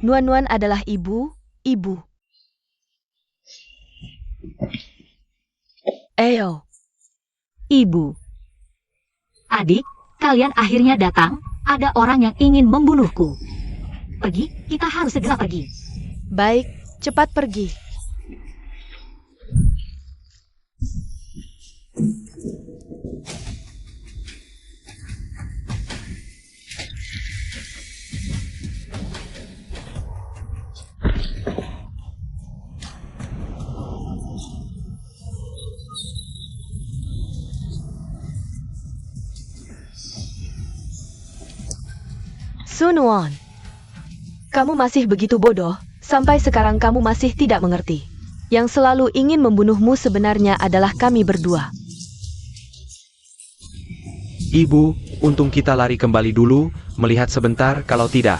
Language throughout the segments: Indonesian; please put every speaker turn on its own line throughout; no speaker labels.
Nuan-Nuan adalah ibu. Eyo.
Ibu. Adik, kalian akhirnya datang. Ada orang yang ingin membunuhku. Pergi, kita harus segera pergi.
Baik, cepat pergi. Sun-Won, kamu masih begitu bodoh, sampai sekarang kamu masih tidak mengerti. Yang selalu ingin membunuhmu sebenarnya adalah kami berdua.
Ibu, untung kita lari kembali dulu, melihat sebentar, kalau tidak,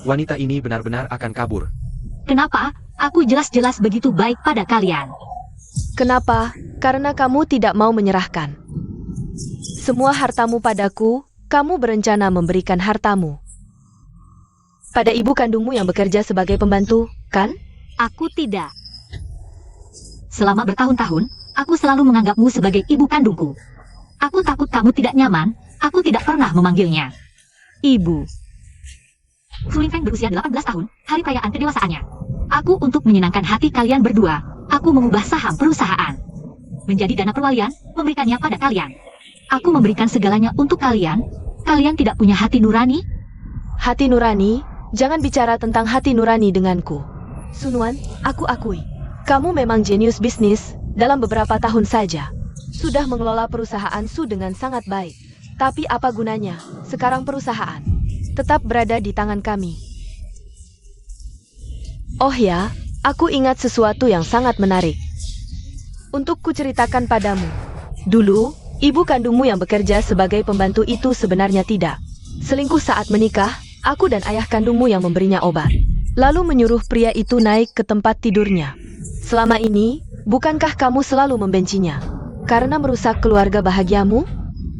wanita ini benar-benar akan kabur.
Kenapa? Aku jelas-jelas begitu baik pada kalian.
Kenapa? Karena kamu tidak mau menyerahkan semua hartamu padaku. Kamu berencana memberikan hartamu pada ibu kandungmu yang bekerja sebagai pembantu, kan?
Aku tidak. Selama bertahun-tahun, aku selalu menganggapmu sebagai ibu kandungku. Aku takut kamu tidak nyaman, aku tidak pernah memanggilnya Ibu. Su Lingfeng berusia 18 tahun, hari perayaan kedewasaannya. Aku untuk menyenangkan hati kalian berdua, aku mengubah saham perusahaan menjadi dana perwalian, memberikannya pada kalian. Aku memberikan segalanya untuk kalian. Kalian tidak punya hati nurani?
Hati nurani? Jangan bicara tentang hati nurani denganku. Sun-Wan, aku akui, kamu memang jenius bisnis. Dalam beberapa tahun saja, sudah mengelola perusahaan Su dengan sangat baik. Tapi apa gunanya, sekarang perusahaan tetap berada di tangan kami. Oh ya, aku ingat sesuatu yang sangat menarik untuk kuceritakan padamu. Dulu, ibu kandungmu yang bekerja sebagai pembantu itu sebenarnya tidak selingkuh saat menikah. Aku dan ayah kandungmu yang memberinya obat, lalu menyuruh pria itu naik ke tempat tidurnya. Selama ini, bukankah kamu selalu membencinya karena merusak keluarga bahagiamu?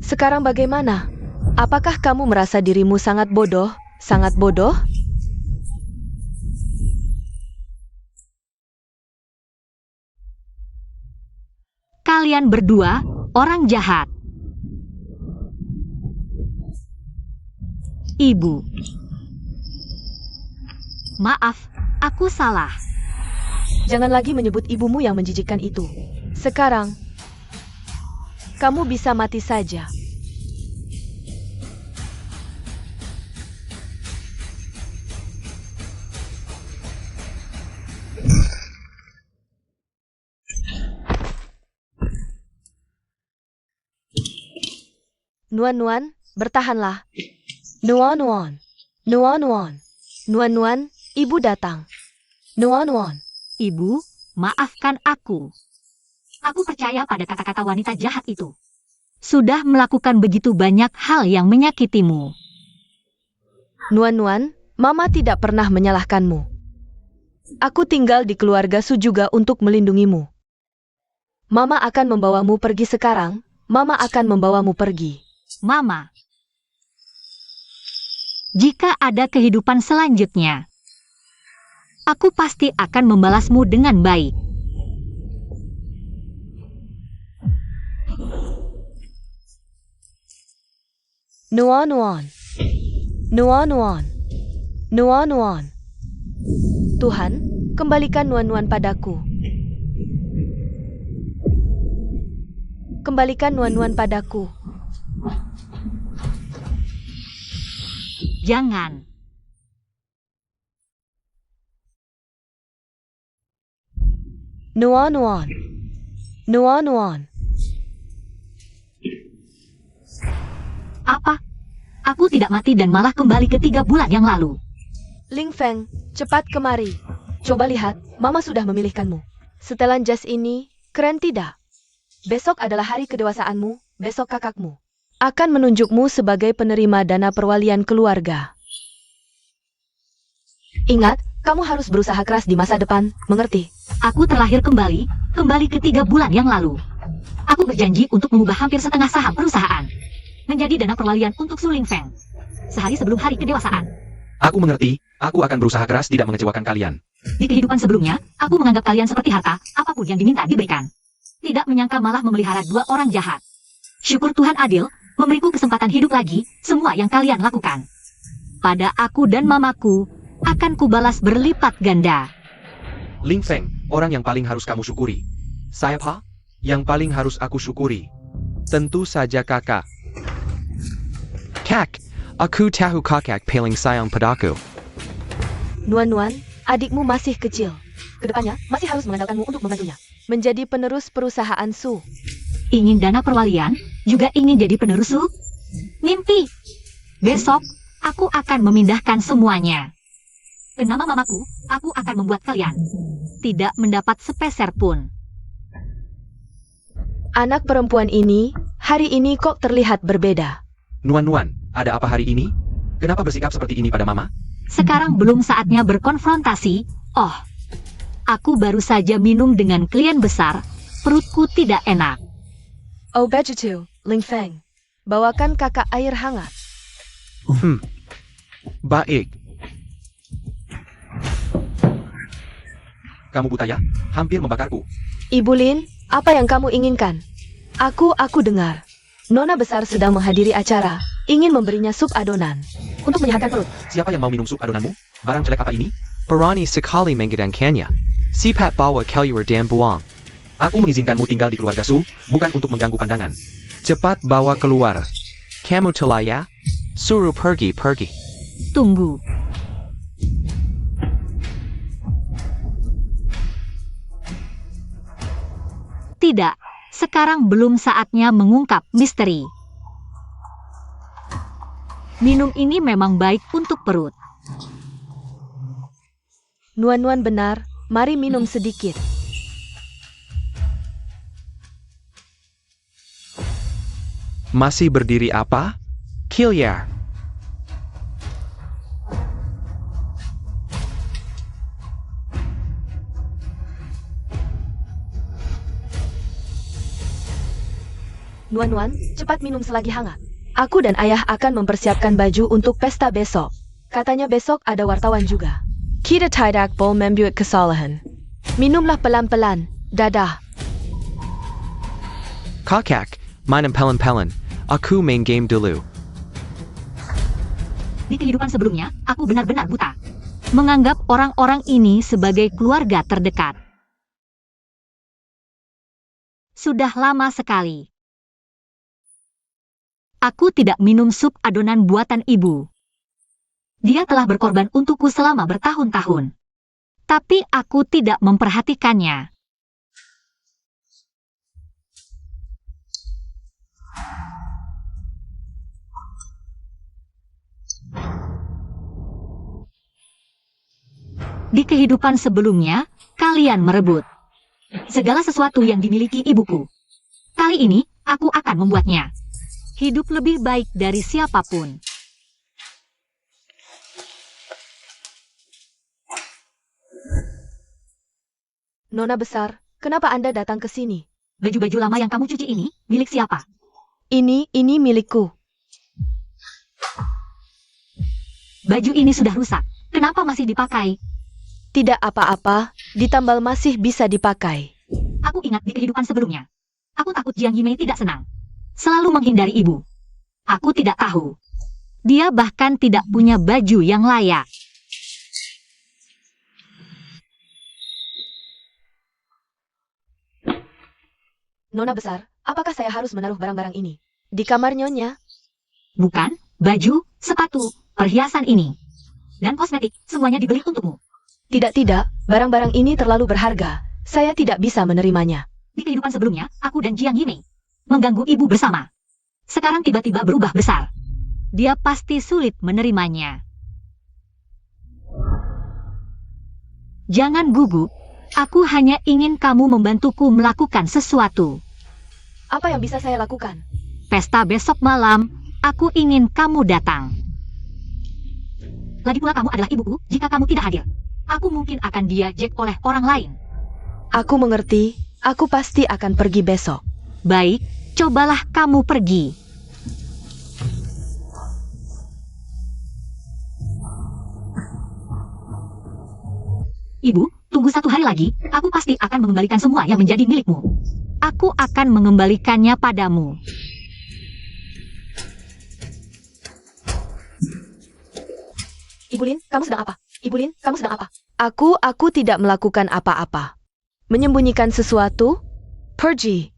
Sekarang bagaimana? Apakah kamu merasa dirimu sangat bodoh? Sangat bodoh?
Kalian berdua orang jahat. Ibu. Maaf, aku salah.
Jangan lagi menyebut ibumu yang menjijikkan itu. Sekarang, kamu bisa mati saja. Nuan-Nuan, bertahanlah. Nuan-Nuan, Nuan-Nuan, Nuan-Nuan, ibu datang. Nuan-Nuan.
Ibu, maafkan aku. Aku percaya pada kata-kata wanita jahat itu. Sudah melakukan begitu banyak hal yang menyakitimu.
Nuan-Nuan, Mama tidak pernah menyalahkanmu. Aku tinggal di keluarga Su juga untuk melindungimu. Mama akan membawamu pergi sekarang. Mama akan membawamu pergi.
Mama. Jika ada kehidupan selanjutnya, aku pasti akan membalasmu dengan baik.
Nuan-Nuan, Nuan-Nuan, Nuan-Nuan. Tuhan, kembalikan Nuan-Nuan padaku. Kembalikan Nuan-Nuan padaku.
Jangan.
Nuan-Nuan, Nuan-Nuan.
Apa? Aku tidak mati dan malah kembali ke 3 bulan yang lalu.
Lingfeng, cepat kemari. Coba lihat, Mama sudah memilihkanmu. Setelan jas ini, keren tidak? Besok adalah hari kedewasaanmu, besok kakakmu akan menunjukmu sebagai penerima dana perwalian keluarga. Ingat, kamu harus berusaha keras di masa depan, mengerti?
Aku terlahir kembali ke 3 bulan yang lalu. Aku berjanji untuk mengubah hampir setengah saham perusahaan menjadi dana perwalian untuk Su Lingfeng sehari sebelum hari kedewasaan.
Aku mengerti, aku akan berusaha keras tidak mengecewakan kalian.
Di kehidupan sebelumnya, aku menganggap kalian seperti harta, apapun yang diminta diberikan. Tidak menyangka malah memelihara 2 orang jahat. Syukur Tuhan adil, memberiku kesempatan hidup lagi, semua yang kalian lakukan. Pada aku dan mamaku, akan kubalas berlipat ganda.
Ling Feng, orang yang paling harus kamu syukuri. Siapa? Yang paling harus aku syukuri. Tentu saja kakak.
Kak, aku tahu kakak paling sayang padaku.
Nuan-Nuan, adikmu masih kecil. Kedepannya, masih harus mengandalkanmu untuk membantunya. Menjadi penerus perusahaan Su.
Ingin dana perwalian, juga ingin jadi penerus Su? Mimpi. Besok, aku akan memindahkan semuanya. Ke nama mamaku, aku akan membuat kalian tidak mendapat sepeser pun.
Anak perempuan ini, hari ini kok terlihat berbeda.
Nuan-Nuan, ada apa hari ini? Kenapa bersikap seperti ini pada mama?
Sekarang belum saatnya berkonfrontasi. Oh, aku baru saja minum dengan klien besar, perutku tidak enak.
Oh begitu, Ling Feng. Bawakan kakak air hangat.
Baik. Kamu buta ya? Hampir membakarku.
Ibu Lin, apa yang kamu inginkan? Aku dengar. Nona besar sedang menghadiri acara, ingin memberinya sup adonan. Untuk menyehatkan perut.
Siapa yang mau minum sup adonanmu? Barang jelek apa ini?
Berani sekali menggadangkannya. Sipat bawa keluar dan buang.
Aku mengizinkanmu tinggal di keluarga Su, bukan untuk mengganggu pandangan.
Cepat bawa keluar. Kamu telah ya? Suruh pergi.
Tunggu. Tidak, sekarang belum saatnya mengungkap misteri. Minum ini memang baik untuk perut.
Nuan-Nuan benar, mari minum sedikit.
Masih berdiri apa? Kilyar.
Nuan-Nuan, cepat minum selagi hangat. Aku dan ayah akan mempersiapkan baju untuk pesta besok. Katanya besok ada wartawan juga. Kita tidak boleh membuat kesalahan. Minumlah pelan-pelan. Dadah.
Kakak, main pelan-pelan. Aku main game dulu.
Di kehidupan sebelumnya, aku benar-benar buta. Menganggap orang-orang ini sebagai keluarga terdekat. Sudah lama sekali. Aku tidak minum sup adonan buatan ibu. Dia telah berkorban untukku selama bertahun-tahun. Tapi aku tidak memperhatikannya. Di kehidupan sebelumnya, kalian merebut segala sesuatu yang dimiliki ibuku. Kali ini, aku akan membuatnya hidup lebih baik dari siapapun.
Nona besar, kenapa Anda datang ke sini?
Baju-baju lama yang kamu cuci ini, milik siapa?
Ini milikku.
Baju ini sudah rusak. Kenapa masih dipakai?
Tidak apa-apa, ditambal masih bisa dipakai.
Aku ingat di kehidupan sebelumnya. Aku takut Jiang Yimei tidak senang. Selalu menghindari ibu. Aku tidak tahu. Dia bahkan tidak punya baju yang layak.
Nona besar, apakah saya harus menaruh barang-barang ini di kamar Nyonya?
Bukan, baju, sepatu, perhiasan ini. Dan kosmetik, semuanya dibeli untukmu.
Tidak, barang-barang ini terlalu berharga. Saya tidak bisa menerimanya.
Di kehidupan sebelumnya, aku dan Jiang Yimei mengganggu ibu bersama. Sekarang tiba-tiba berubah besar. Dia pasti sulit menerimanya. Jangan gugup, aku hanya ingin kamu membantuku melakukan sesuatu.
Apa yang bisa saya lakukan?
Pesta besok malam, aku ingin kamu datang. Lagi pula kamu adalah ibuku, jika kamu tidak hadir, aku mungkin akan diajak oleh orang lain.
Aku mengerti, aku pasti akan pergi besok.
Baik, cobalah kamu pergi. Ibu, tunggu 1 hari lagi, aku pasti akan mengembalikan semua yang menjadi milikmu. Aku akan mengembalikannya padamu.
Ibu Lin, kamu sedang apa? Ibu Lin, kamu sedang apa? Aku tidak melakukan apa-apa. Menyembunyikan sesuatu? Pergi.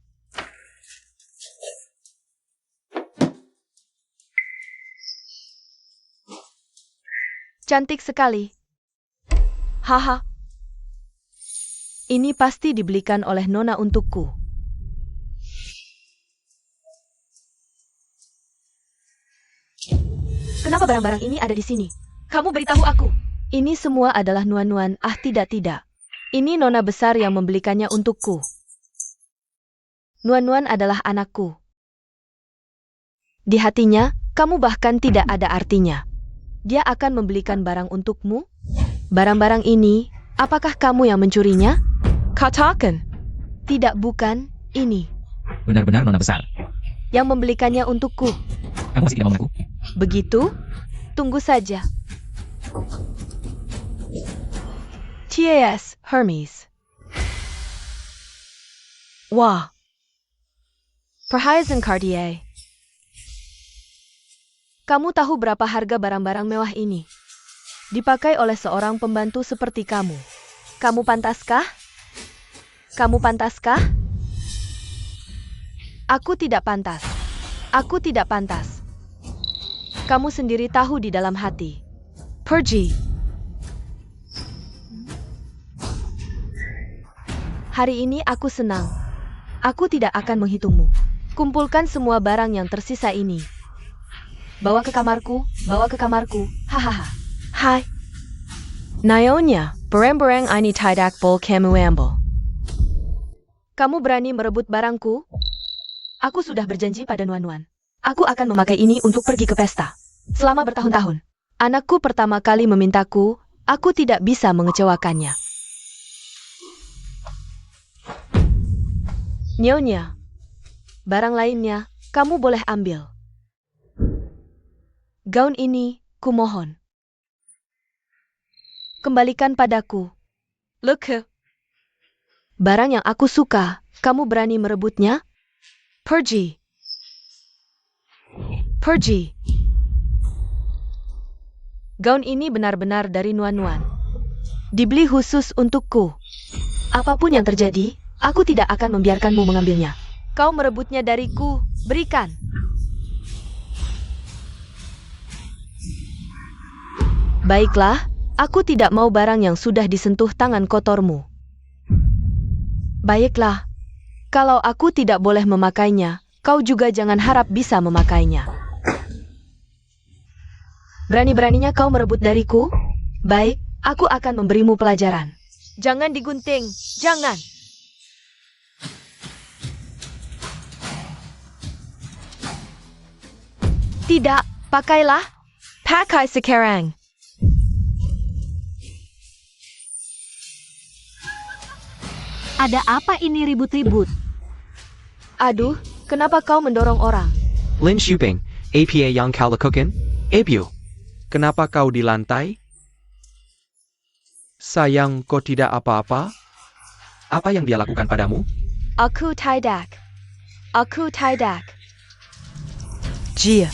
Cantik sekali. Haha. Ini pasti dibelikan oleh Nona untukku. Kenapa barang-barang ini ada di sini? Kamu beritahu aku. Ini semua adalah Nuan-Nuan. Ah, tidak. Ini Nona besar yang membelikannya untukku. Nuan-Nuan adalah anakku. Di hatinya, kamu bahkan tidak ada artinya. Dia akan membelikan barang untukmu? Barang-barang ini, apakah kamu yang mencurinya? Katakan. Tidak, bukan. Ini.
Benar-benar Nona besar.
Yang membelikannya untukku.
Kamu masih tidak mau mengaku?
Begitu? Tunggu saja. TAS Hermes. Wah. Perhiasan Cartier. Kamu tahu berapa harga barang-barang mewah ini? Dipakai oleh seorang pembantu seperti kamu. Kamu pantaskah? Kamu pantaskah? Aku tidak pantas. Aku tidak pantas. Kamu sendiri tahu di dalam hati. Pergi. Hari ini aku senang. Aku tidak akan menghitungmu. Kumpulkan semua barang yang tersisa ini. Bawa ke kamarku, hahaha. Hai. Naonya, barang-barang ini tidak boleh kamu ambil. Kamu berani merebut barangku? Aku sudah berjanji pada Nuan-Nuan. Aku akan memakai ini untuk pergi ke pesta. Selama bertahun-tahun. Anakku pertama kali memintaku, aku tidak bisa mengecewakannya. Nyonya, barang lainnya, kamu boleh ambil. Gaun ini, kumohon. Kembalikan padaku. Look. Barang yang aku suka, kamu berani merebutnya? Pergi. Pergi. Gaun ini benar-benar dari Nuan-Nuan. Dibeli khusus untukku. Apapun yang terjadi, aku tidak akan membiarkanmu mengambilnya. Kau merebutnya dariku, berikan. Baiklah, aku tidak mau barang yang sudah disentuh tangan kotormu. Baiklah, kalau aku tidak boleh memakainya, kau juga jangan harap bisa memakainya. Berani-beraninya kau merebut dariku? Baik, aku akan memberimu pelajaran. Jangan digunting, jangan. Tidak, pakailah. Pakai sekarang.
Ada apa ini ribut-ribut?
Aduh, kenapa kau mendorong orang?
Lin Shuping, APA yang kau lakukan? Abu.
Kenapa kau di lantai? Sayang, kau tidak apa-apa?
Apa yang dia lakukan padamu?
Aku tidak. Aku tidak. Jia.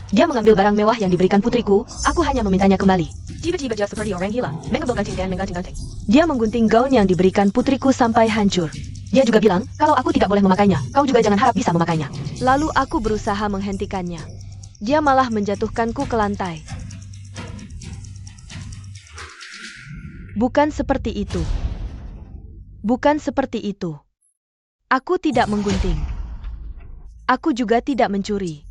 Dia mengambil barang mewah yang diberikan putriku, aku hanya memintanya kembali. Tiba-tiba dia seperti orang gila, mengganting dan mengganting-ganting. Dia menggunting gaun yang diberikan putriku sampai hancur. Dia juga bilang, kalau aku tidak boleh memakainya, kau juga jangan harap bisa memakainya. Lalu aku berusaha menghentikannya. Dia malah menjatuhkanku ke lantai. Bukan seperti itu. Bukan seperti itu. Aku tidak menggunting. Aku juga tidak mencuri.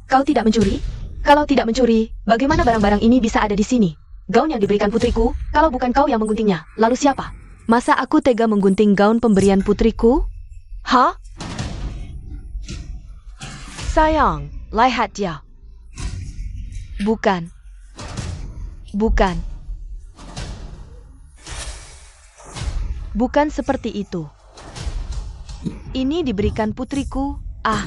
Kau tidak mencuri? Kalau tidak mencuri, bagaimana barang-barang ini bisa ada di sini? Gaun yang diberikan putriku, kalau bukan kau yang mengguntingnya, lalu siapa? Masa aku tega menggunting gaun pemberian putriku? Hah? Sayang, lihat dia. Bukan. Bukan. Bukan seperti itu. Ini diberikan putriku. Ah.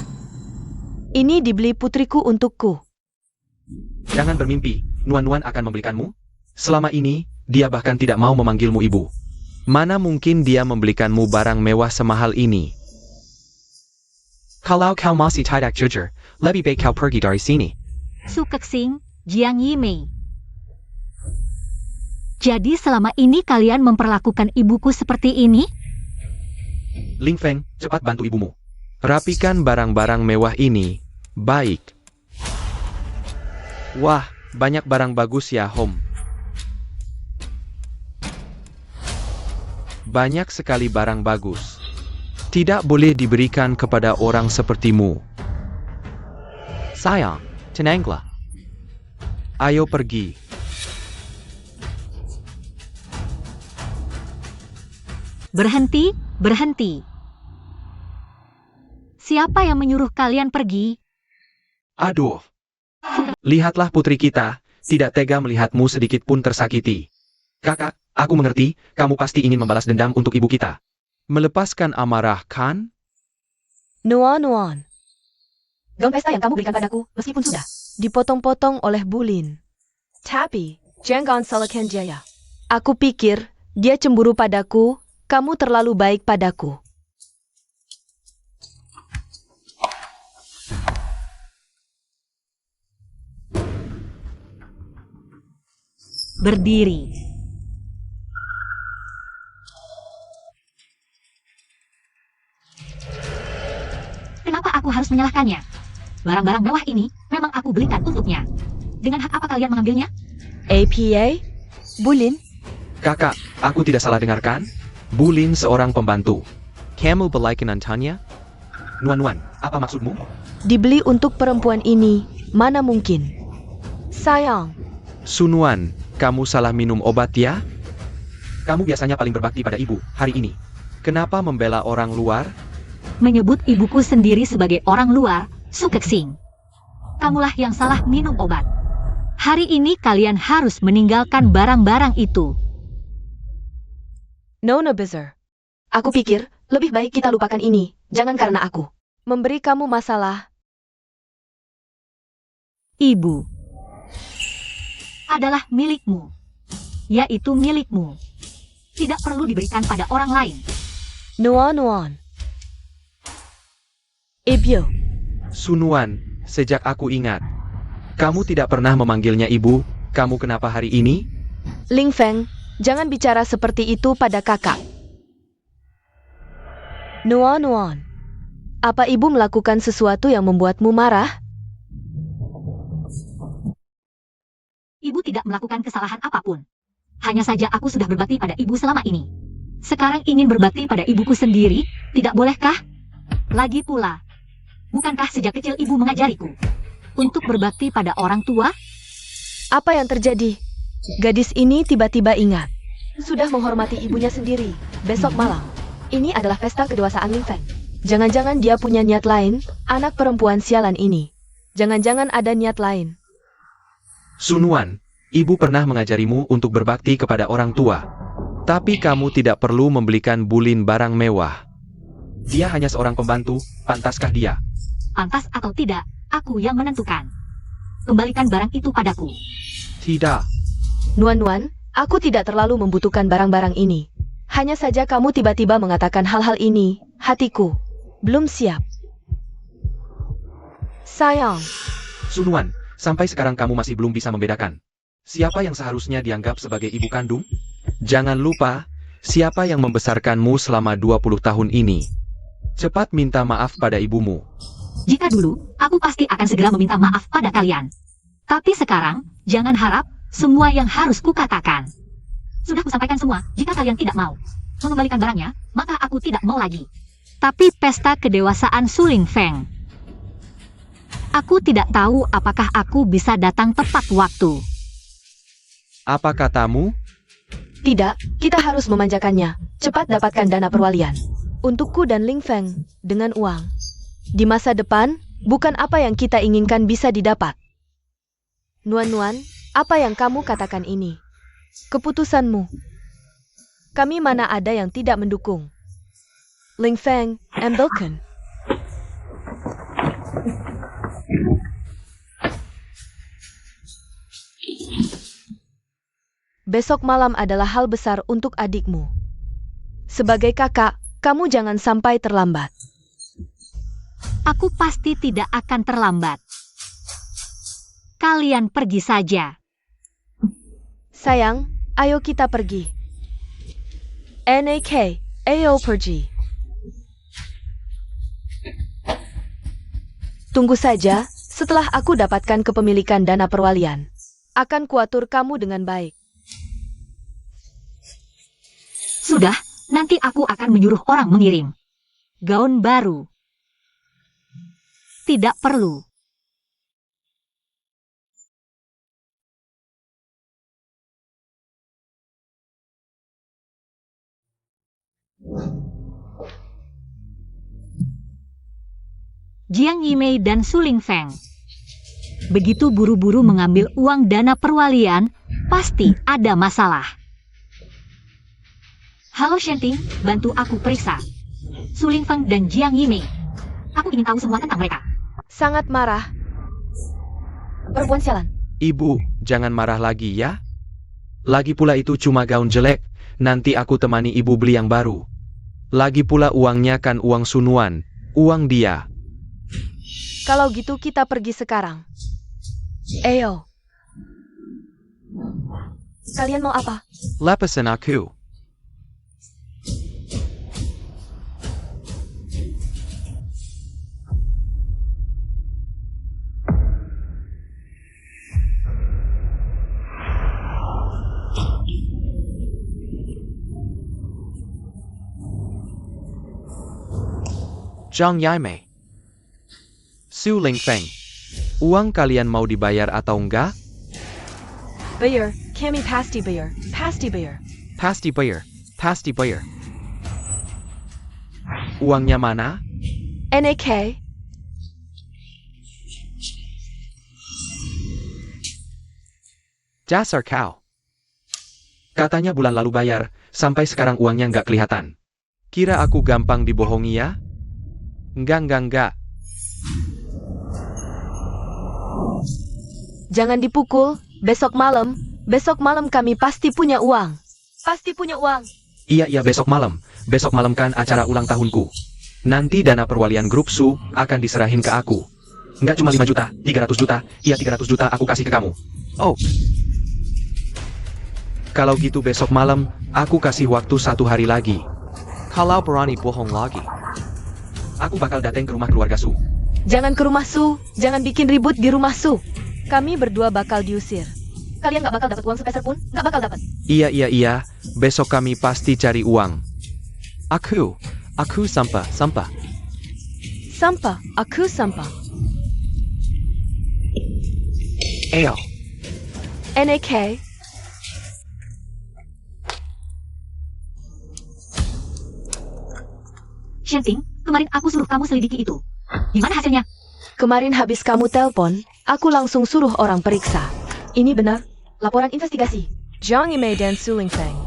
Ini dibeli putriku untukku.
Jangan bermimpi, Nuan-Nuan akan membelikanmu. Selama ini, Dia bahkan tidak mau memanggilmu ibu.
Mana mungkin dia membelikanmu barang mewah semahal ini? Kalau kau masih tidak jujur, lebih baik kau pergi dari sini.
Su Kexing, Jiang Yimei. Jadi selama ini kalian memperlakukan ibuku seperti ini?
Ling Feng, cepat bantu ibumu.
Rapikan barang-barang mewah ini. Baik. Wah, banyak barang bagus ya, Hom. Banyak sekali barang bagus. Tidak boleh diberikan kepada orang sepertimu. Sayang, tenanglah. Ayo pergi.
Berhenti, berhenti. Siapa yang menyuruh kalian pergi?
Aduh. Lihatlah putri kita, tidak tega melihatmu sedikit pun tersakiti. Kakak, aku mengerti, kamu pasti ingin membalas dendam untuk ibu kita.
Melepaskan amarah, kan?
Nuan. Gaun pesta yang kamu berikan padaku, meskipun sudah dipotong-potong oleh Bulin. Tapi, jangan salahkan Jaya. Aku pikir, dia cemburu padaku, kamu terlalu baik padaku.
Berdiri. Kenapa aku harus menyalahkannya? Barang-barang mewah ini memang aku belikan untuknya. Dengan hak apa kalian mengambilnya?
APA? Bulin?
Kakak, aku tidak salah dengarkan? Bulin seorang pembantu.
Kamu belikan Antanya?
Nuan, apa maksudmu?
Dibeli untuk perempuan ini, mana mungkin? Sayang,
Sunuan, kamu salah minum obat ya?
Kamu biasanya paling berbakti pada ibu, hari ini.
Kenapa membela orang luar?
Menyebut ibuku sendiri sebagai orang luar, Su Kexing. Kamulah yang salah minum obat. Hari ini kalian harus meninggalkan barang-barang itu.
Nona Bezer. Aku pikir, lebih baik kita lupakan ini, jangan karena aku memberi kamu masalah.
Ibu adalah milikmu, yaitu milikmu. Tidak perlu diberikan pada orang lain.
Nuan. Ibyo,
Sunuan, sejak aku ingat. Kamu tidak pernah memanggilnya ibu, kamu kenapa hari ini?
Ling Feng, jangan bicara seperti itu pada kakak. Nuan. Apa ibu melakukan sesuatu yang membuatmu marah?
Ibu tidak melakukan kesalahan apapun. Hanya saja aku sudah berbakti pada ibu selama ini. Sekarang ingin berbakti pada ibuku sendiri, tidak bolehkah? Lagi pula, bukankah sejak kecil ibu mengajariku untuk berbakti pada orang tua?
Apa yang terjadi? Gadis ini tiba-tiba ingat. Sudah menghormati ibunya sendiri. Besok malam. Ini adalah pesta kedewasaan Ling Feng. Jangan-jangan dia punya niat lain, anak perempuan sialan ini. Jangan-jangan ada niat lain.
Sunuan, ibu pernah mengajarimu untuk berbakti kepada orang tua.
Tapi kamu tidak perlu membelikan Bulin barang mewah.
Dia hanya seorang pembantu, pantaskah dia?
Pantas atau tidak, aku yang menentukan. Kembalikan barang itu padaku.
Tidak.
Nuan, aku tidak terlalu membutuhkan barang-barang ini. Hanya saja kamu tiba-tiba mengatakan hal-hal ini, hatiku belum siap. Sayang,
Sunuan, sampai sekarang kamu masih belum bisa membedakan. Siapa yang seharusnya dianggap sebagai ibu kandung?
Jangan lupa, siapa yang membesarkanmu selama 20 tahun ini. Cepat minta maaf pada ibumu.
Jika dulu, aku pasti akan segera meminta maaf pada kalian. Tapi sekarang, jangan harap semua yang harus kukatakan. Sudah kusampaikan semua, jika kalian tidak mau mengembalikan barangnya, maka aku tidak mau lagi. Tapi pesta kedewasaan Su Ling Feng. Aku tidak tahu apakah aku bisa datang tepat waktu.
Apa katamu?
tidak, kita harus memanjakannya. Cepat dapatkan dana perwalian. Untukku dan Ling Feng, dengan uang. Di masa depan, bukan apa yang kita inginkan bisa didapat. Nuan, apa yang kamu katakan ini? Keputusanmu. Kami mana ada yang tidak mendukung. Ling Feng, ambilkan. Besok malam adalah hal besar untuk adikmu. Sebagai kakak, kamu jangan sampai terlambat.
Aku pasti tidak akan terlambat. Kalian pergi saja.
Sayang, ayo kita pergi. NAK, ayo pergi. Tunggu saja, setelah aku dapatkan kepemilikan dana perwalian. Akan kuatur kamu dengan baik.
Sudah, nanti aku akan menyuruh orang mengirim. Gaun baru. Tidak perlu. Jiang Yimei dan Su Lingfeng begitu buru-buru mengambil uang dana perwalian, pasti ada masalah. Halo Shenting, bantu aku periksa. Su Lingfeng dan Jiang Yimei. Aku ingin tahu semua tentang mereka.
Sangat marah. Perempuan sialan.
Ibu, jangan marah lagi ya. Lagi pula itu cuma gaun jelek, nanti aku temani ibu beli yang baru. Lagi pula uangnya kan uang Sunuan, uang dia.
Kalau gitu kita pergi sekarang. Ayo. Kalian mau apa?
Lepasin aku. Jiang Yimei, Su Lingfeng, uang kalian mau dibayar atau enggak?
Bayar, kami pasti bayar. Pasti bayar.
Pasti bayar, pasti bayar. Uangnya mana?
NAK.
Dasar kau. Katanya bulan lalu bayar, sampai sekarang uangnya nggak kelihatan. Kira aku gampang dibohongi ya? Enggak.
Jangan dipukul. Besok malam kami pasti punya uang. Pasti punya uang.
Iya besok malam. Besok malam kan acara ulang tahunku. Nanti dana perwalian grup Su akan diserahin ke aku. Nggak cuma 5 juta, 300 juta. Iya 300 juta aku kasih ke kamu.
Oh. Kalau gitu besok malam, aku kasih waktu 1 hari lagi. Kalau berani bohong lagi.
Aku bakal datang ke rumah keluarga Su.
Jangan ke rumah Su. Jangan bikin ribut di rumah Su. Kami berdua bakal diusir. Kalian nggak bakal dapat uang sepeser pun. Nggak bakal dapat.
Iya. Besok kami pasti cari uang. Aku sampah.
Sampah. Aku sampah.
Ayo.
NAK.
Shenting, kemarin aku suruh kamu selidiki itu. Gimana hasilnya?
Kemarin habis kamu telpon, aku langsung suruh orang periksa. Ini benar. Laporan investigasi. Jiang Yimei dan Su Lingfeng.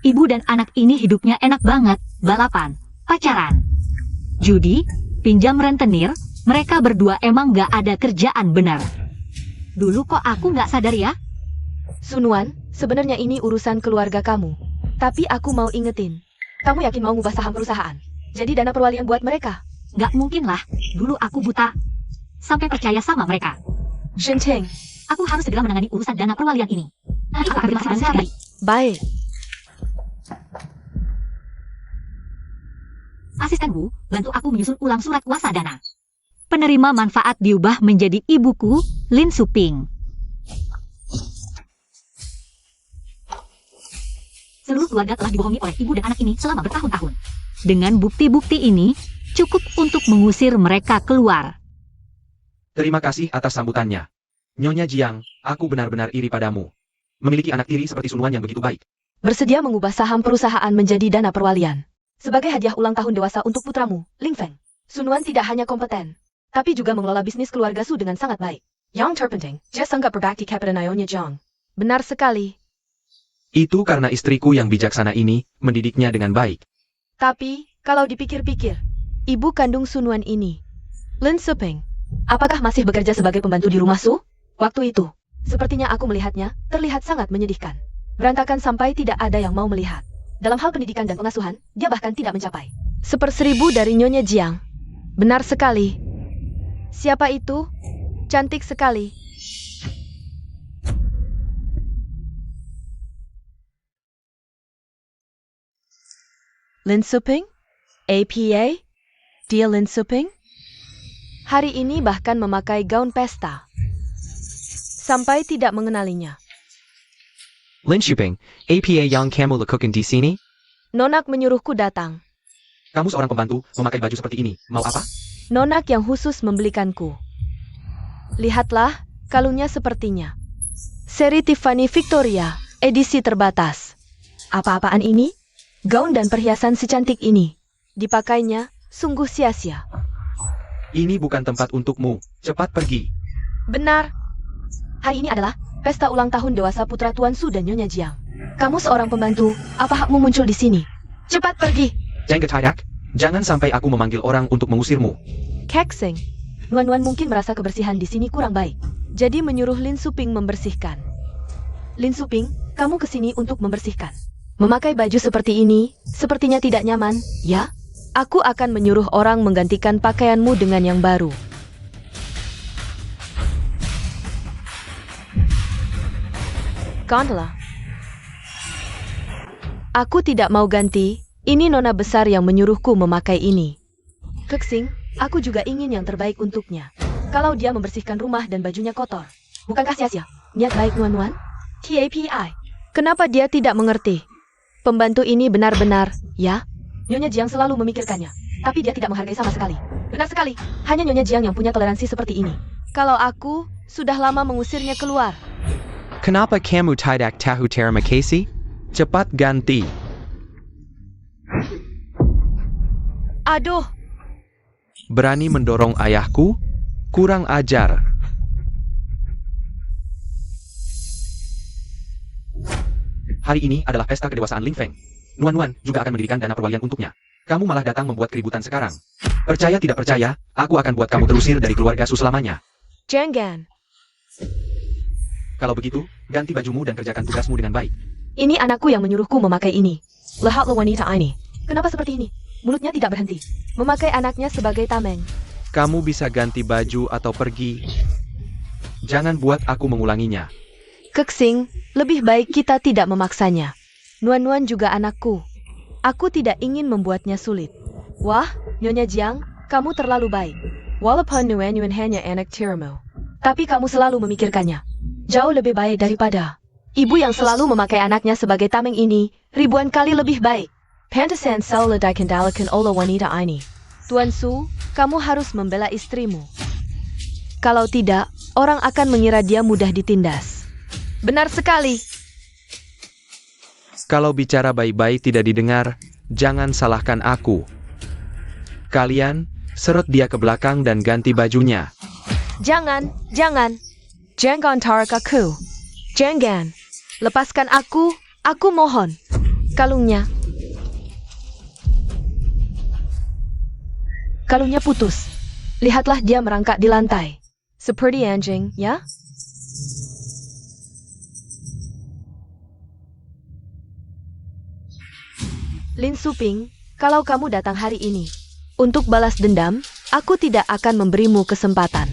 Ibu dan anak ini hidupnya enak banget, balapan, pacaran, judi, pinjam rentenir, mereka berdua emang gak ada kerjaan benar. Dulu kok aku gak sadar ya?
Sunuan, sebenarnya ini urusan keluarga kamu. Tapi aku mau ingetin. Kamu yakin mau ngubah saham perusahaan? Jadi dana perwalian buat mereka?
Gak mungkin lah, dulu aku buta. Sampai percaya sama mereka.
Shenting.
Aku harus segera menangani urusan dana perwalian ini. Nanti aku akan bebas dengan sekali.
Baik.
Asistenku, bantu aku menyusun ulang surat kuasa dana. Penerima manfaat diubah menjadi ibuku, Lin Suping. Seluruh keluarga telah dibohongi oleh ibu dan anak ini selama bertahun-tahun. Dengan bukti-bukti ini, cukup untuk mengusir mereka keluar.
Terima kasih atas sambutannya. Nyonya Jiang, aku benar-benar iri padamu. Memiliki anak tiri seperti Sunuan yang begitu baik.
Bersedia mengubah saham perusahaan menjadi dana perwalian. Sebagai hadiah ulang tahun dewasa untuk putramu, Lingfeng. Sunuan tidak hanya kompeten, tapi juga mengelola bisnis keluarga Su dengan sangat baik. Yang terpenting, dia sangat berbakti kepada nyonya Jiang. Benar sekali.
Itu karena istriku yang bijaksana ini mendidiknya dengan baik.
Tapi, kalau dipikir-pikir, ibu kandung Sunuan ini, Lin Suping, apakah masih bekerja sebagai pembantu di rumah Su? Waktu itu, sepertinya aku melihatnya, terlihat sangat menyedihkan. Berantakan sampai tidak ada yang mau melihat. Dalam hal pendidikan dan pengasuhan, dia bahkan tidak mencapai 1/1000 dari Nyonya Jiang. Benar sekali. Siapa itu? Cantik sekali. Lin Suping? APA? Dia Lin Suping? Hari ini bahkan memakai gaun pesta. Sampai tidak mengenalinya.
Lin Shuping, APA yang kamu lakukan di sini?
Nonak menyuruhku datang.
Kamu seorang pembantu, memakai baju seperti ini. Mau apa?
Nonak yang khusus membelikanku. Lihatlah, kalungnya sepertinya. Seri Tiffany Victoria, edisi terbatas. Apa-apaan ini? Gaun dan perhiasan secantik ini. Dipakainya, sungguh sia-sia.
Ini bukan tempat untukmu. Cepat pergi.
Benar. Hari ini adalah pesta ulang tahun dewasa putra Tuan Su dan Nyonya Jiang. Kamu seorang pembantu, apa hakmu muncul di sini? Cepat pergi!
Jangan ketayak. Jangan sampai aku memanggil orang untuk mengusirmu.
Keksing. Nuan-nuan mungkin merasa kebersihan di sini kurang baik. Jadi menyuruh Lin Suping membersihkan. Lin Suping, kamu kesini untuk membersihkan. Memakai baju seperti ini, sepertinya tidak nyaman, ya? Aku akan menyuruh orang menggantikan pakaianmu dengan yang baru. Gondola. Aku tidak mau ganti, ini nona besar yang menyuruhku memakai ini. Keksing, aku juga ingin yang terbaik untuknya. Kalau dia membersihkan rumah dan bajunya kotor, bukankah sia-sia? Niat baik nuan-nuan? TAPI. Kenapa dia tidak mengerti? Pembantu ini benar-benar, ya? Nyonya Jiang selalu memikirkannya, tapi dia tidak menghargai sama sekali. Benar sekali, hanya Nyonya Jiang yang punya toleransi seperti ini. Kalau aku, sudah lama mengusirnya keluar.
Kenapa kamu tidak tahu terima kasih? Cepat ganti.
Aduh,
Berani mendorong ayahku? Kurang ajar.
Hari ini adalah pesta kedewasaan Lin Feng. Nuan-nuan juga akan mendirikan dana perwalian untuknya. Kamu malah datang membuat keributan sekarang. Percaya tidak percaya, aku akan buat kamu terusir dari keluarga Su selamanya.
jangan.
Kalau begitu, ganti bajumu dan kerjakan tugasmu dengan baik.
Ini anakku yang menyuruhku memakai ini. Lihatlah wanita ini. Kenapa seperti ini? Mulutnya tidak berhenti. Memakai anaknya sebagai tameng.
Kamu bisa ganti baju atau pergi.
Jangan buat aku mengulanginya.
Keksing, lebih baik kita tidak memaksanya. Nuan-nuan juga anakku. Aku tidak ingin membuatnya sulit. Wah, Nyonya Jiang, kamu terlalu baik. Walaupun Nuan-nuan hanya anak tirimu, tapi kamu selalu memikirkannya. Jauh lebih baik daripada ibu yang selalu memakai anaknya sebagai tameng ini, ribuan kali lebih baik. Pantesan selalu dikendalikan oleh wanita ini. Tuan Su, kamu harus membela istrimu. Kalau tidak, orang akan mengira dia mudah ditindas. Benar sekali.
Kalau bicara baik-baik tidak didengar, jangan salahkan aku. Kalian, seret dia ke belakang dan ganti bajunya.
Jangan, jangan. Jangan tarik aku. Jangan. Lepaskan aku mohon. Kalungnya. Kalungnya putus. Lihatlah dia merangkak di lantai. Seperti anjing, ya? Lin Suping, kalau kamu datang hari ini untuk balas dendam, aku tidak akan memberimu kesempatan.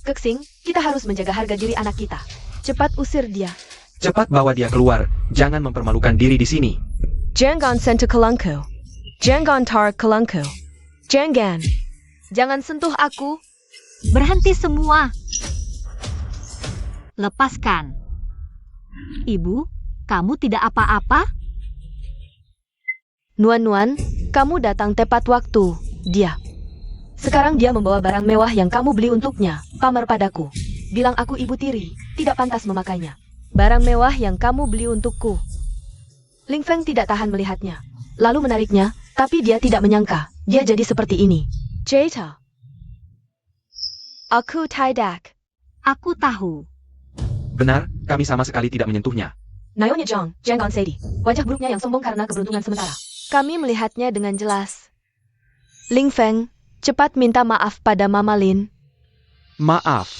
Keksing, kita harus menjaga harga diri anak kita. Cepat usir dia.
Cepat bawa dia keluar, jangan mempermalukan diri di sini.
Jangan sentuh kelangku. Jangan tarik kelangku. Jangan. Jangan sentuh aku.
Berhenti semua. Lepaskan. Ibu, kamu tidak apa-apa?
Nuan-nuan, kamu datang tepat waktu. Dia. Sekarang dia membawa barang mewah yang kamu beli untuknya, pamer padaku. Bilang aku ibu tiri, tidak pantas memakainya. Barang mewah yang kamu beli untukku. Ling Feng tidak tahan melihatnya. Lalu menariknya, tapi dia tidak menyangka, dia jadi seperti ini. Jeta. Aku tidak.
Aku tahu.
Benar, kami sama sekali tidak menyentuhnya.
Nyonya Zhang, Zhang Sadie. Wajah buruknya yang sombong karena keberuntungan sementara. Kami melihatnya dengan jelas. Ling Feng, cepat minta maaf pada Mama Lin.
Maaf.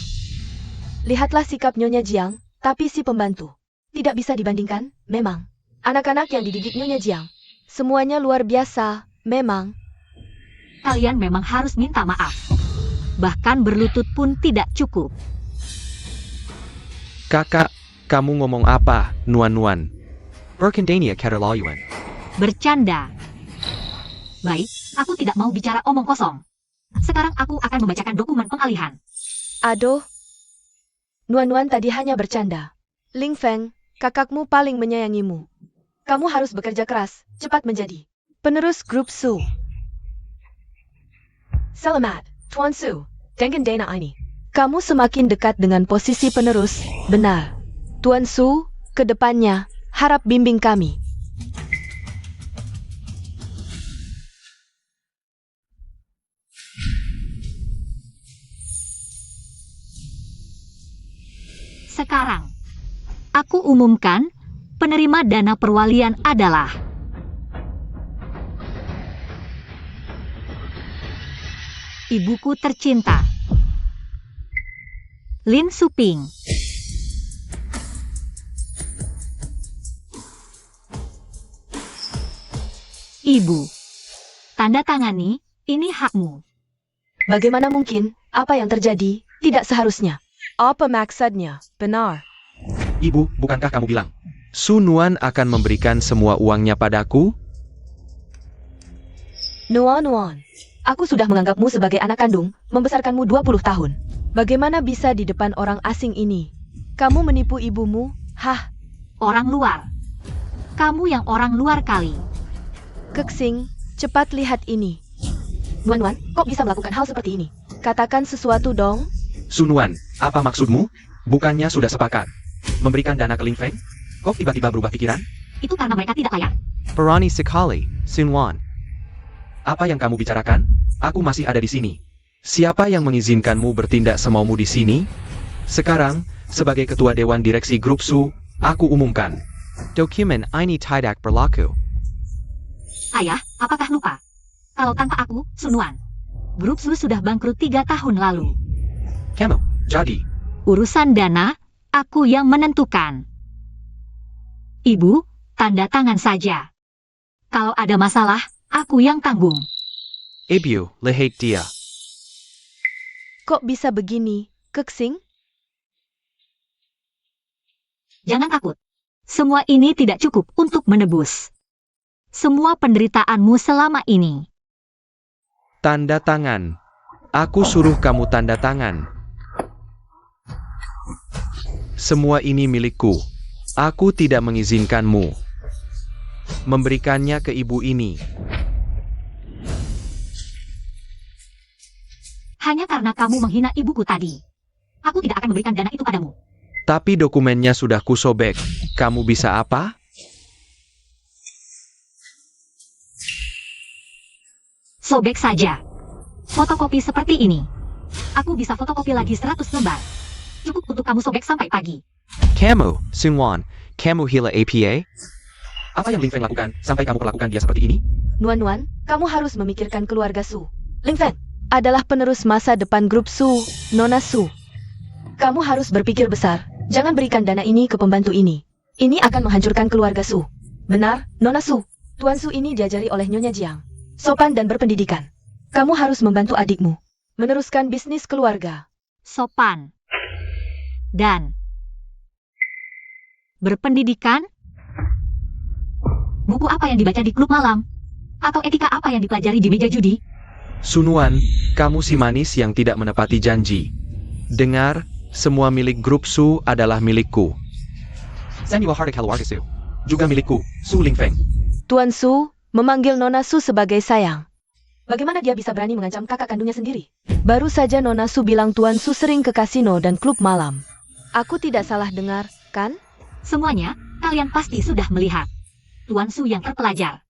Lihatlah sikap Nyonya Jiang, tapi si pembantu. Tidak bisa dibandingkan, memang. Anak-anak yang dididik Nyonya Jiang. Semuanya luar biasa, memang.
Kalian memang harus minta maaf. Bahkan berlutut pun tidak cukup.
Kakak, kamu ngomong apa, Nuan-Nuan?
Berkendania keterlaluan.
Bercanda. Baik, aku tidak mau bicara omong kosong. Sekarang aku akan membacakan dokumen pengalihan.
Aduh. Nuan-Nuan tadi hanya bercanda. Ling Feng, kakakmu paling menyayangimu. Kamu harus bekerja keras, cepat menjadi penerus grup Su. Selamat, Tuan Su, dengan Dana ini. Kamu semakin dekat dengan posisi penerus, benar. Tuan Su, ke depannya, harap bimbing kami.
Sekarang, aku umumkan, penerima dana perwalian adalah ibuku tercinta, Lin Suping. Ibu, tanda tangani, ini hakmu.
Bagaimana mungkin, apa yang terjadi, tidak seharusnya. Apa maksudnya, benar.
Ibu, bukankah kamu bilang?
Su Nuan akan memberikan semua uangnya padaku?
Nuan-Nuan, aku sudah menganggapmu sebagai anak kandung, membesarkanmu 20 tahun. Bagaimana bisa di depan orang asing ini? Kamu menipu ibumu? Hah?
Orang luar. Kamu yang orang luar kali.
Keksing, cepat lihat ini. Nuan-Nuan, kok bisa melakukan hal seperti ini? Katakan sesuatu dong.
Sunuan, apa maksudmu? Bukannya sudah sepakat memberikan dana ke Ling Feng? Kok tiba-tiba berubah pikiran?
Itu karena mereka tidak layak.
Berani sekali, Sunwan.
Apa yang kamu bicarakan? Aku masih ada di sini.
Siapa yang mengizinkanmu bertindak semaumu di sini?
Sekarang, sebagai ketua Dewan Direksi Grup Su, aku umumkan.
Dokumen ini tidak berlaku.
Ayah, apakah lupa? Kalau tanpa aku, Sunuan, grup Su sudah bangkrut 3 tahun lalu.
Kamu, jadi,
Urusan dana, aku yang menentukan. Ibu, tanda tangan saja. Kalau ada masalah, aku yang tanggung.
Ibu, lihat dia.
Kok bisa begini, Keksing?
Jangan takut. Semua ini tidak cukup untuk menebus semua penderitaanmu selama ini.
Tanda tangan. Aku suruh kamu tanda tangan. Semua ini milikku. Aku tidak mengizinkanmu memberikannya ke ibu ini.
Hanya karena kamu menghina ibuku tadi. Aku tidak akan memberikan dana itu padamu.
Tapi dokumennya sudah kusobek. Kamu bisa apa?
Sobek saja. Fotokopi seperti ini. Aku bisa fotokopi lagi 100 lembar. Cukup untuk kamu sobek sampai pagi.
Kamu, Sunwan, kamu hila APA?
apa yang Ling Feng lakukan sampai kamu perlakukan dia seperti ini?
Nuan-Nuan, kamu harus memikirkan keluarga Su. Ling Feng adalah penerus masa depan grup Su, Nona Su. Kamu harus berpikir besar. Jangan berikan dana ini ke pembantu ini. Ini akan menghancurkan keluarga Su. Benar, Nona Su. Tuan Su ini diajari oleh Nyonya Jiang. Sopan dan berpendidikan. Kamu harus membantu adikmu meneruskan bisnis keluarga.
Sopan. Dan berpendidikan? Buku apa yang dibaca di klub malam? Atau etika apa yang dipelajari di meja judi?
Sunuan, kamu si manis yang tidak menepati janji. Dengar, semua milik grup Su adalah milikku.
Samuel Hardik keluarga Su. Juga milikku, Su Ling Feng.
Tuan Su memanggil Nona Su sebagai sayang. Bagaimana dia bisa berani mengancam kakak kandungnya sendiri? Baru saja Nona Su bilang Tuan Su sering ke kasino dan klub malam. Aku tidak salah dengar, kan?
Semuanya, kalian pasti sudah melihat. Tuan Su yang terpelajar.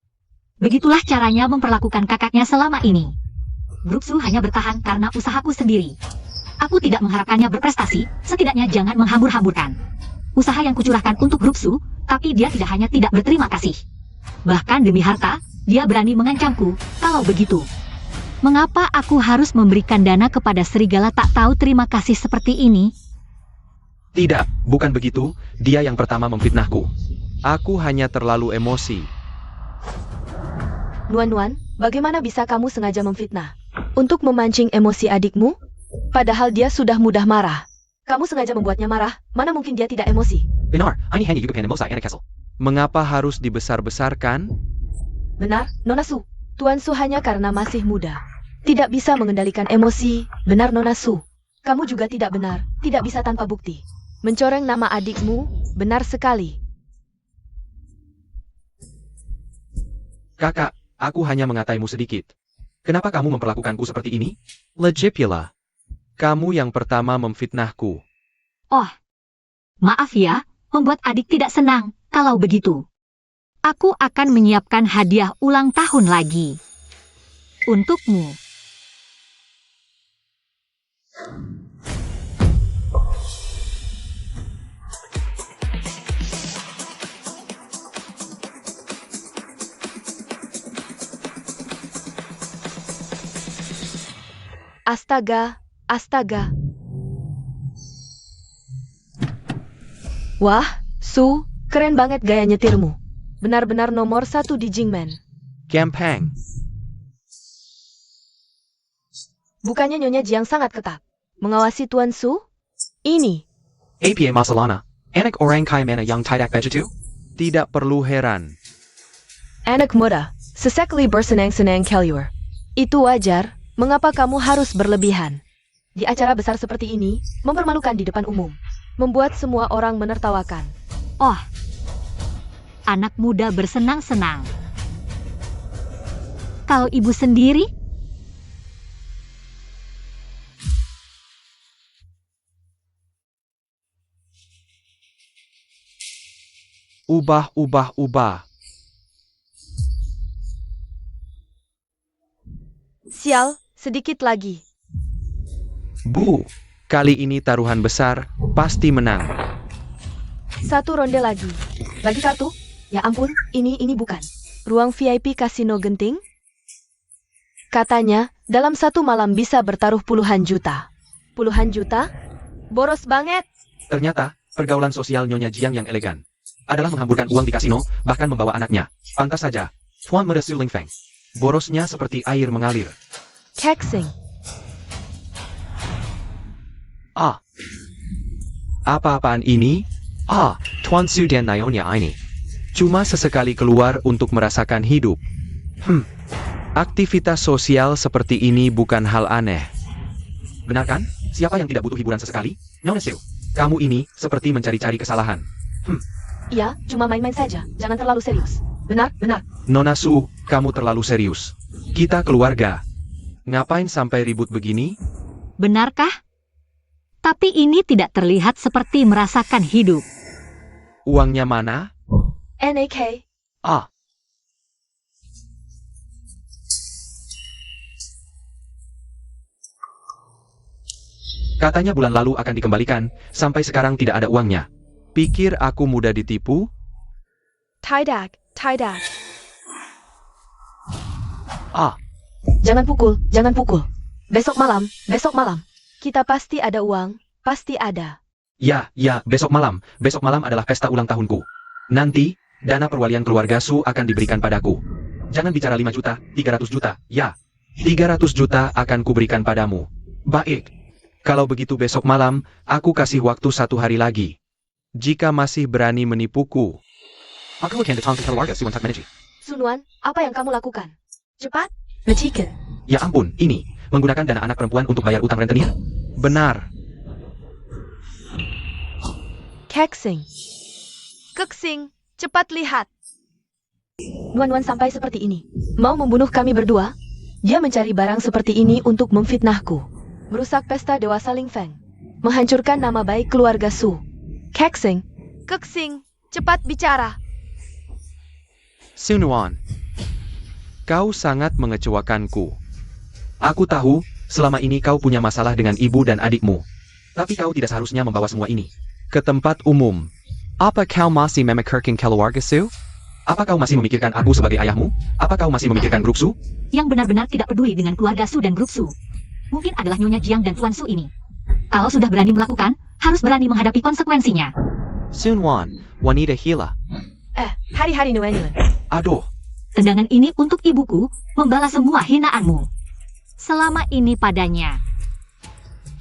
Begitulah caranya memperlakukan kakaknya selama ini. Grup Su hanya bertahan karena usahaku sendiri. Aku tidak mengharapkannya berprestasi, setidaknya jangan menghambur-hamburkan. usaha yang kucurahkan untuk grup Su, tapi dia tidak hanya tidak berterima kasih. Bahkan demi harta, dia berani mengancamku. Kalau begitu, mengapa aku harus memberikan dana kepada serigala tak tahu terima kasih seperti ini?
Tidak, bukan begitu, dia yang pertama memfitnahku. Aku hanya terlalu emosi.
Nuan-Nuan, bagaimana bisa kamu sengaja memfitnah? Untuk memancing emosi adikmu? Padahal dia sudah mudah marah. Kamu sengaja membuatnya marah, mana mungkin dia tidak emosi?
Benar, ini hanya juga pengen emosi anak Castle.
Mengapa harus dibesar-besarkan?
Benar, Nona Su. Tuan Su hanya karena masih muda. Tidak bisa mengendalikan emosi, benar Nona Su. Kamu juga tidak benar, tidak bisa tanpa bukti. Mencoreng nama adikmu, benar sekali.
Kakak, aku hanya mengataimu sedikit. Kenapa kamu memperlakukanku seperti ini?
Legipula. Kamu yang pertama memfitnahku.
Oh, maaf ya, membuat adik tidak senang. Kalau begitu, aku akan menyiapkan hadiah ulang tahun lagi. Untukmu.
Astaga, astaga. Wah, Su, keren banget gaya nyetirmu. Benar-benar nomor 1 di Jingmen.
Gampang.
Bukannya Nyonya Jiang sangat ketat mengawasi Tuan Su? Ini.
APA Masalana, anak orang kaya mana yang tidak begitu?
Tidak perlu heran.
Anak muda, sesekali bersenang-senang keluar. Itu wajar, mengapa kamu harus berlebihan? Di acara besar seperti ini, mempermalukan di depan umum. Membuat semua orang menertawakan.
Oh, anak muda bersenang-senang. Kalau ibu sendiri?
Ubah.
Sial, sedikit lagi.
Bu, kali ini taruhan besar, pasti menang.
1 ronde lagi. Lagi 1? Ya ampun, ini bukan. Ruang VIP Kasino Genting? Katanya, dalam 1 malam bisa bertaruh puluhan juta. Puluhan juta? Boros banget.
Ternyata, pergaulan sosial Nyonya Jiang yang elegan adalah menghamburkan uang di kasino, bahkan membawa anaknya. Pantas saja, Tuan Muda Su Lingfeng. Borosnya seperti air mengalir.
Keksing.
Apa-apaan ini? Tuan Su dan Nyonya ini. Cuma sesekali keluar untuk merasakan hidup. Aktivitas sosial seperti ini bukan hal aneh.
Benar kan? Siapa yang tidak butuh hiburan sesekali? Nyonya Su, kamu ini seperti mencari-cari kesalahan.
Ya, cuma main-main saja. Jangan terlalu serius. Benar.
Nona Su, kamu terlalu serius. Kita keluarga. Ngapain sampai ribut begini?
Benarkah? Tapi ini tidak terlihat seperti merasakan hidup.
Uangnya mana?
NAK.
Katanya bulan lalu akan dikembalikan, sampai sekarang tidak ada uangnya.
Pikir aku mudah ditipu?
Tidak.
Ah,
Jangan pukul. Besok malam. Kita pasti ada uang, pasti ada.
Ya, besok malam. Besok malam adalah pesta ulang tahunku. Nanti, dana perwalian keluarga Su akan diberikan padaku. Jangan bicara 5 juta, 300 juta. Ya, 300 juta akan kuberikan padamu. Baik. Kalau begitu besok malam, aku kasih waktu 1 hari lagi. Jika masih berani menipuku. Aku akan datang ke keluarga Su untuk meneji.
Sunuan, apa yang kamu lakukan? Cepat, menciken.
Ya ampun, ini, menggunakan dana anak perempuan untuk bayar utang rentenir?
benar.
Keksing. Cepat lihat. Nuan-Nuan sampai seperti ini. Mau membunuh kami berdua? Dia mencari barang seperti ini untuk memfitnahku. Merusak pesta dewasa Lingfeng. Menghancurkan nama baik keluarga Su. Keksing, cepat bicara.
Sunuan, kau sangat mengecewakanku.
Aku tahu, selama ini kau punya masalah dengan ibu dan adikmu. Tapi kau tidak seharusnya membawa semua ini
Ke tempat umum. Apa kau masih memikirkan keluarga Su?
Apa kau masih memikirkan aku sebagai ayahmu? Apa kau masih memikirkan grup Su?
Yang benar-benar tidak peduli dengan keluarga Su dan grup Su. Mungkin adalah Nyonya Jiang dan Tuan Su ini. Kalau sudah berani melakukan, harus berani menghadapi konsekuensinya.
Sun Wan, wanita gila.
Hari-hari Nguyen.
Aduh,
Tendangan ini untuk ibuku, membalas semua hinaanmu. Selama ini padanya.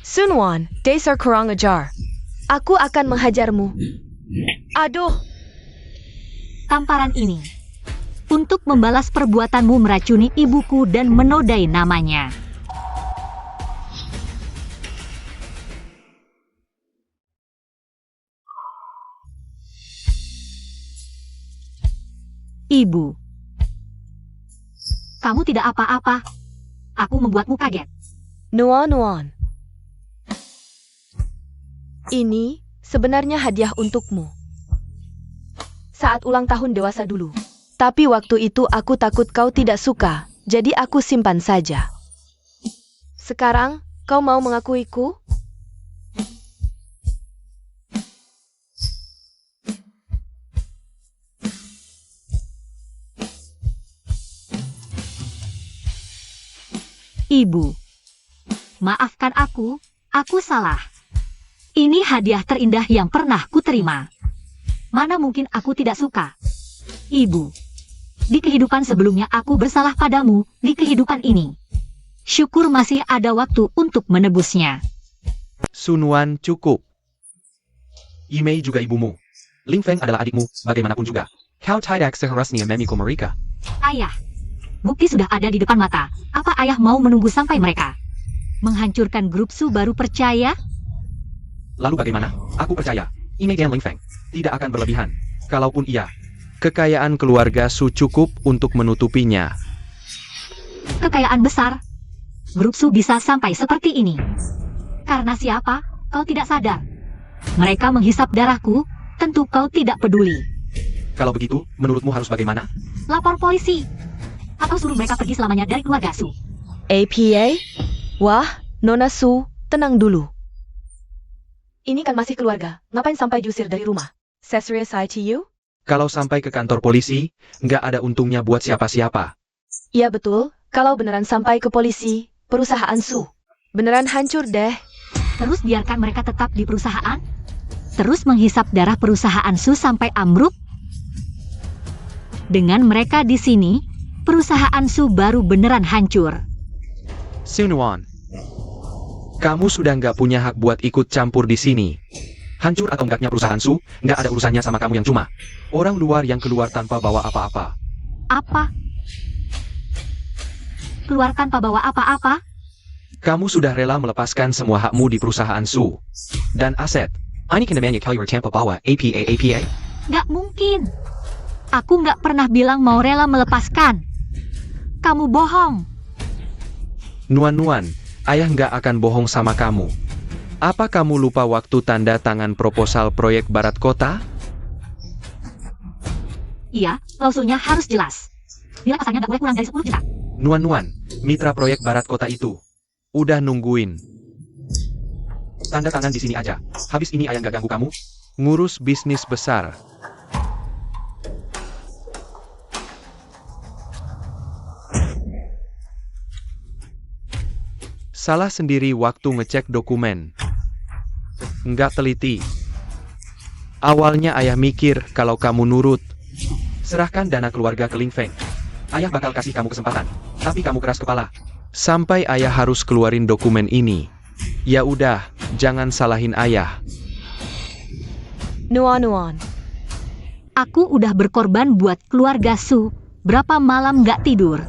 Sun Wan, dasar kurang ajar. Aku akan menghajarmu. Aduh,
Tamparan ini untuk membalas perbuatanmu meracuni ibuku dan menodai namanya. Ibu, kamu tidak apa-apa. Aku membuatmu kaget.
Nuan. Ini sebenarnya hadiah untukmu. Saat ulang tahun dewasa dulu. Tapi waktu itu aku takut kau tidak suka, jadi aku simpan saja. Sekarang, kau mau mengakuiku?
Ibu, maafkan aku salah. Ini hadiah terindah yang pernah kuterima. Mana mungkin aku tidak suka? Ibu, di kehidupan sebelumnya aku bersalah padamu, di kehidupan ini. Syukur masih ada waktu untuk menebusnya.
Sun Wan, cukup.
Yimei juga ibumu. Ling Feng adalah adikmu, bagaimanapun juga.
Kau tidak seharusnya memikul mereka.
Ayah, bukti sudah ada di depan mata. Apa ayah mau menunggu sampai mereka menghancurkan grup Su baru percaya?
Lalu bagaimana? Aku percaya. Yimei dan Ling Feng tidak akan berlebihan. Kalaupun iya,
Kekayaan keluarga Su cukup untuk menutupinya.
Kekayaan besar. Grup Su bisa sampai seperti ini. Karena siapa? Kau tidak sadar. Mereka menghisap darahku, tentu kau tidak peduli.
kalau begitu, menurutmu harus bagaimana?
Lapor polisi. Atau suruh mereka pergi selamanya dari keluarga Su.
APA? Wah, Nona Su, tenang dulu. Ini kan masih keluarga, ngapain sampai diusir dari rumah? Serious ITU?
Kalau sampai ke kantor polisi, nggak ada untungnya buat siapa-siapa.
Iya betul, kalau beneran sampai ke polisi, perusahaan Su beneran hancur deh.
Terus biarkan mereka tetap di perusahaan? Terus menghisap darah perusahaan Su sampai ambruk? Dengan mereka di sini, perusahaan Su baru beneran hancur.
Sun Wan, kamu sudah nggak punya hak buat ikut campur di sini.
Hancur atau enggaknya perusahaan Su, nggak ada urusannya sama kamu yang cuma orang luar yang keluar tanpa bawa apa-apa.
Apa? Keluar tanpa bawa apa-apa?
Kamu sudah rela melepaskan semua hakmu di perusahaan Su dan aset. Ini namanya keluar tanpa bawa APA.
Gak mungkin. Aku gak pernah bilang mau rela melepaskan. Kamu bohong.
Nuan, ayah nggak akan bohong sama kamu. Apa kamu lupa waktu tanda tangan proposal proyek Barat Kota?
Iya, klausulnya harus jelas. Nilai pasarnya gak boleh kurang dari 10 juta.
Nuan, mitra proyek Barat Kota itu.
Udah nungguin.
Tanda tangan di sini aja. Habis ini ayah nggak ganggu kamu.
Ngurus bisnis besar. Salah sendiri waktu ngecek dokumen. Nggak teliti. Awalnya ayah mikir kalau kamu nurut.
Serahkan dana keluarga ke Ling Feng. Ayah bakal kasih kamu kesempatan. Tapi kamu keras kepala.
Sampai ayah harus keluarin dokumen ini. Ya udah, jangan salahin ayah.
Nuan.
Aku udah berkorban buat keluarga Su. Berapa malam gak tidur.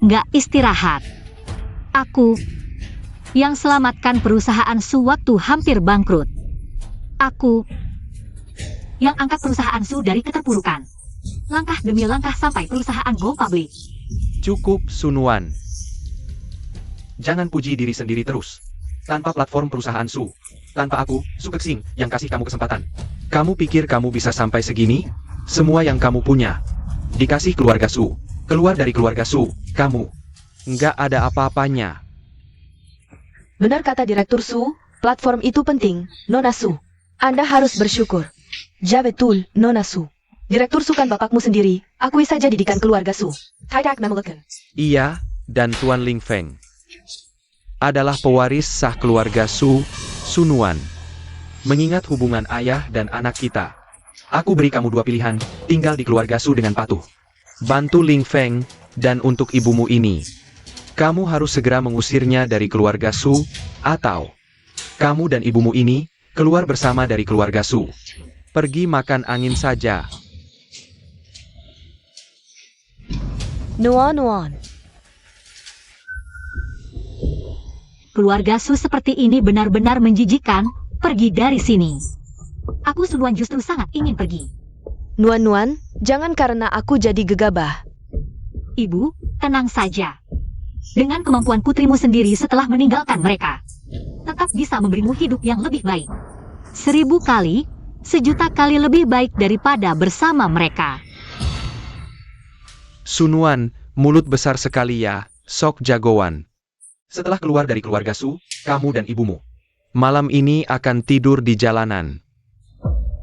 Gak istirahat. Aku yang selamatkan perusahaan Su waktu hampir bangkrut. Aku yang angkat perusahaan Su dari keterpurukan. Langkah demi langkah sampai perusahaan go public.
Cukup, Sun Wan.
Jangan puji diri sendiri terus. Tanpa platform perusahaan Su, tanpa aku, Su Kexing, yang kasih kamu kesempatan.
Kamu pikir kamu bisa sampai segini? Semua yang kamu punya dikasih keluarga Su.
Keluar dari keluarga Su, kamu.
Nggak ada apa-apanya.
Benar kata Direktur Su, platform itu penting, Nona Su. Anda harus bersyukur. Ya betul, Nona Su. Direktur Su kan bapakmu sendiri, akui saja didikan keluarga Su. Tidak memelukkan.
Iya, dan Tuan Ling Feng adalah pewaris sah keluarga Su, Sunuan. Mengingat hubungan ayah dan anak kita, aku beri kamu dua pilihan, tinggal di keluarga Su dengan patuh. Bantu Ling Feng, dan untuk ibumu ini, kamu harus segera mengusirnya dari keluarga Su, atau kamu dan ibumu ini keluar bersama dari keluarga Su. Pergi makan angin saja.
Nuan.
Keluarga Su seperti ini benar-benar menjijikan. Pergi dari sini. Aku Sunuan justru sangat ingin pergi.
Nuan, jangan karena aku jadi gegabah.
Ibu, tenang saja. Dengan kemampuan putrimu sendiri setelah meninggalkan mereka, tetap bisa memberimu hidup yang lebih baik. 1000 kali, 1.000.000 kali lebih baik daripada bersama mereka.
Sunuan, mulut besar sekali ya, sok jagoan.
Setelah keluar dari keluarga Su, kamu dan ibumu
Malam ini akan tidur di jalanan.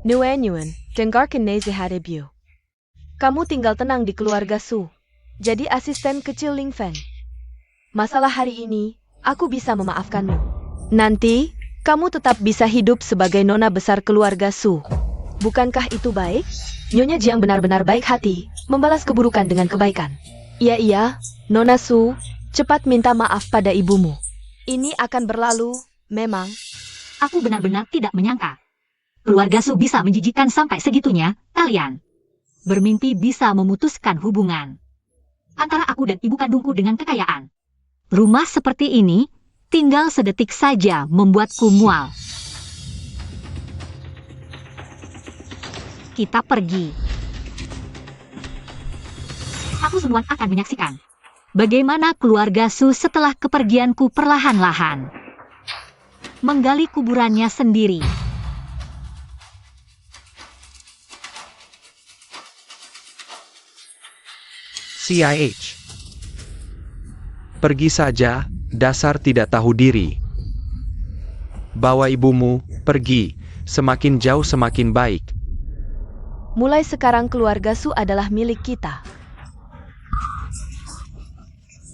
Nuan, dengarkan nasihat ibu. Kamu tinggal tenang di keluarga Su. Jadi asisten kecil Ling Feng. Masalah hari ini, aku bisa memaafkanmu. Nanti, kamu tetap bisa hidup sebagai nona besar keluarga Su. Bukankah itu baik? Nyonya Jiang benar-benar baik hati, membalas keburukan dengan kebaikan. Iya, Nona Su, cepat minta maaf pada ibumu. Ini akan berlalu, memang.
Aku benar-benar tidak menyangka. Keluarga Su bisa menjijikan sampai segitunya, kalian. Bermimpi bisa memutuskan hubungan antara aku dan ibu kandungku dengan kekayaan. Rumah seperti ini, tinggal sedetik saja membuatku mual. Kita pergi. Aku Sunuan akan menyaksikan bagaimana keluarga Su setelah kepergianku perlahan-lahan menggali kuburannya sendiri.
CIH. Pergi saja, dasar tidak tahu diri. Bawa ibumu, pergi, semakin jauh semakin baik.
Mulai sekarang keluarga Su adalah milik kita.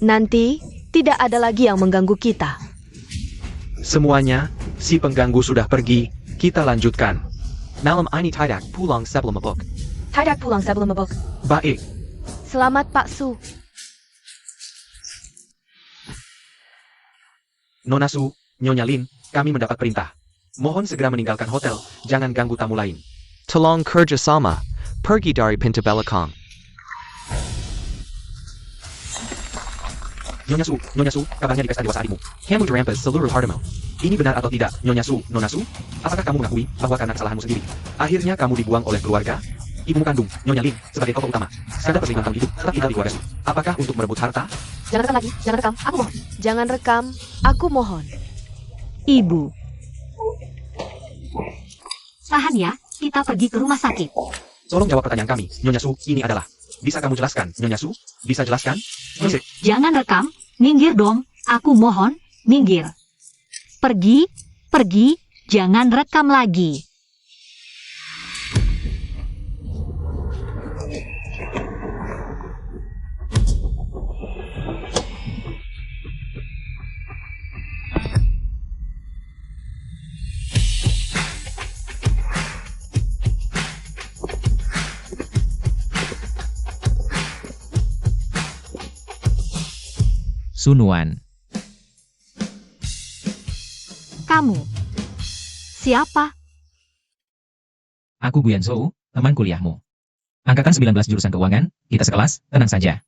Nanti, tidak ada lagi yang mengganggu kita.
semuanya, si pengganggu sudah pergi, kita lanjutkan.
Malam ini tidak pulang sebelum mabuk.
Tidak pulang sebelum mabuk.
Baik,
Selamat Pak Su.
Nona Su, Nyonya Lin, kami mendapat perintah. Mohon segera meninggalkan hotel, jangan ganggu tamu lain.
Tolong kerja sama, pergi dari pintu belakang.
Nyonya Su, kabarnya di pesta dewasa adikmu. Kamu dirampas seluruh hartamu. Ini benar atau tidak, Nyonya Su, Nona Su? Apakah kamu mengakui bahwa karena kesalahanmu sendiri, akhirnya kamu dibuang oleh keluarga? Ibumu kandung, Nyonya Lin, sebagai tokoh utama, skandal perselingkuhan tahun hidup, tetap tinggal di keluarga Su. Apakah untuk merebut harta?
Jangan rekam lagi, jangan rekam, aku mohon. Jangan rekam, aku mohon.
Ibu. Tahan ya, kita pergi ke rumah sakit.
Tolong jawab pertanyaan kami, Nyonya Su, ini adalah. Bisa kamu jelaskan, Nyonya Su? Bisa jelaskan?
Jangan rekam, minggir dong, aku mohon, minggir. Pergi, jangan rekam lagi.
Sunuan.
Kamu. Siapa?
Aku Guyan Zhou, teman kuliahmu. Angkatan 19 jurusan keuangan, kita sekelas, tenang saja.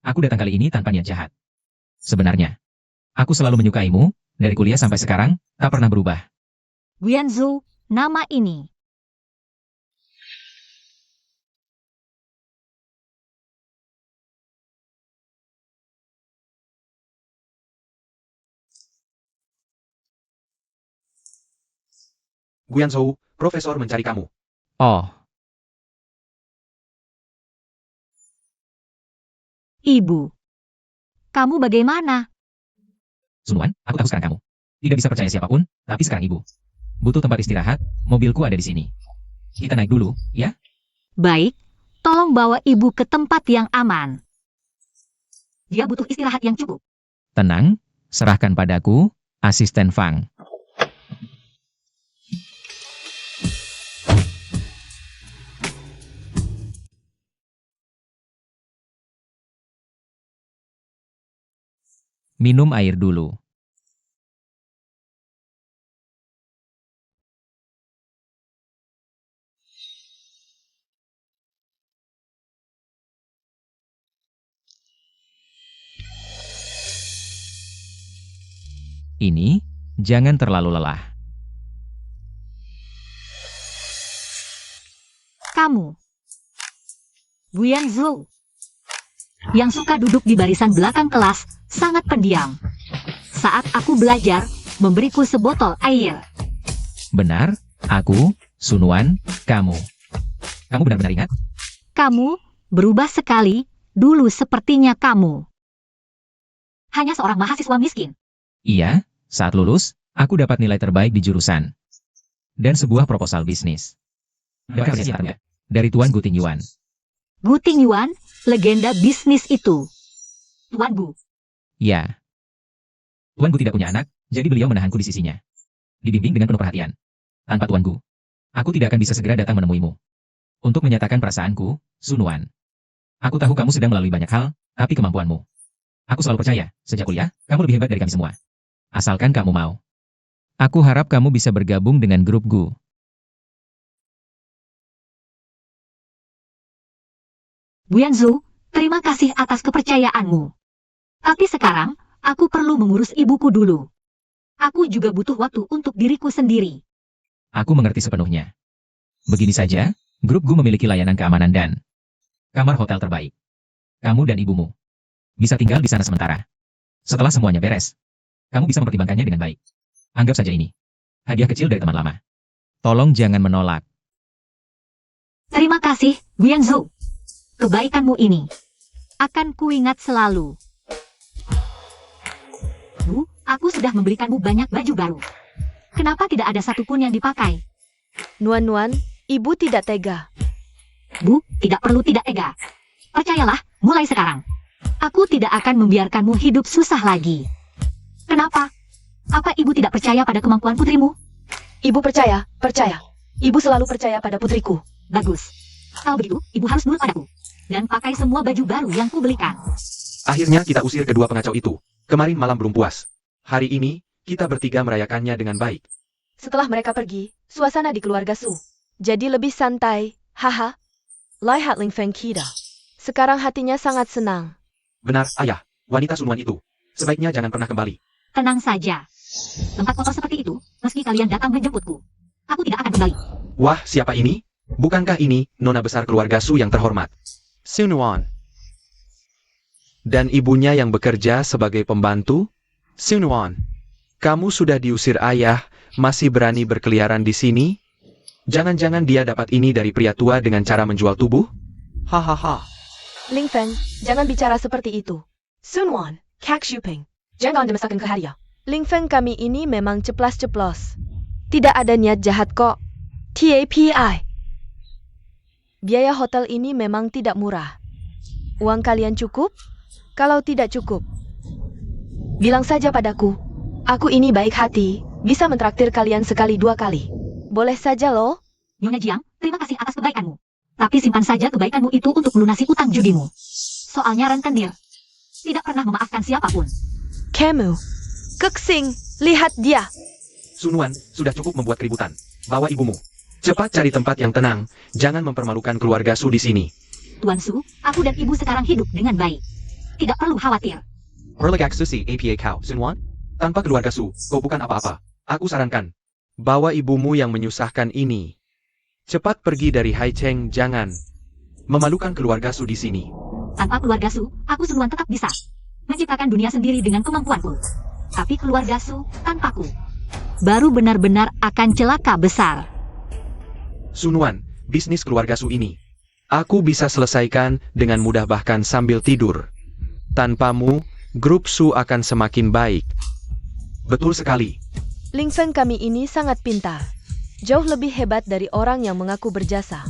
Aku datang kali ini tanpa niat jahat. Sebenarnya, aku selalu menyukaimu, dari kuliah sampai sekarang, tak pernah berubah.
Guyanzhou, nama ini.
Guyanzhou, profesor mencari kamu.
Oh,
Ibu. Kamu bagaimana?
Sunuan, aku tahu sekarang kamu. Tidak bisa percaya siapapun, tapi sekarang ibu. Butuh tempat istirahat, mobilku ada di sini. Kita naik dulu, ya?
Baik, tolong bawa ibu ke tempat yang aman. Dia butuh istirahat yang cukup.
Tenang, serahkan padaku, asisten Fang. Minum air dulu. Ini, jangan terlalu lelah.
Kamu, Buyan Zhou, yang suka duduk di barisan belakang kelas, sangat pendiam. Saat aku belajar, memberiku sebotol air.
Benar, aku, Sunwan, kamu. Kamu benar-benar ingat?
Kamu berubah sekali, dulu sepertinya kamu hanya seorang mahasiswa miskin.
Iya, saat lulus, aku dapat nilai terbaik di jurusan. Dan sebuah proposal bisnis. Dapat siapa? Dari Tuan Gu Tingyuan.
Gu Tingyuan, legenda bisnis itu. Tuan Gu,
Ya. Tuan Gu tidak punya anak, jadi beliau menahanku di sisinya. Dibimbing dengan penuh perhatian. Tanpa Tuan Gu, aku tidak akan bisa segera datang menemuimu. Untuk menyatakan perasaanku, Sunwan. Aku tahu kamu sedang melalui banyak hal, tapi kemampuanmu. Aku selalu percaya, sejak kuliah, kamu lebih hebat dari kami semua. Asalkan kamu mau. Aku harap kamu bisa bergabung dengan grup Gu.
Buyan Zhou, terima kasih atas kepercayaanmu. Tapi sekarang, aku perlu mengurus ibuku dulu. Aku juga butuh waktu untuk diriku sendiri.
Aku mengerti sepenuhnya. Begini saja, grup Gu memiliki layanan keamanan dan kamar hotel terbaik. Kamu dan ibumu bisa tinggal di sana sementara. Setelah semuanya beres, kamu bisa mempertimbangkannya dengan baik. Anggap saja ini hadiah kecil dari teman lama. Tolong jangan menolak.
Terima kasih, Buyan Zhou. Kebaikanmu ini akan kuingat selalu. Bu, aku sudah memberikanmu banyak baju baru. Kenapa tidak ada satupun yang dipakai?
Nuan-nuan, ibu tidak tega.
Bu, tidak perlu tidak tega. Percayalah, mulai sekarang. Aku tidak akan membiarkanmu hidup susah lagi. Kenapa? Apa ibu tidak percaya pada kemampuan putrimu?
Ibu percaya. Ibu selalu percaya pada putriku.
Bagus. Kalau begitu, ibu harus nurut padaku. Dan pakai semua baju baru yang kubelikan.
Akhirnya kita usir kedua pengacau itu. Kemarin malam belum puas. Hari ini, kita bertiga merayakannya dengan baik.
Setelah mereka pergi, suasana di keluarga Su jadi lebih santai. Haha. Lihat Ling Feng kita. Sekarang hatinya sangat senang.
Benar, ayah. Wanita Sunwan itu. Sebaiknya jangan pernah kembali.
Tenang saja. Tempat kotor seperti itu, meski kalian datang menjemputku, aku tidak akan kembali.
Wah, siapa ini? Bukankah ini nona besar keluarga Su yang terhormat?
Sunwan. Dan ibunya yang bekerja sebagai pembantu? Sunwan. Kamu sudah diusir ayah, masih berani berkeliaran di sini? Jangan-jangan dia dapat ini dari pria tua dengan cara menjual tubuh? Hahaha.
Ling Feng, jangan bicara seperti itu. Sunwan, Kak Shuping, jangan dimasakkan ke hadiah. Ling Feng, kami ini memang ceplas-ceplos. Tidak ada niat jahat kok. TAPI. Biaya hotel ini memang tidak murah. Uang kalian cukup? Kalau tidak cukup, bilang saja padaku. Aku ini baik hati, bisa mentraktir kalian sekali dua kali. Boleh saja loh.
Nyonya Jiang, terima kasih atas kebaikanmu. Tapi simpan saja kebaikanmu itu untuk melunasi utang judimu. Soalnya rentenir tidak pernah memaafkan siapapun.
Kamu, Keksing, lihat dia.
Sunwan, sudah cukup membuat keributan. Bawa ibumu. Cepat cari tempat yang tenang. Jangan mempermalukan keluarga Su di sini.
Tuan Su, aku dan ibu sekarang hidup dengan baik. Tidak perlu khawatir.
Perlegak Susi APA Kau, Sunwan. Tanpa keluarga Su, kau bukan apa-apa. Aku sarankan.
Bawa ibumu yang menyusahkan ini. Cepat pergi dari Haicheng, jangan memalukan keluarga Su di sini.
Tanpa keluarga Su, aku Sunwan tetap bisa menciptakan dunia sendiri dengan kemampuanku. Tapi keluarga Su, tanpaku, baru benar-benar akan celaka besar.
Sunwan, bisnis keluarga Su ini aku bisa selesaikan dengan mudah bahkan sambil tidur. Tanpamu, grup Su akan semakin baik.
Betul sekali.
Ling Feng, kami ini sangat pintar. Jauh lebih hebat dari orang yang mengaku berjasa.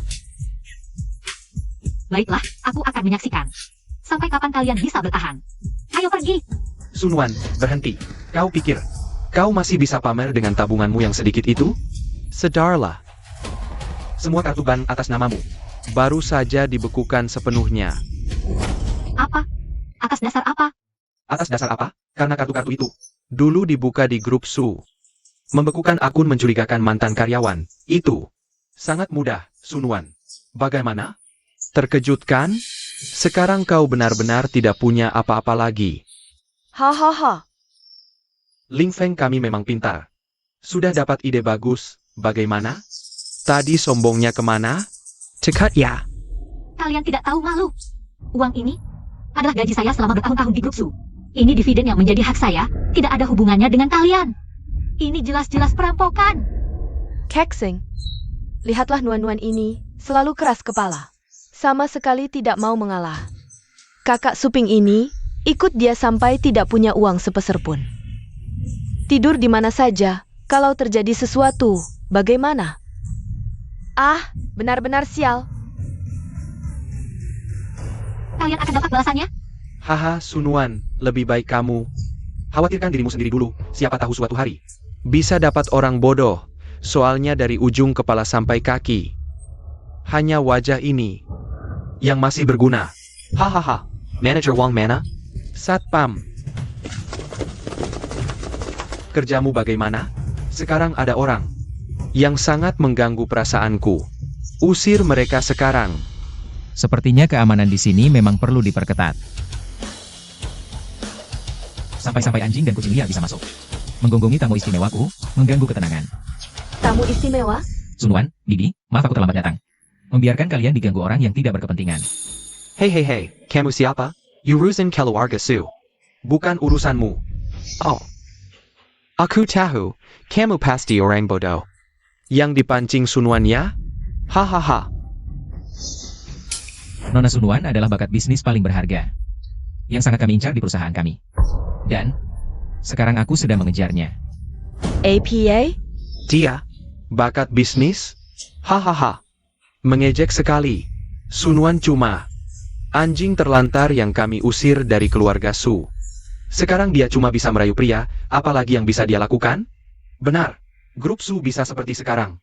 Baiklah, aku akan menyaksikan. Sampai kapan kalian bisa bertahan? Ayo pergi.
Sun Wan, berhenti. Kau pikir, kau masih bisa pamer dengan tabunganmu yang sedikit itu?
Sedarlah,
Semua kartu ban atas namamu.
baru saja dibekukan sepenuhnya.
Apa? Atas dasar apa?
Atas dasar apa? Karena kartu-kartu itu.
Dulu dibuka di grup Su.
Membekukan akun mencurigakan mantan karyawan. Itu sangat mudah, Sun Wan. Bagaimana?
Terkejut kan? Sekarang kau benar-benar tidak punya apa-apa lagi.
Hahaha.
Ling Feng, kami memang pintar. Sudah dapat ide bagus, bagaimana?
Tadi sombongnya kemana?
Cekat ya.
Kalian tidak tahu malu. Uang ini adalah gaji saya selama bertahun-tahun di grup Su. Ini dividen yang menjadi hak saya, tidak ada hubungannya dengan kalian. Ini jelas-jelas perampokan.
Keksing. Lihatlah nuan-nuan ini, selalu keras kepala. Sama sekali tidak mau mengalah. Kakak Suping ini, ikut dia sampai tidak punya uang sepeser pun. Tidur di mana saja, kalau terjadi sesuatu, bagaimana? Ah, benar-benar sial.
Kalian akan dapat balasannya.
Haha, Sun Wan, lebih baik kamu khawatirkan dirimu sendiri dulu, siapa tahu suatu hari.
Bisa dapat orang bodoh, soalnya dari ujung kepala sampai kaki. Hanya wajah ini
Yang masih berguna. Hahaha, Manager Wang mana?
Satpam.
Kerjamu bagaimana? Sekarang ada orang.
Yang sangat mengganggu perasaanku. Usir mereka sekarang.
Sepertinya keamanan di sini memang perlu diperketat. Sampai-sampai anjing dan kucing liar bisa masuk. Menggonggongi tamu istimewaku, mengganggu ketenangan.
Tamu istimewa?
Sun Wan, Bibi, maaf aku terlambat datang. Membiarkan kalian diganggu orang yang tidak berkepentingan.
Hei, kamu siapa? Urusan keluarga Su. Bukan urusanmu.
Oh. Aku tahu, kamu pasti orang bodoh. Yang dipancing Sun Wan ya? Hahaha.
Nona Sun Wan adalah bakat bisnis paling berharga. Yang sangat kami incar di perusahaan kami. Dan, sekarang aku sedang mengejarnya.
APA?
Dia?
Bakat bisnis? Hahaha. Mengejek sekali. Sun Wan cuma anjing terlantar yang kami usir dari keluarga Su.
Sekarang dia cuma bisa merayu pria, apalagi yang bisa dia lakukan? Benar, grup Su bisa seperti sekarang.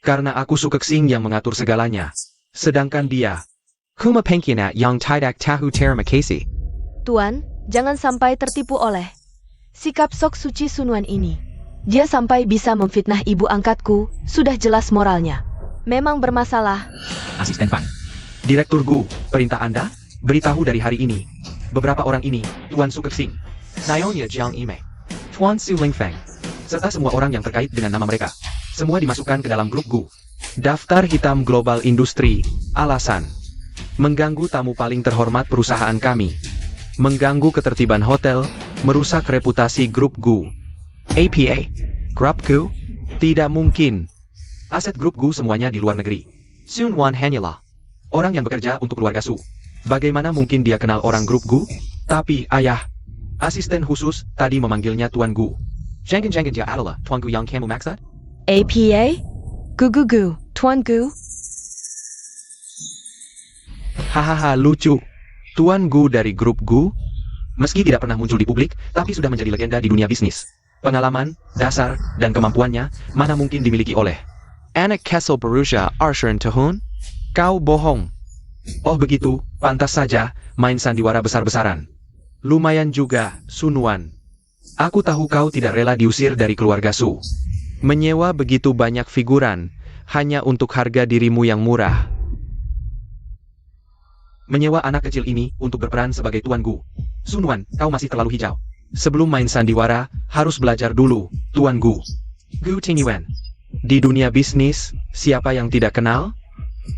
Karena aku Su Keksing yang mengatur segalanya. Sedangkan dia,
Kuma Pengkina yang tidak tahu terima kasih.
Tuan, jangan sampai tertipu oleh sikap sok suci Sun Wan ini. Dia sampai bisa memfitnah ibu angkatku, sudah jelas moralnya. Memang bermasalah.
Asisten Fang.
Direktur Gu, perintah Anda? Beritahu dari hari ini. Beberapa orang ini, Tuan Su Keksing, Nyonya Jiang Ime, Tuan Su Lingfeng, serta semua orang yang terkait dengan nama mereka. Semua dimasukkan ke dalam grup Gu.
Daftar hitam global industri. Alasan: mengganggu tamu paling terhormat perusahaan kami. Mengganggu ketertiban hotel, merusak reputasi grup Gu. APA? Grup Gu? Tidak mungkin.
Aset grup Gu semuanya di luar negeri.
Sun Wan hanyalah
Orang yang bekerja untuk keluarga Su. Bagaimana mungkin dia kenal orang grup Gu? Tapi, ayah, asisten khusus tadi memanggilnya Tuan Gu. Jangan dia adalah Tuan Gu yang kamu maksud?
APA? Gu, Tuan Gu?
Hahaha, lucu. Tuan Gu dari grup Gu?
Meski tidak pernah muncul di publik, tapi sudah menjadi legenda di dunia bisnis. Pengalaman, dasar, dan kemampuannya, mana mungkin dimiliki oleh
Anak Kessel Borussia Arshan Tahun? Kau bohong.
Oh begitu, pantas saja, main sandiwara besar-besaran.
Lumayan juga, Sun Wan.
Aku tahu kau tidak rela diusir dari keluarga Su.
Menyewa begitu banyak figuran, hanya untuk harga dirimu yang murah.
Menyewa anak kecil ini untuk berperan sebagai Tuan Gu. Sun Wan, kau masih terlalu hijau. Sebelum main sandiwara, harus belajar dulu, Tuan Gu. Gu Tingyuan.
Di dunia bisnis, siapa yang tidak kenal?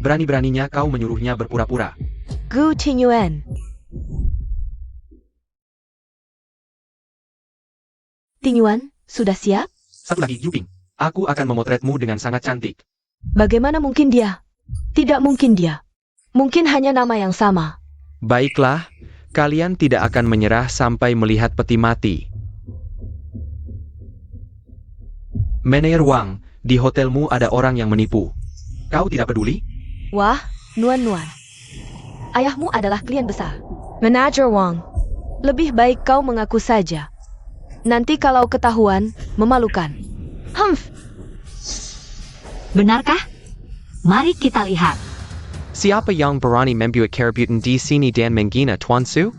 Berani-beraninya kau menyuruhnya berpura-pura.
Gu Tingyuan. Tingyuan, sudah siap?
Satu lagi, Yuping. Aku akan memotretmu dengan sangat cantik.
Bagaimana mungkin dia? Tidak mungkin dia. Mungkin hanya nama yang sama.
Baiklah, kalian tidak akan menyerah sampai melihat peti mati.
Manager Wang,
Di hotelmu ada orang yang menipu. Kau tidak peduli?
Wah, Nuan-Nuan. Ayahmu adalah klien besar. Manajer Wang. Lebih baik kau mengaku saja. Nanti kalau ketahuan, memalukan. Humph.
Benarkah? Mari kita lihat.
Siapa yang berani membuat keributan di sini dan menghina Tuan Su?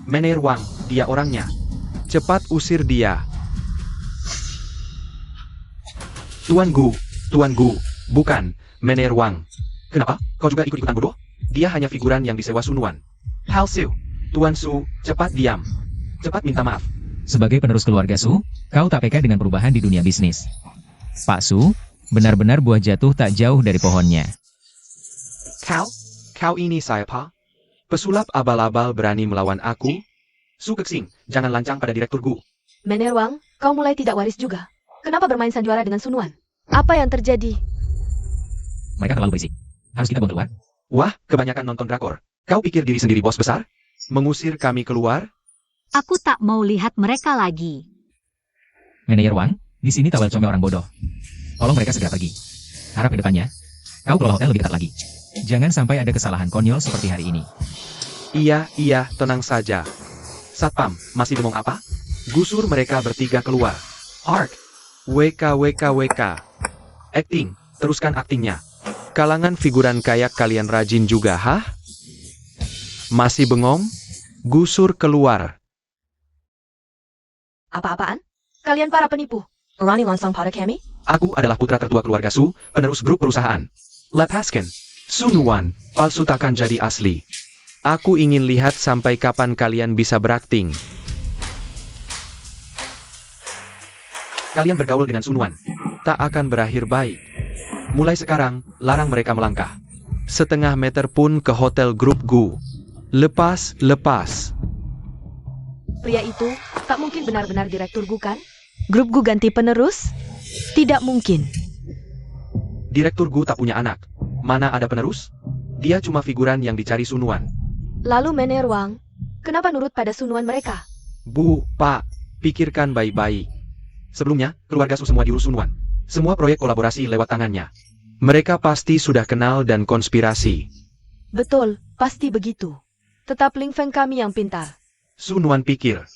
Mener Wang, dia orangnya.
Cepat usir dia.
Tuan Gu, bukan, Mener Wang. Kenapa? Kau juga ikut-ikutan bodoh? Dia hanya figuran yang disewa Sunuan. Hal Su, Tuan Su, cepat diam. Cepat minta maaf.
Sebagai penerus keluarga Su, kau tak peka dengan perubahan di dunia bisnis. Pak Su, benar-benar buah jatuh tak jauh dari pohonnya.
Kau ini siapa? Pesulap abal-abal berani melawan aku?
Su Kexing, jangan lancang pada Direktur Gu.
Mener Wang, kau mulai tidak waris juga. Kenapa bermain sandiwara dengan Sunuan? Apa yang terjadi?
Mereka terlalu berisik. Harus kita buang keluar?
Wah, kebanyakan nonton drakor. Kau pikir diri sendiri bos besar?
Mengusir kami keluar?
Aku tak mau lihat mereka lagi.
Manajer Wang, di sini tak welcome orang bodoh. Tolong mereka segera pergi. Harap ke depannya, kau kelola hotel lebih ketat lagi. Jangan sampai ada kesalahan konyol seperti hari ini.
Iya, tenang saja.
Satpam, masih bengong apa?
Gusur mereka bertiga keluar.
Ark,
WK.
acting, teruskan aktingnya.
Kalangan figuran kayak kalian rajin juga, hah? Masih bengong? Gusur keluar.
Apa-apaan? Kalian para penipu. Berani langsung pada kami?
Aku adalah putra tertua keluarga Su, penerus grup perusahaan. Lepaskan. Sunuan, palsu takkan jadi asli.
Aku ingin lihat sampai kapan kalian bisa berakting.
Kalian bergaul dengan Sunuan.
Tak akan berakhir baik.
Mulai sekarang, larang mereka melangkah.
Setengah meter pun ke hotel grup Gu. Lepas.
Pria itu tak mungkin benar-benar direktur Gu kan? Grup Gu ganti penerus? Tidak mungkin.
Direktur Gu tak punya anak. Mana ada penerus? Dia cuma figuran yang dicari Sunuan.
Lalu Mener Wang, kenapa nurut pada Sunuan mereka?
Bu, Pak, pikirkan baik-baik.
Sebelumnya, keluarga Su semua diurus Sunuan. Semua proyek kolaborasi lewat tangannya.
Mereka pasti sudah kenal dan konspirasi.
Betul, pasti begitu. Tetap Ling Feng kami yang pintar.
Sunuan pikir,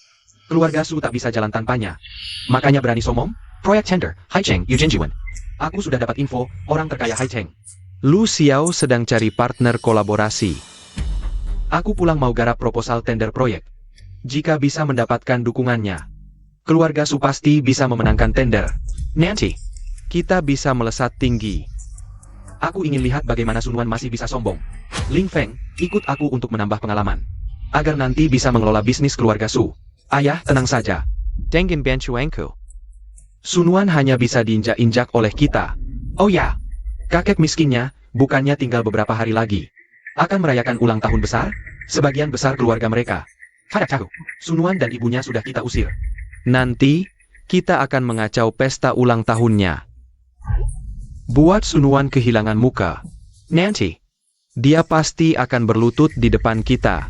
keluarga Su tak bisa jalan tanpanya. Makanya berani sombong? Proyek tender, Hai Cheng, Eugene Jiwen. Aku sudah dapat info, orang terkaya Hai Cheng.
Lu Xiao sedang cari partner kolaborasi.
Aku pulang mau garap proposal tender proyek. Jika bisa mendapatkan dukungannya, keluarga Su pasti bisa memenangkan tender. Nanti,
kita bisa melesat tinggi.
aku ingin lihat bagaimana Sunuan masih bisa sombong. Ling Feng, ikut aku untuk menambah pengalaman. Agar nanti bisa mengelola bisnis keluarga Su. Ayah, tenang saja.
Dengan bantuanku.
Sunuan hanya bisa diinjak-injak oleh kita. Oh ya, kakek miskinnya, bukannya tinggal beberapa hari lagi. Akan merayakan ulang tahun besar, sebagian besar keluarga mereka. Tahu, Sunuan dan ibunya sudah kita usir.
Nanti, kita akan mengacau pesta ulang tahunnya. Buat Sunuan kehilangan muka. Nanti, dia pasti akan berlutut di depan kita.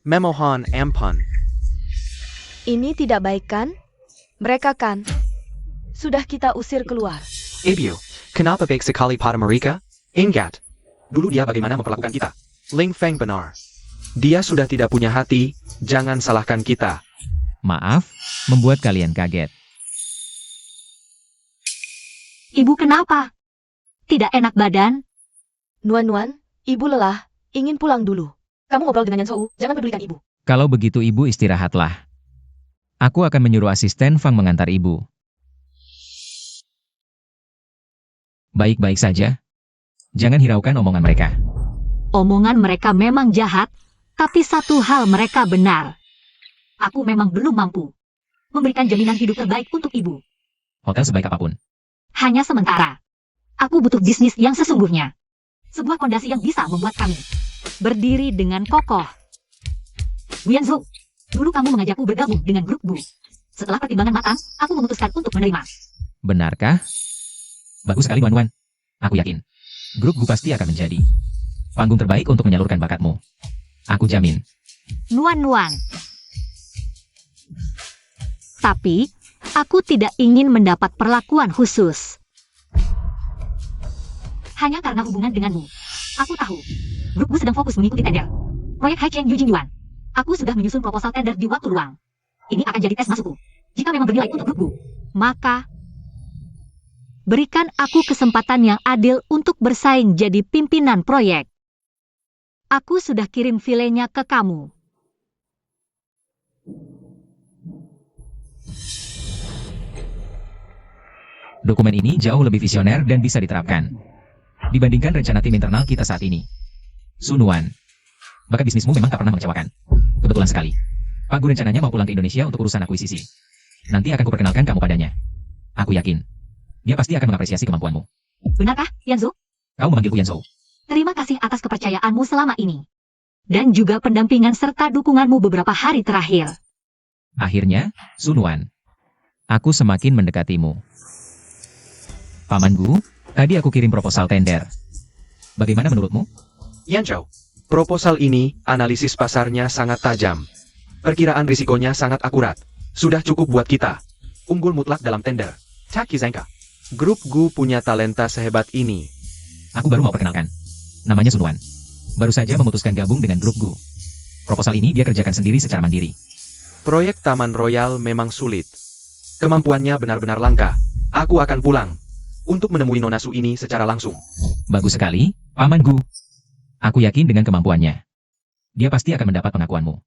Memohon ampun.
Ini tidak baik kan? Mereka kan sudah kita usir keluar.
Ebio, kenapa baik sekali pada mereka? Ingat, dulu dia bagaimana memperlakukan kita.
Ling Feng benar. Dia sudah tidak punya hati, jangan salahkan kita.
Maaf, membuat kalian kaget.
Ibu kenapa? Tidak enak badan?
Nuan-Nuan, ibu lelah, ingin pulang dulu. Kamu ngobrol dengan Yan Sou, jangan pedulikan ibu.
Kalau begitu ibu istirahatlah. Aku akan menyuruh asisten Fang mengantar ibu. Baik-baik saja. Jangan hiraukan omongan mereka.
Omongan mereka memang jahat, tapi satu hal mereka benar. Aku memang belum mampu memberikan jaminan hidup terbaik untuk ibu.
Hotel sebaik apapun.
Hanya sementara. Aku butuh bisnis yang sesungguhnya. Sebuah fondasi yang bisa membuat kami berdiri dengan kokoh. Bu Yanzu, dulu kamu mengajakku bergabung dengan grup Bu. Setelah pertimbangan matang, aku memutuskan untuk menerima.
Benarkah? Bagus sekali Wan-Wan. Aku yakin. Grup Gu pasti akan menjadi panggung terbaik untuk menyalurkan bakatmu. Aku jamin.
Nuan-Nuan. Tapi, Aku tidak ingin mendapat perlakuan khusus. Hanya karena hubungan denganmu. Aku tahu, grupku sedang fokus mengikuti tender. Proyek Haicheng Yujing Yuan. Aku sudah menyusun proposal tender di waktu luang. Ini akan jadi tes masukku. Jika memang bernilai untuk grupku, maka berikan aku kesempatan yang adil untuk bersaing jadi pimpinan proyek. Aku sudah kirim filenya ke kamu.
Dokumen ini jauh lebih visioner dan bisa diterapkan dibandingkan rencana tim internal kita saat ini. Sunuan, bakat bisnismu memang tak pernah mengecewakan. Kebetulan sekali, Pak Gu rencananya mau pulang ke Indonesia untuk urusan akuisisi. Nanti akan kuperkenalkan kamu padanya. Aku yakin, dia pasti akan mengapresiasi kemampuanmu.
Benarkah, Yanzhou?
Kau memanggilku Yanzhou.
Terima kasih atas kepercayaanmu selama ini. Dan juga pendampingan serta dukunganmu beberapa hari terakhir.
Akhirnya, Sunuan, aku semakin mendekatimu. Paman Gu, tadi aku kirim proposal tender. Bagaimana menurutmu?
Yan Zhao, proposal ini, analisis pasarnya sangat tajam. Perkiraan risikonya sangat akurat. Sudah cukup buat kita. Unggul mutlak dalam tender. Taki Zengka. Grup Gu punya talenta sehebat ini.
Aku baru mau perkenalkan. Namanya Sunuan. Baru saja memutuskan gabung dengan grup Gu. Proposal ini dia kerjakan sendiri secara mandiri.
Proyek Taman Royal memang sulit. Kemampuannya benar-benar langka. Aku akan pulang untuk menemui Nona Su ini secara langsung.
Bagus sekali, Paman Gu. Aku yakin dengan kemampuannya. Dia pasti akan mendapat pengakuanmu.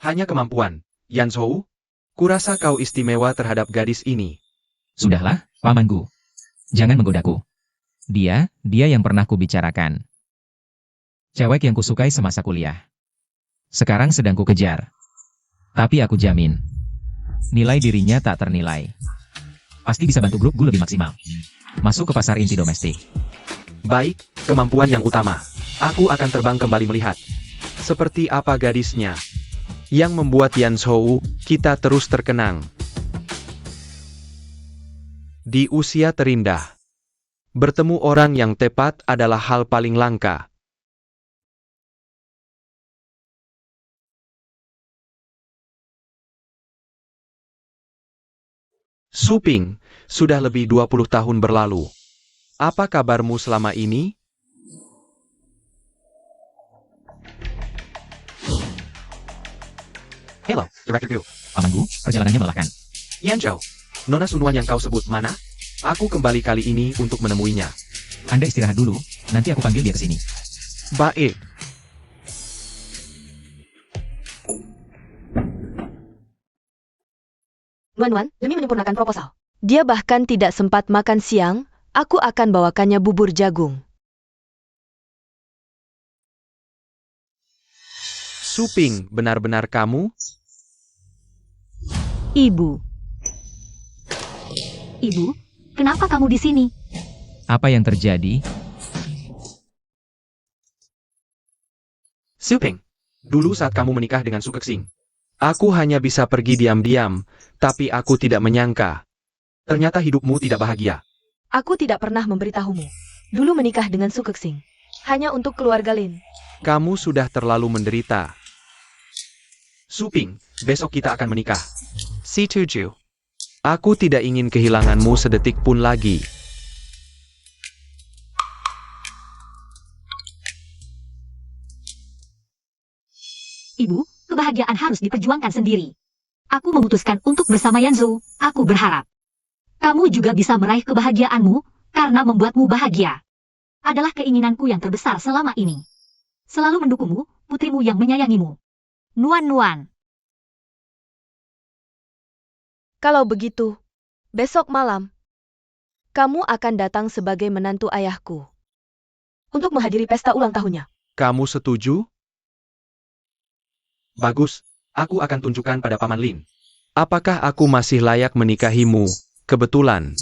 Hanya kemampuan. Yanzhou, kurasa kau istimewa terhadap gadis ini.
Sudahlah, Paman Gu. Jangan menggodaku. Dia yang pernah kubicarakan. Cewek yang kusukai semasa kuliah. Sekarang sedang kukejar. Tapi aku jamin, nilai dirinya tak ternilai. Pasti bisa bantu grup Gu lebih maksimal. Masuk ke pasar inti domestik.
Baik, kemampuan yang utama. Aku akan terbang kembali melihat. Seperti apa gadisnya yang membuat Yanzhou kita terus terkenang. Di usia terindah, bertemu orang yang tepat adalah hal paling langka. Suping, sudah lebih 20 tahun berlalu. Apa kabarmu selama ini? Hello, Director Gu.
Paman Gu, perjalanannya melelahkan.
Yan Zhao, Nona Sunuan yang kau sebut mana? Aku kembali kali ini untuk menemuinya.
Anda istirahat dulu, nanti aku panggil dia ke sini.
Baik.
Wan, demi menyempurnakan proposal. Dia bahkan tidak sempat makan siang, aku akan bawakannya bubur jagung.
Suping, benar-benar kamu?
Ibu. Ibu, kenapa kamu di sini?
Apa yang terjadi?
Suping, dulu saat kamu menikah dengan Su Kexing, aku hanya bisa pergi diam-diam, tapi aku tidak menyangka. Ternyata hidupmu tidak bahagia.
Aku tidak pernah memberitahumu. Dulu menikah dengan Su Kexing. Hanya untuk keluarga Lin.
Kamu sudah terlalu menderita. Suping, besok kita akan menikah.
C2Ju.
Aku tidak ingin kehilanganmu sedetik pun lagi.
Ibu, kebahagiaan harus diperjuangkan sendiri. Aku memutuskan untuk bersama Yanzhou. Aku berharap kamu juga bisa meraih kebahagiaanmu karena membuatmu bahagia. Adalah keinginanku yang terbesar selama ini. Selalu mendukungmu, putrimu yang menyayangimu. Nuan.
Kalau begitu, besok malam, kamu akan datang sebagai menantu ayahku. Untuk menghadiri pesta ulang tahunnya.
Kamu setuju? Bagus, aku akan tunjukkan pada Paman Lin. Apakah aku masih layak menikahimu? Kebetulan,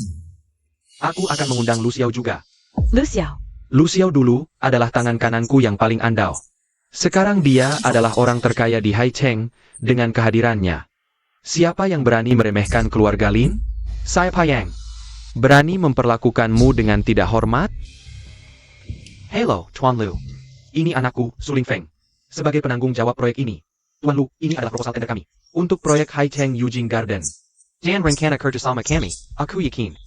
aku akan mengundang Lu Xiao juga.
Lu Xiao.
Lu Xiao dulu adalah tangan kananku yang paling andal. Sekarang dia adalah orang terkaya di Haicheng dengan kehadirannya. Siapa yang berani meremehkan keluarga Lin? Sai Payang. Berani memperlakukanmu dengan tidak hormat? Hello, Tuan Lu. Ini anakku, Su Lingfeng. Sebagai penanggung jawab proyek ini, Tuan Lu, ini adalah proposal tender kami untuk proyek Haicheng Yujing Garden.
Dan rencana kerjasama kami. Aku yakin.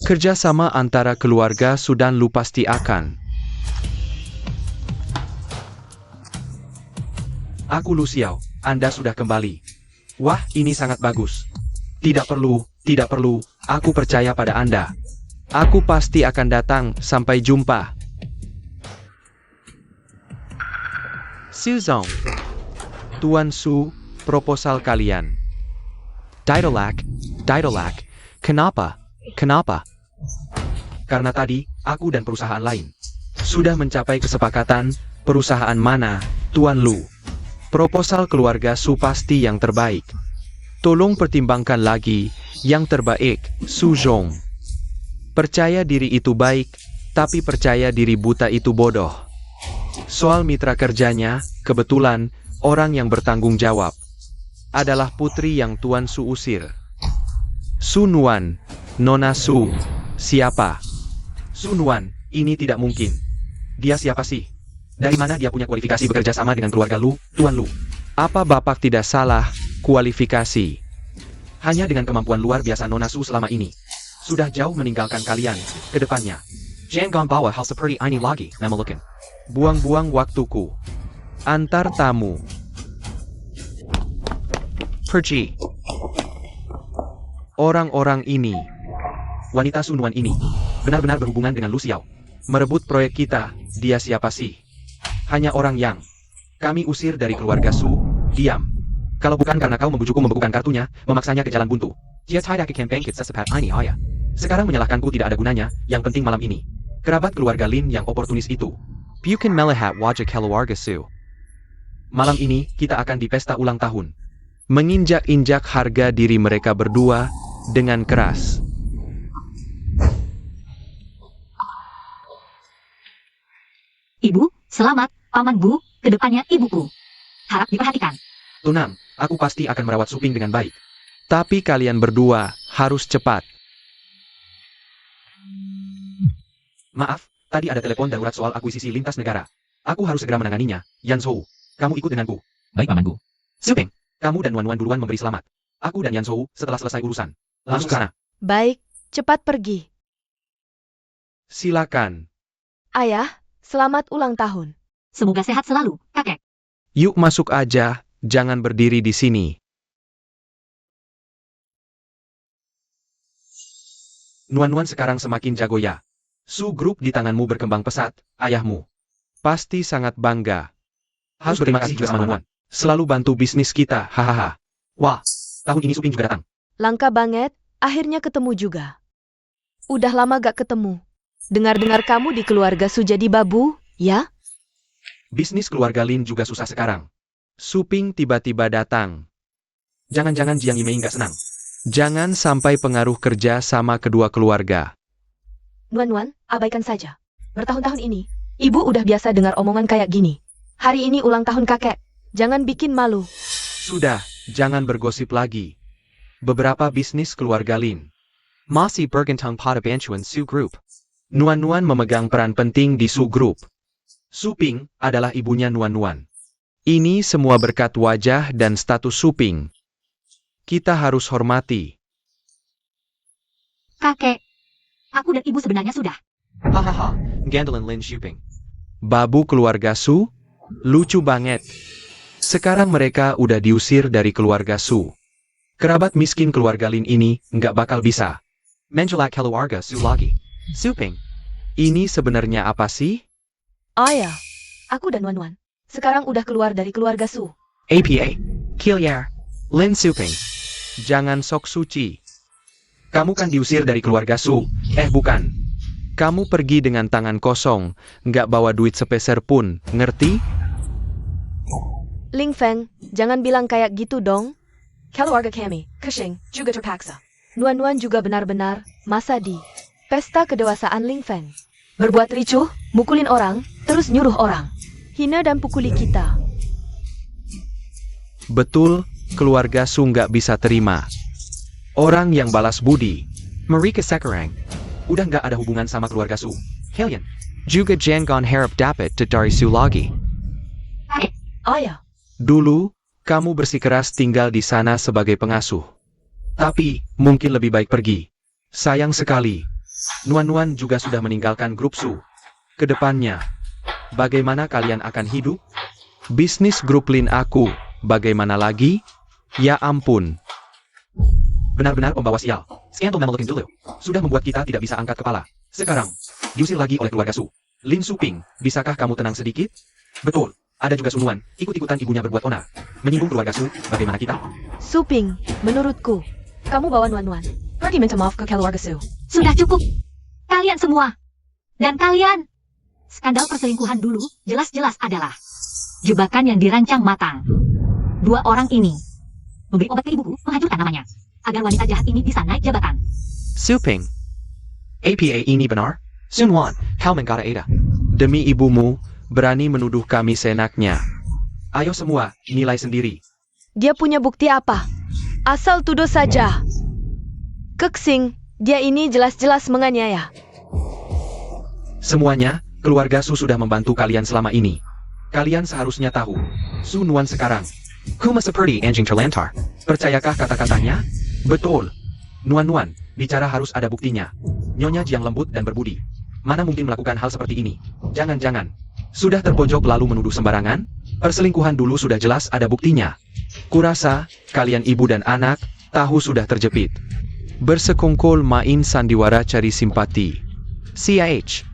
Kerjasama antara keluarga Sudan Lu pasti akan.
Aku Lu Xiao, Anda sudah kembali. Wah, ini sangat bagus. Tidak perlu, aku percaya pada Anda.
Aku pasti akan datang. Sampai jumpa.
Suzong.
Tuan Su, proposal kalian.
Didolak. Kenapa?
Karena tadi, aku dan perusahaan lain sudah mencapai kesepakatan.
Perusahaan mana, Tuan Lu? Proposal keluarga Su pasti yang terbaik. Tolong pertimbangkan lagi, yang terbaik, Su Zhong. Percaya diri itu baik, tapi percaya diri buta itu bodoh. Soal mitra kerjanya, kebetulan, orang yang bertanggung jawab adalah putri yang Tuan Su usir. Su Nuan, Nona Su, siapa?
Su Nuan, ini tidak mungkin. Dia siapa sih? Dari mana dia punya kualifikasi bekerja sama dengan keluarga Lu, Tuan Lu?
Apa Bapak tidak salah, kualifikasi?
Hanya dengan kemampuan luar biasa Nona Su selama ini. Sudah jauh meninggalkan kalian, ke depannya.
Jangan bawa hal seperti ini lagi, Mamelukan.
Buang-buang waktuku. Antar tamu.
Pergi.
Orang-orang ini
Wanita Su Nuan ini benar-benar berhubungan dengan Lu Xiao.
merebut proyek kita. Dia siapa sih?
Hanya orang yang kami usir dari keluarga Su. Diam. Kalau bukan karena kau membujukku membekukan kartunya, memaksanya ke jalan buntu.
Dia tidak akan bangkit sesepat ini ayah.
Sekarang menyalahkanku tidak ada gunanya, yang penting malam ini. Kerabat keluarga Lin yang oportunis itu.
Bukan melihat wajah keluarga Su.
Malam ini, kita akan di pesta ulang tahun.
Menginjak-injak harga diri mereka berdua dengan keras.
Ibu, selamat, Paman Bu, kedepannya ibuku. Harap diperhatikan.
Tunang, aku pasti akan merawat Suping dengan baik.
Tapi kalian berdua harus cepat.
Maaf, tadi ada telepon darurat soal akuisisi lintas negara. Aku harus segera menanganinya. Yan Zhou, kamu ikut denganku.
Baik, Paman Bu.
Suping, kamu dan Wan Wan duluan memberi selamat. Aku dan Yan Zhou setelah selesai urusan. Langsung sana.
Baik, cepat pergi.
Silakan.
Ayah, selamat ulang tahun.
Semoga sehat selalu, kakek.
Yuk masuk aja, jangan berdiri di sini.
Nuan-Nuan sekarang semakin jago ya. Su Group di tanganmu berkembang pesat, ayahmu.
Pasti sangat bangga.
Harus berterima kasih juga sama Nuan-Nuan.
Selalu bantu bisnis kita, hahaha.
Wah, tahun ini Suping juga datang.
Langka banget, akhirnya ketemu juga. Udah lama gak ketemu. Dengar-dengar kamu di keluarga Su jadi babu, ya?
Bisnis keluarga Lin juga susah sekarang.
Suping tiba-tiba datang.
Jangan-jangan Jiang Yimei nggak senang.
Jangan sampai pengaruh kerja sama kedua keluarga.
Nuan-Nuan, abaikan saja. Bertahun-tahun ini, ibu udah biasa dengar omongan kayak gini. Hari ini ulang tahun kakek. Jangan bikin malu.
Sudah, jangan bergosip lagi. Beberapa bisnis keluarga Lin.
Masih bergantung pada bantuan Su Group.
Nuan-Nuan memegang peran penting di Su Group.
Suping adalah ibunya Nuan-Nuan.
Ini semua berkat wajah dan status Suping. Kita harus hormati.
Kakek, aku dan ibu sebenarnya sudah.
Hahaha, Gandolin Lin Shuping.
Babu keluarga Su? Lucu banget. Sekarang mereka udah diusir dari keluarga Su. Kerabat miskin keluarga Lin ini nggak bakal bisa.
Menjelak keluarga Su lagi. Suping.
Ini sebenarnya apa sih?
Ayah, aku dan Nuan-Nuan sekarang udah keluar dari keluarga Su.
APA. Kiliar. Lin Suping.
Jangan sok suci.
Kamu kan diusir dari keluarga Su. Bukan.
Kamu pergi dengan tangan kosong, nggak bawa duit sepeser pun, ngerti?
Ling Feng, jangan bilang kayak gitu dong. Keluarga kami, Keqing, juga terpaksa. Nuan-Nuan juga benar-benar, masa di pesta kedewasaan Ling Feng. Berbuat ricuh, mukulin orang, terus nyuruh orang. Hina dan pukuli kita.
Betul, keluarga Su nggak bisa terima. Orang yang balas budi.
Marika Sekarang.
Udah nggak ada hubungan sama keluarga Su. Kalian.
Juga Jangan harap dapat dari Su lagi.
Ayah,
Dulu, kamu bersikeras tinggal di sana sebagai pengasuh. Tapi, mungkin lebih baik pergi. Sayang sekali. Nuan-nuan juga sudah meninggalkan grup Su. Kedepannya, bagaimana kalian akan hidup? Bisnis grup Lin aku, bagaimana lagi? Ya ampun.
Benar-benar pembawa sial. Scandal Mamelukin dulu. Sudah membuat kita tidak bisa angkat kepala. Sekarang, diusir lagi oleh keluarga Su. Lin Suping, bisakah kamu tenang sedikit? Betul. Ada juga Sunuan, ikut-ikutan ibunya berbuat onar. Menyinggung keluarga Su, bagaimana kita?
Suping, menurutku, kamu bawa Nuan-Nuan. Pergi minta maaf ke keluarga Su.
Sudah cukup. Kalian semua. Dan kalian. Skandal perselingkuhan dulu jelas-jelas adalah jebakan yang dirancang matang. Dua orang ini memberi obat ke ibuku, menghancurkan namanya, agar wanita jahat ini bisa naik jabatan.
Suping.
APA ini benar? Sunwan, kau menggara Ada.
Demi ibumu, berani menuduh kami seenaknya.
Ayo semua, nilai sendiri.
Dia punya bukti apa? Asal tuduh saja. Keksing, dia ini jelas-jelas menganiaya.
Semuanya, keluarga Su sudah membantu kalian selama ini. Kalian seharusnya tahu. Sunwan sekarang. Kuma seperti anjing terlantar. Percayakah kata-katanya? Betul. Nuan-nuan, bicara harus ada buktinya. Nyonya Jiang lembut dan berbudi. Mana mungkin melakukan hal seperti ini? Jangan-jangan. Sudah terpojok lalu menuduh sembarangan? Perselingkuhan dulu sudah jelas ada buktinya.
Kurasa, kalian ibu dan anak, tahu sudah terjepit. Bersekongkol main sandiwara cari simpati. CIH.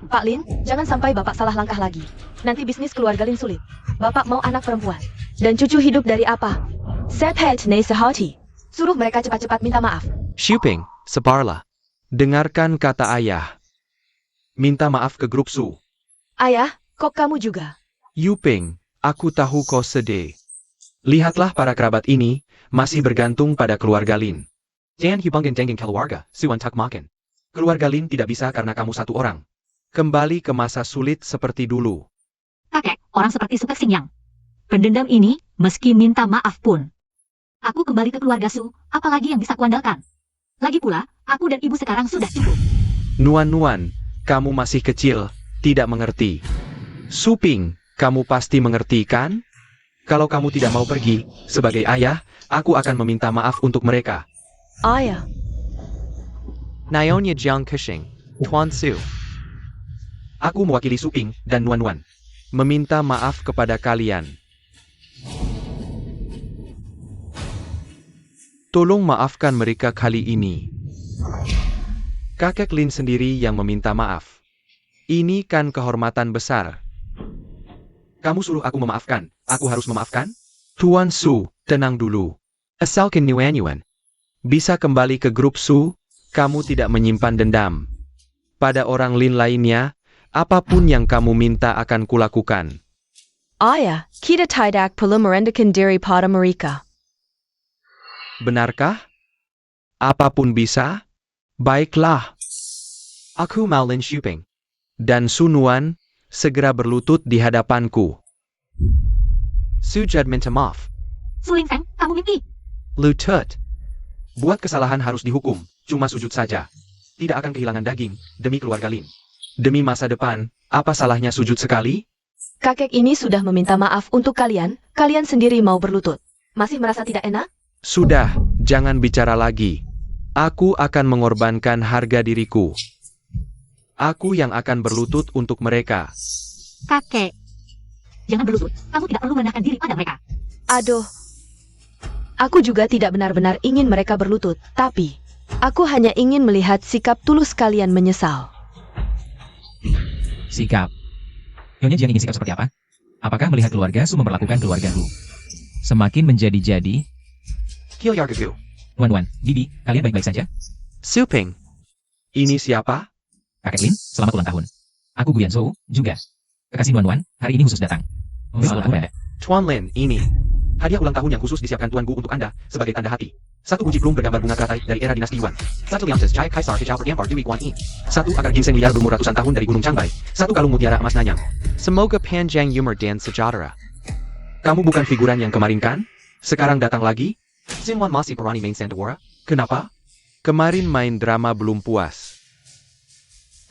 Pak Lin, jangan sampai Bapak salah langkah lagi. Nanti bisnis keluarga Lin sulit. Bapak mau anak perempuan. Dan cucu hidup dari apa? Sepet nei sehati. Suruh mereka cepat-cepat minta maaf.
Suping, sabarlah.
Dengarkan kata ayah.
Minta maaf ke grup Su.
Ayah, kok kamu juga?
Yuping, aku tahu kau sedih.
Lihatlah para kerabat ini, masih bergantung pada keluarga Lin.
Dan hubungan dengan keluarga, Suan tak makan.
Keluarga Lin tidak bisa karena kamu satu orang.
Kembali ke masa sulit seperti dulu.
Kakek, orang seperti Su Keksing yang pendendam ini, meski minta maaf pun. Aku kembali ke keluarga Su, apalagi yang bisa kuandalkan. Lagi pula, aku dan ibu sekarang sudah cukup.
Nuan-nuan, kamu masih kecil, tidak mengerti. Suping, kamu pasti mengerti kan?
Kalau kamu tidak mau pergi, sebagai ayah, aku akan meminta maaf untuk mereka.
Ayah.
Nyonya Jiang Kushing, Tuan Su.
Aku mewakili Suping dan Nuan-nuan.
Meminta maaf kepada kalian. Tolong maafkan mereka kali ini. Kakek Lin sendiri yang meminta maaf. Ini kan kehormatan besar.
Kamu suruh aku memaafkan, aku harus memaafkan?
Tuan Su, tenang dulu.
Asalkan Nuan-nuan.
Bisa kembali ke grup Su, kamu tidak menyimpan dendam. Pada orang Lin lainnya, apapun yang kamu minta akan kulakukan.
Ayah, kita tidak perlu merendahkan diri pada mereka.
Benarkah? Apapun bisa? Baiklah.
Aku mau Lin Suping.
Dan Sunuan, segera berlutut di hadapanku.
Sujud minta maaf.
Su Lin Feng, kamu mimpi.
Lutut.
Buat kesalahan harus dihukum, cuma sujud saja. Tidak akan kehilangan daging, demi keluarga Lin. Demi masa depan, apa salahnya sujud sekali?
Kakek ini sudah meminta maaf untuk kalian, kalian sendiri mau berlutut. Masih merasa tidak enak?
Sudah, jangan bicara lagi. Aku akan mengorbankan harga diriku. Aku yang akan berlutut untuk mereka.
Kakek, jangan berlutut. Kamu tidak perlu merendahkan diri pada mereka.
Aduh. Aku juga tidak benar-benar ingin mereka berlutut, tapi aku hanya ingin melihat sikap tulus kalian menyesal.
Sikap. Nyonya Jiang ingin sikap seperti apa? Apakah melihat keluarga Su memperlakukan keluarga Lu semakin menjadi-jadi?
Kilyargagu.
Nuan-nuan, Bibi, kalian baik-baik saja?
Suping.
Ini siapa?
Kakek Lin, selamat ulang tahun. Aku Guyan Zhou, juga. Kekasih Nuan-nuan, hari ini khusus datang. Selamat ulang tahun.
Tuan Lin, ini. Hadiah ulang tahun yang khusus disiapkan Tuanku untuk Anda, sebagai tanda hati. 1 biji plum bergambar bunga teratai dari era dinasti Yuan. 1 liances Chai Kaisar Hijau bergambar Dewi Guan Yin. 1 akar ginseng liar berumur ratusan tahun dari Gunung Changbai. 1 kalung mutiara emas Nanyang.
Semoga panjang umur dan sejahtera.
Kamu bukan figuran yang kemarin kan? Sekarang datang lagi? Sinwan masih berani main Sandawara? Kenapa?
Kemarin main drama belum puas.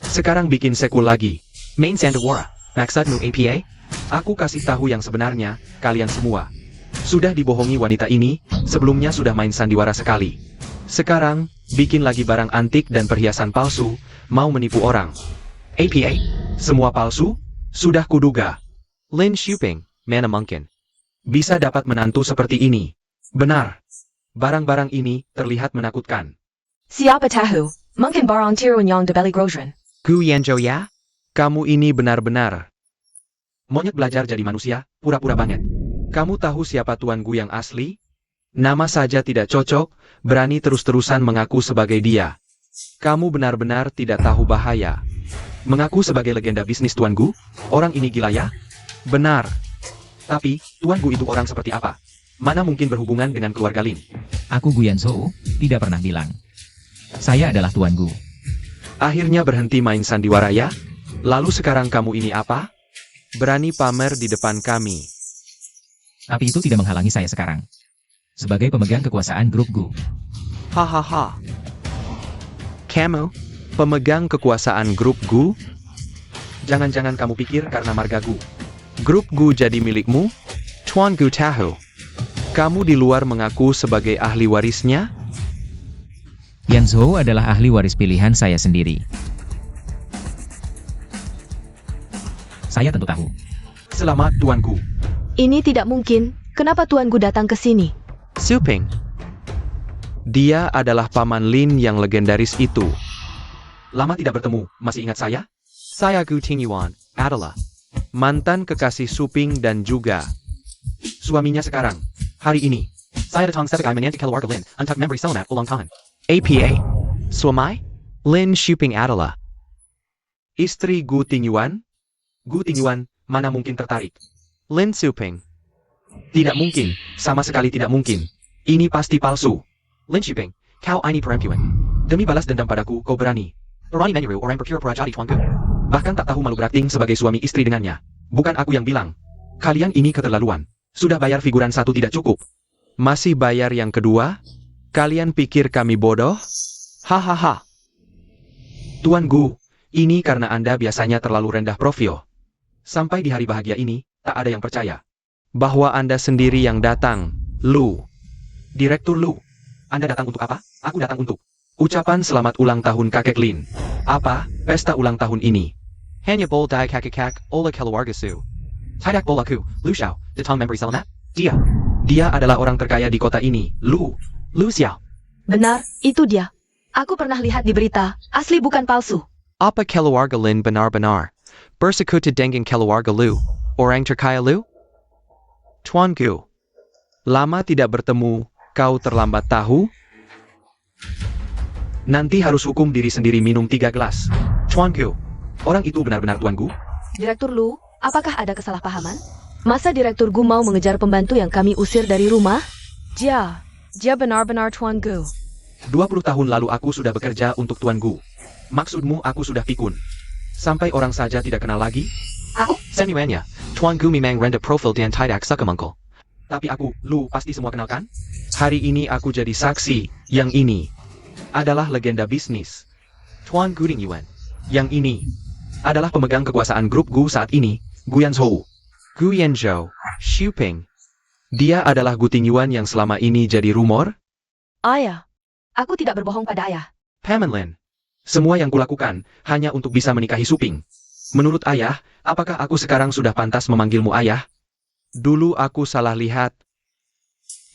Sekarang bikin sequel lagi. Main Sandawara. Maksudmu APA? Aku kasih tahu yang sebenarnya, kalian semua. Sudah dibohongi wanita ini, sebelumnya sudah main sandiwara sekali.
Sekarang, bikin lagi barang antik dan perhiasan palsu, mau menipu orang. APA, semua palsu? Sudah kuduga.
Lin Shuping, mana mungkin.
Bisa dapat menantu seperti ini. Benar. Barang-barang ini terlihat menakutkan.
Siapa tahu, mungkin barang tiruan yang dibeli Grosjean.
Gu Yanzhou ya?
Kamu ini benar-benar. Monyet belajar jadi manusia, pura-pura banget. Kamu tahu siapa Tuan Gu yang asli? Nama saja tidak cocok, berani terus-terusan mengaku sebagai dia. Kamu benar-benar tidak tahu bahaya. Mengaku sebagai legenda bisnis Tuan Gu? Orang ini gila ya? Benar. Tapi, Tuan Gu itu orang seperti apa? Mana mungkin berhubungan dengan keluarga Lin?
Aku Gu Yanzhou, tidak pernah bilang. Saya adalah Tuan Gu.
Akhirnya berhenti main sandiwara ya? Lalu sekarang kamu ini apa? Berani pamer di depan kami.
Tapi itu tidak menghalangi saya sekarang. Sebagai pemegang kekuasaan grup Gu.
Hahaha. Kamu?
Pemegang kekuasaan grup Gu? Jangan-jangan kamu pikir karena marga Gu. Grup Gu jadi milikmu?
Tuan Gu tahu.
Kamu di luar mengaku sebagai ahli warisnya?
Yanzhou adalah ahli waris pilihan saya sendiri. Saya tentu tahu.
Selamat Tuan Gu.
Ini tidak mungkin, kenapa Tuan Gu datang ke sini?
Suping.
Dia adalah paman Lin yang legendaris itu. Lama tidak bertemu, masih ingat saya?
Saya Gu Tingyuan, adalah
Mantan kekasih Suping dan juga suaminya sekarang. Hari ini, saya datang sebagai menantu keluarga Lin untuk memberi selamat ulang tahun.
APA. Suamai? Lin Shuping adalah
Istri Gu Tingyuan? Gu Tingyuan, mana mungkin tertarik?
Lin Suping.
Tidak mungkin, sama sekali tidak mungkin. Ini pasti palsu.
Lin Shuping, kau ini perempuan.
Demi balas dendam padaku, kau berani. Berani meniru orang berpura-pura jadi Tuan Gu. Bahkan tak tahu malu berakting sebagai suami istri dengannya. Bukan aku yang bilang. Kalian ini keterlaluan. Sudah bayar figuran satu tidak cukup. Masih bayar yang kedua? Kalian pikir kami bodoh?
Hahaha.
Tuan Gu, ini karena Anda biasanya terlalu rendah profil. Sampai di hari bahagia ini, tak ada yang percaya bahwa Anda sendiri yang datang, Lu. Direktur Lu. Anda datang untuk apa? Aku datang untuk ucapan selamat ulang tahun kakek Lin. Apa, pesta ulang tahun ini?
Hanya bol dai kakak ola keluarga su.
Tidak bolaku, Lu Xiao, datang memberi selamat? Dia adalah orang terkaya di kota ini, Lu. Lu Xiao.
Benar, itu dia. Aku pernah lihat di berita, asli bukan palsu.
Apa keluarga Lin benar-benar bersekutu dengan keluarga Lu? Orang terkaya Lu?
Tuan Gu. Lama tidak bertemu, kau terlambat tahu? Nanti harus hukum diri sendiri minum 3 gelas. Tuan Gu. Orang itu benar-benar Tuan Gu?
Direktur Lu, apakah ada kesalahpahaman? Masa Direktur Gu mau mengejar pembantu yang kami usir dari rumah? Dia benar-benar Tuan Gu.
20 tahun lalu aku sudah bekerja untuk Tuan Gu. Maksudmu aku sudah pikun. Sampai orang saja tidak kenal lagi?
Aku?
Semuanya, Tuan Gu memang rendah profil dan tidak suka mengkol.
Tapi aku, Lu pasti semua kenal kan? Hari ini aku jadi saksi, yang ini adalah legenda bisnis.
Tuan Gu Tingyuan.
Yang ini adalah pemegang kekuasaan grup Gu saat ini, Gu Yanzhou.
Gu Yanzhou, Shuping.
Dia adalah Gu Tingyuan yang selama ini jadi rumor?
Ayah, aku tidak berbohong pada ayah.
Paman Lin. Semua yang kulakukan hanya untuk bisa menikahi Suping. Menurut ayah, apakah aku sekarang sudah pantas memanggilmu ayah? Dulu aku salah lihat.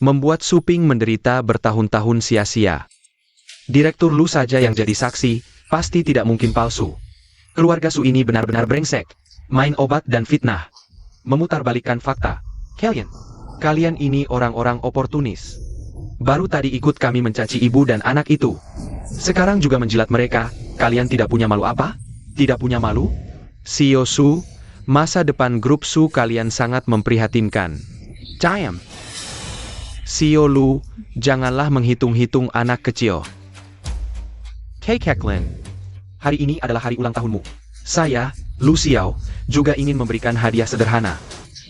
Membuat Suping menderita bertahun-tahun sia-sia. Direktur Lu saja yang jadi saksi, pasti tidak mungkin palsu. Keluarga Su ini benar-benar brengsek. Main obat dan fitnah. Memutarbalikkan fakta. Kalian ini orang-orang oportunis. Baru tadi ikut kami mencaci ibu dan anak itu. Sekarang juga menjilat mereka. Kalian tidak punya malu apa? Tidak punya malu? CEO Su, masa depan grup Su kalian sangat memprihatinkan.
Diam.
CEO Lu, janganlah menghitung-hitung anak kecil.
Kakek Lin.
Hari ini adalah hari ulang tahunmu. Saya, Lu Xiao, juga ingin memberikan hadiah sederhana.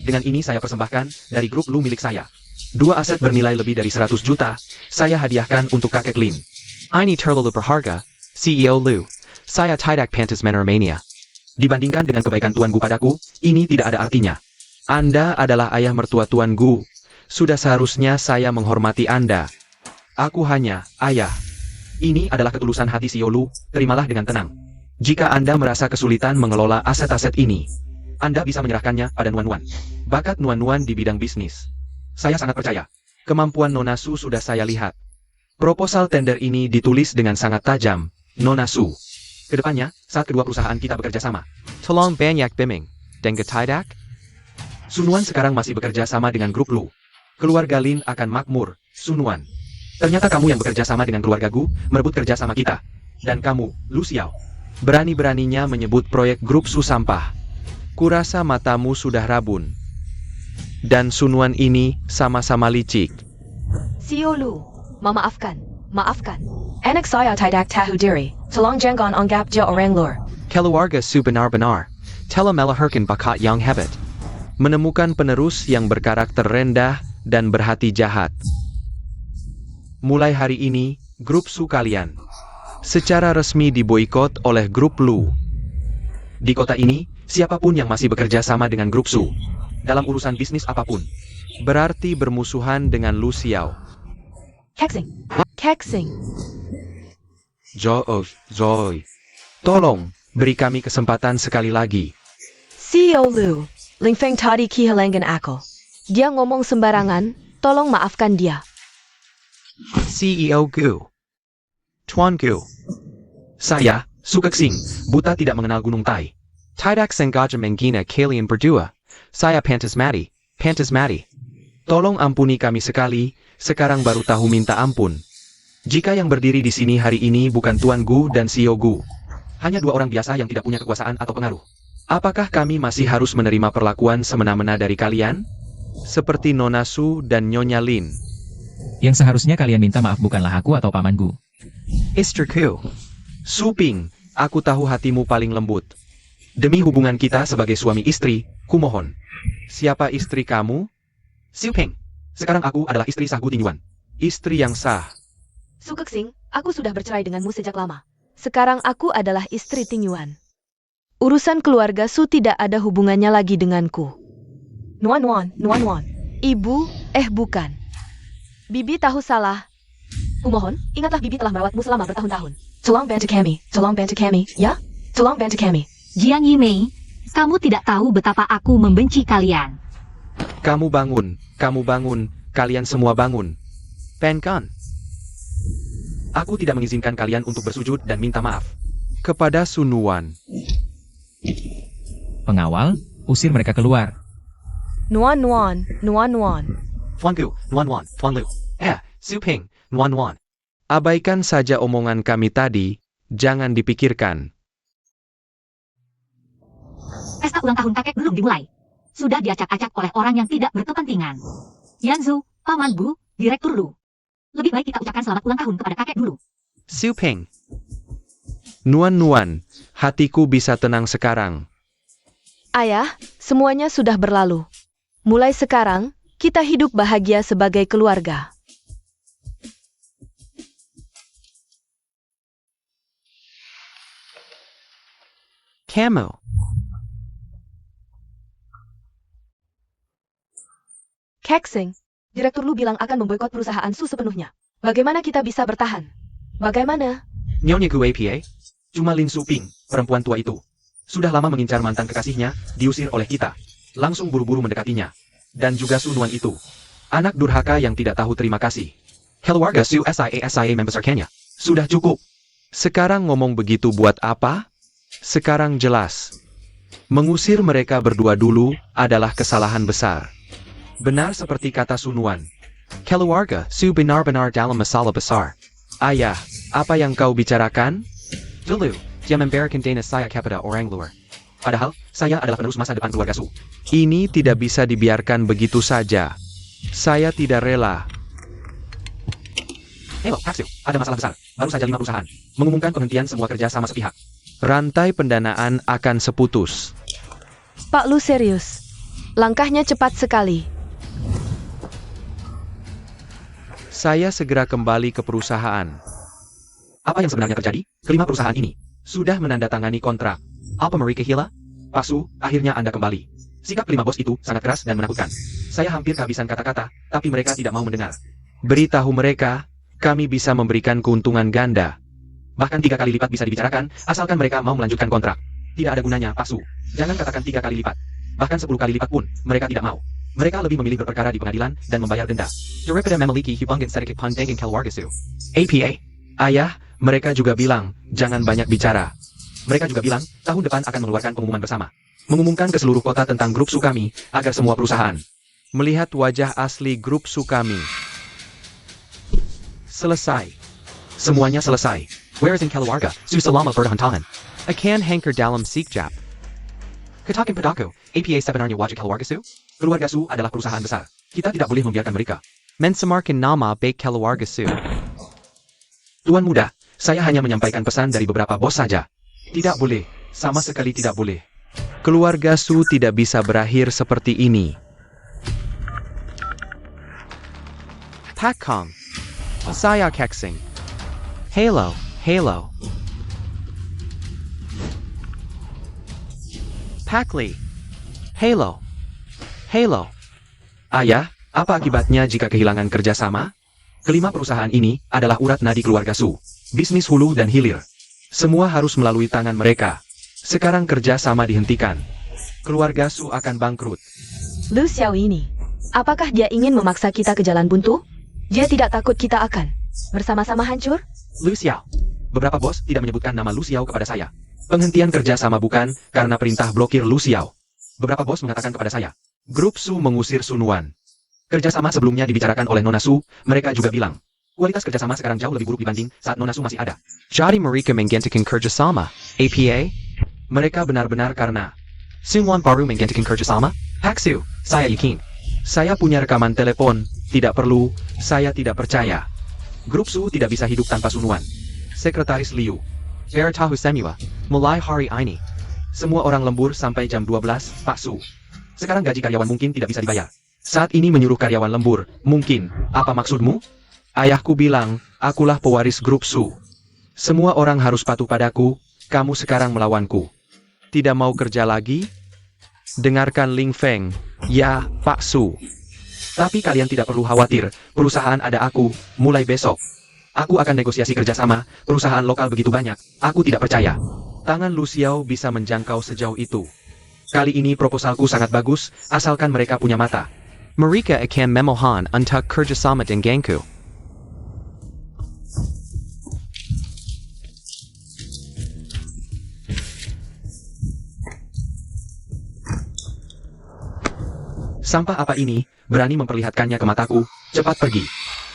Dengan ini saya persembahkan dari grup Lu milik saya. 2 aset bernilai lebih dari 100 juta, saya hadiahkan untuk kakek Lin.
Ini terlalu berharga, CEO Lu. Saya tidak pantas menerimanya.
Dibandingkan dengan kebaikan Tuan Gu padaku, ini tidak ada artinya. Anda adalah ayah mertua Tuan Gu. Sudah seharusnya saya menghormati Anda.
Aku hanya, ayah. Ini adalah ketulusan hati CEO Lu, terimalah dengan tenang. Jika Anda merasa kesulitan mengelola aset-aset ini, Anda bisa menyerahkannya pada Nuan Nuan. Bakat Nuan Nuan di bidang bisnis. Saya sangat percaya. Kemampuan Nona Su sudah saya lihat. Proposal tender ini ditulis dengan sangat tajam, Nona Su. Kedepannya, saat kedua perusahaan kita bekerja sama,
Tolong banyak biming. Dan tidak?
Sunuan sekarang masih bekerja sama dengan grup Lu. Keluarga Lin akan makmur, Sunuan. Ternyata kamu yang bekerja sama dengan keluarga Gu, merebut kerja sama kita. Dan kamu, Lu Xiao, berani-beraninya menyebut proyek grup Su sampah. Kurasa matamu sudah rabun. Dan Sunuan ini sama-sama licik.
CEO Lu, memaafkan, maafkan. Anak saya tidak tahu diri, tolong jangan anggap dia orang luar.
Keluarga Su benar-benar. Telah melahirkan bakat yang hebat.
Menemukan penerus yang berkarakter rendah dan berhati jahat. Mulai hari ini, grup Su kalian secara resmi diboikot oleh grup Lu. Di kota ini, siapapun yang masih bekerja sama dengan grup Su, dalam urusan bisnis apapun, berarti bermusuhan dengan Lu Xiao.
Keksing, keksing.
Zoe, tolong, beri kami kesempatan sekali lagi.
CEO Lu, Ling Feng tadi kehilangan aku. Dia ngomong sembarangan, tolong maafkan dia.
CEO Gu. Tuan Gu.
Saya, Su Keksing, buta tidak mengenal Gunung Tai.
Tidak sengaja menghina kalian berdua. Saya pantas mati.
Tolong ampuni kami sekali, sekarang baru tahu minta ampun. Jika yang berdiri di sini hari ini bukan Tuan Gu dan CEO Gu, hanya dua orang biasa yang tidak punya kekuasaan atau pengaruh. Apakah kami masih harus menerima perlakuan semena-mena dari kalian? Seperti Nona Su dan Nyonya Lin.
Yang seharusnya kalian minta maaf bukanlah aku atau Paman Gu.
Istriku.
Su Ping, aku tahu hatimu paling lembut. Demi hubungan kita sebagai suami istri, kumohon. Siapa istri kamu? Su Ping. Sekarang aku adalah istri sah Gu Tingyuan. Istri yang sah.
Su Keksing, aku sudah bercerai denganmu sejak lama. Sekarang aku adalah istri Tingyuan. Urusan keluarga Su tidak ada hubungannya lagi denganku. Nuan Nuan. Ibu, bukan. Bibi tahu salah. Kumohon, ingatlah Bibi telah merawatmu selama bertahun-tahun. Tolong bantu kami, ya? Tolong bantu kami.
Jiang Yimei, kamu tidak tahu betapa aku membenci kalian.
Kamu bangun, kalian semua bangun.
Bangun.
Aku tidak mengizinkan kalian untuk bersujud dan minta maaf.
Kepada Sunuan.
Pengawal, usir mereka keluar.
Nuan.
Tuan Gu, Nuan, Tuan Lu. Su Ping, Nuan. Abaikan saja omongan kami tadi, jangan dipikirkan.
Pesta ulang tahun kakek belum dimulai. Sudah diacak-acak oleh orang yang tidak berkepentingan. Yanzu, Paman Gu, Direktur Lu. Lebih baik kita ucapkan selamat ulang tahun kepada kakek dulu.
Su Ping.
Nuan, hatiku bisa tenang sekarang.
Ayah, semuanya sudah berlalu. Mulai sekarang, kita hidup bahagia sebagai keluarga.
Kamu.
Keksing, Direktur Lu bilang akan memboikot perusahaan Su sepenuhnya. Bagaimana kita bisa bertahan? Bagaimana?
Nyonya Gu APA, cuma Lin Su Ping, perempuan tua itu. Sudah lama mengincar mantan kekasihnya, diusir oleh kita. Langsung buru-buru mendekatinya. Dan juga Sunuan itu. Anak durhaka yang tidak tahu terima kasih. Keluarga Su SIA membesarkannya. Sudah cukup. Sekarang ngomong begitu buat apa? Sekarang jelas. Mengusir mereka berdua dulu adalah kesalahan besar. Benar seperti kata Sunuan.
Keluarga Su benar-benar dalam masalah besar.
Ayah, apa yang kau bicarakan?
Dulu, dia memberikan dana saya kepada orang luar.
Padahal, saya adalah penerus masa depan keluarga Su. Ini tidak bisa dibiarkan begitu saja. Saya tidak rela. Haksiu, ada masalah besar. Baru saja 5 perusahaan mengumumkan penghentian semua kerja sama sepihak. Rantai pendanaan akan seputus.
Pak Lu serius. Langkahnya cepat sekali.
Saya segera kembali ke perusahaan. Apa yang sebenarnya terjadi? Kelima perusahaan ini sudah menandatangani kontrak. Apa mereka gila? Pak Su, akhirnya Anda kembali. Sikap kelima bos itu sangat keras dan menakutkan. Saya hampir kehabisan kata-kata, tapi mereka tidak mau mendengar. Beritahu mereka,
kami bisa memberikan keuntungan ganda.
Bahkan 3 kali lipat bisa dibicarakan, asalkan mereka mau melanjutkan kontrak. Tidak ada gunanya, Pak Su. Jangan katakan 3 kali lipat. Bahkan 10 kali lipat pun, mereka tidak mau. Mereka lebih memilih berperkara di pengadilan dan membayar denda.
Daripada memiliki hubungan sedikit pun dengan keluarga Su.
APA.
Ayah, mereka juga bilang, jangan banyak bicara.
Mereka juga bilang, tahun depan akan mengeluarkan pengumuman bersama. Mengumumkan ke seluruh kota tentang grup Su kami, agar semua perusahaan.
Melihat wajah asli grup Su kami. Selesai.
Semuanya selesai.
Where is in keluarga Su selama bertahan-tahan? Akan hankar dalam sikjap. Katakan padaku, APA sebenarnya wajah keluarga Su?
Keluarga Su adalah perusahaan besar. Kita tidak boleh membiarkan mereka.
Mensamarkan nama baik keluarga Su.
Tuan muda, saya hanya menyampaikan pesan dari beberapa bos saja. Tidak boleh. Sama sekali tidak boleh.
Keluarga Su tidak bisa berakhir seperti ini.
Pak Kong. Saya Keksing. Halo, halo. Pak Lee. Halo. Halo.
Ayah, apa akibatnya jika kehilangan kerjasama? Kelima perusahaan ini adalah urat nadi keluarga Su. Bisnis hulu dan hilir.
Semua harus melalui tangan mereka. Sekarang kerjasama dihentikan. Keluarga Su akan bangkrut.
Lu Xiao ini, apakah dia ingin memaksa kita ke jalan buntu? Dia tidak takut kita akan bersama-sama hancur?
Lu Xiao. Beberapa bos tidak menyebutkan nama Lu Xiao kepada saya. Penghentian kerjasama bukan karena perintah blokir Lu Xiao. Beberapa bos mengatakan kepada saya.
Grup Su mengusir Sunuan.
Kerjasama sebelumnya dibicarakan oleh Nona Su, mereka juga bilang. Kualitas kerjasama sekarang jauh lebih buruk dibanding saat Nona Su masih ada.
Jadi mereka menggantikan kerjasama. APA?
Mereka benar-benar karena
Sunwan baru menggantikan kerjasama?
Pak Su, saya yakin.
saya punya rekaman telepon. Tidak perlu, saya tidak percaya.
Grup Su tidak bisa hidup tanpa Sunuan. Sekretaris Liu.
Veritahu semua. Mulai hari ini.
Semua orang lembur sampai jam 12, Pak Su. Sekarang gaji karyawan mungkin tidak bisa dibayar. Saat ini menyuruh karyawan lembur, mungkin. Apa maksudmu?
Ayahku bilang, akulah pewaris grup Su. Semua orang harus patuh padaku, kamu sekarang melawanku. Tidak mau kerja lagi? Dengarkan Ling Feng. Ya, Pak Su.
Tapi kalian tidak perlu khawatir, perusahaan ada aku, mulai besok. Aku akan negosiasi kerjasama, perusahaan lokal begitu banyak, aku tidak percaya.
Tangan Lu Xiao bisa menjangkau sejauh itu. Kali ini proposalku sangat bagus, asalkan mereka punya mata.
Mereka akan memohon untuk kerjasama denganku.
Sampah apa ini, berani memperlihatkannya ke mataku, cepat pergi.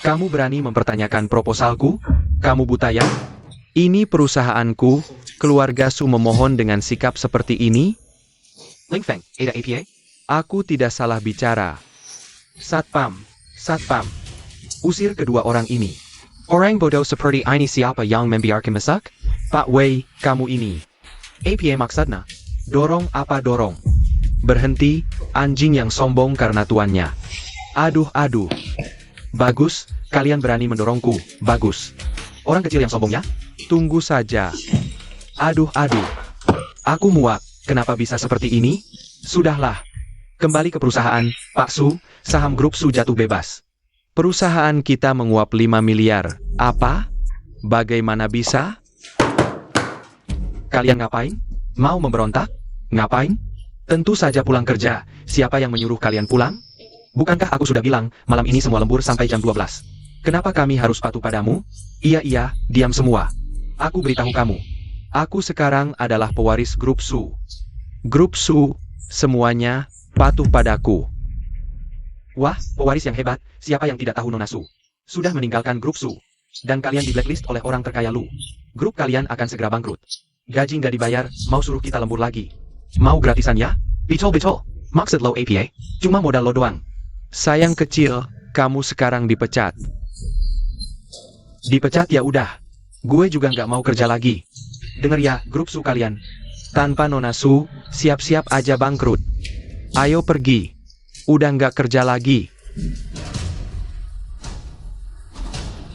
Kamu berani mempertanyakan proposalku? Kamu buta ya? Ini perusahaanku, keluarga Su memohon dengan sikap seperti ini?
Ling Feng, Ada APA?
Aku tidak salah bicara. Satpam, Satpam. Usir kedua orang ini.
Orang bodoh seperti ini siapa yang membiarkan masuk?
Pak Wei, kamu ini.
APA maksudnya?
Dorong apa dorong? Berhenti, anjing yang sombong karena tuannya. Aduh, aduh. Bagus, kalian berani mendorongku, bagus.
Orang kecil yang sombongnya?
Tunggu saja. Aduh, aduh. Aku muak, kenapa bisa seperti ini? Sudahlah. Kembali ke perusahaan, Pak Su, saham grup Su jatuh bebas. Perusahaan kita menguap 5 miliar. Apa? Bagaimana bisa? Kalian ngapain? Mau memberontak? Ngapain? Tentu saja pulang kerja. Siapa yang menyuruh kalian pulang?
Bukankah aku sudah bilang, malam ini semua lembur sampai jam 12?
Kenapa kami harus patuh padamu? Iya, diam semua. Aku beritahu kamu. Aku sekarang adalah pewaris grup Su. Grup Su, semuanya, patuh padaku.
Wah, pewaris yang hebat, siapa yang tidak tahu Nona Su? Sudah meninggalkan grup Su. Dan kalian di blacklist oleh orang terkaya Lu. Grup kalian akan segera bangkrut. Gaji nggak dibayar, mau suruh kita lembur lagi. Mau gratisan ya? Bicol. Maksud lo APA? Cuma modal lo doang.
Sayang kecil, kamu sekarang dipecat.
Dipecat ya udah. Gue juga nggak mau kerja lagi. Dengar ya, grup Su kalian.
Tanpa Nona Su, siap-siap aja bangkrut. Ayo pergi. Udah nggak kerja lagi.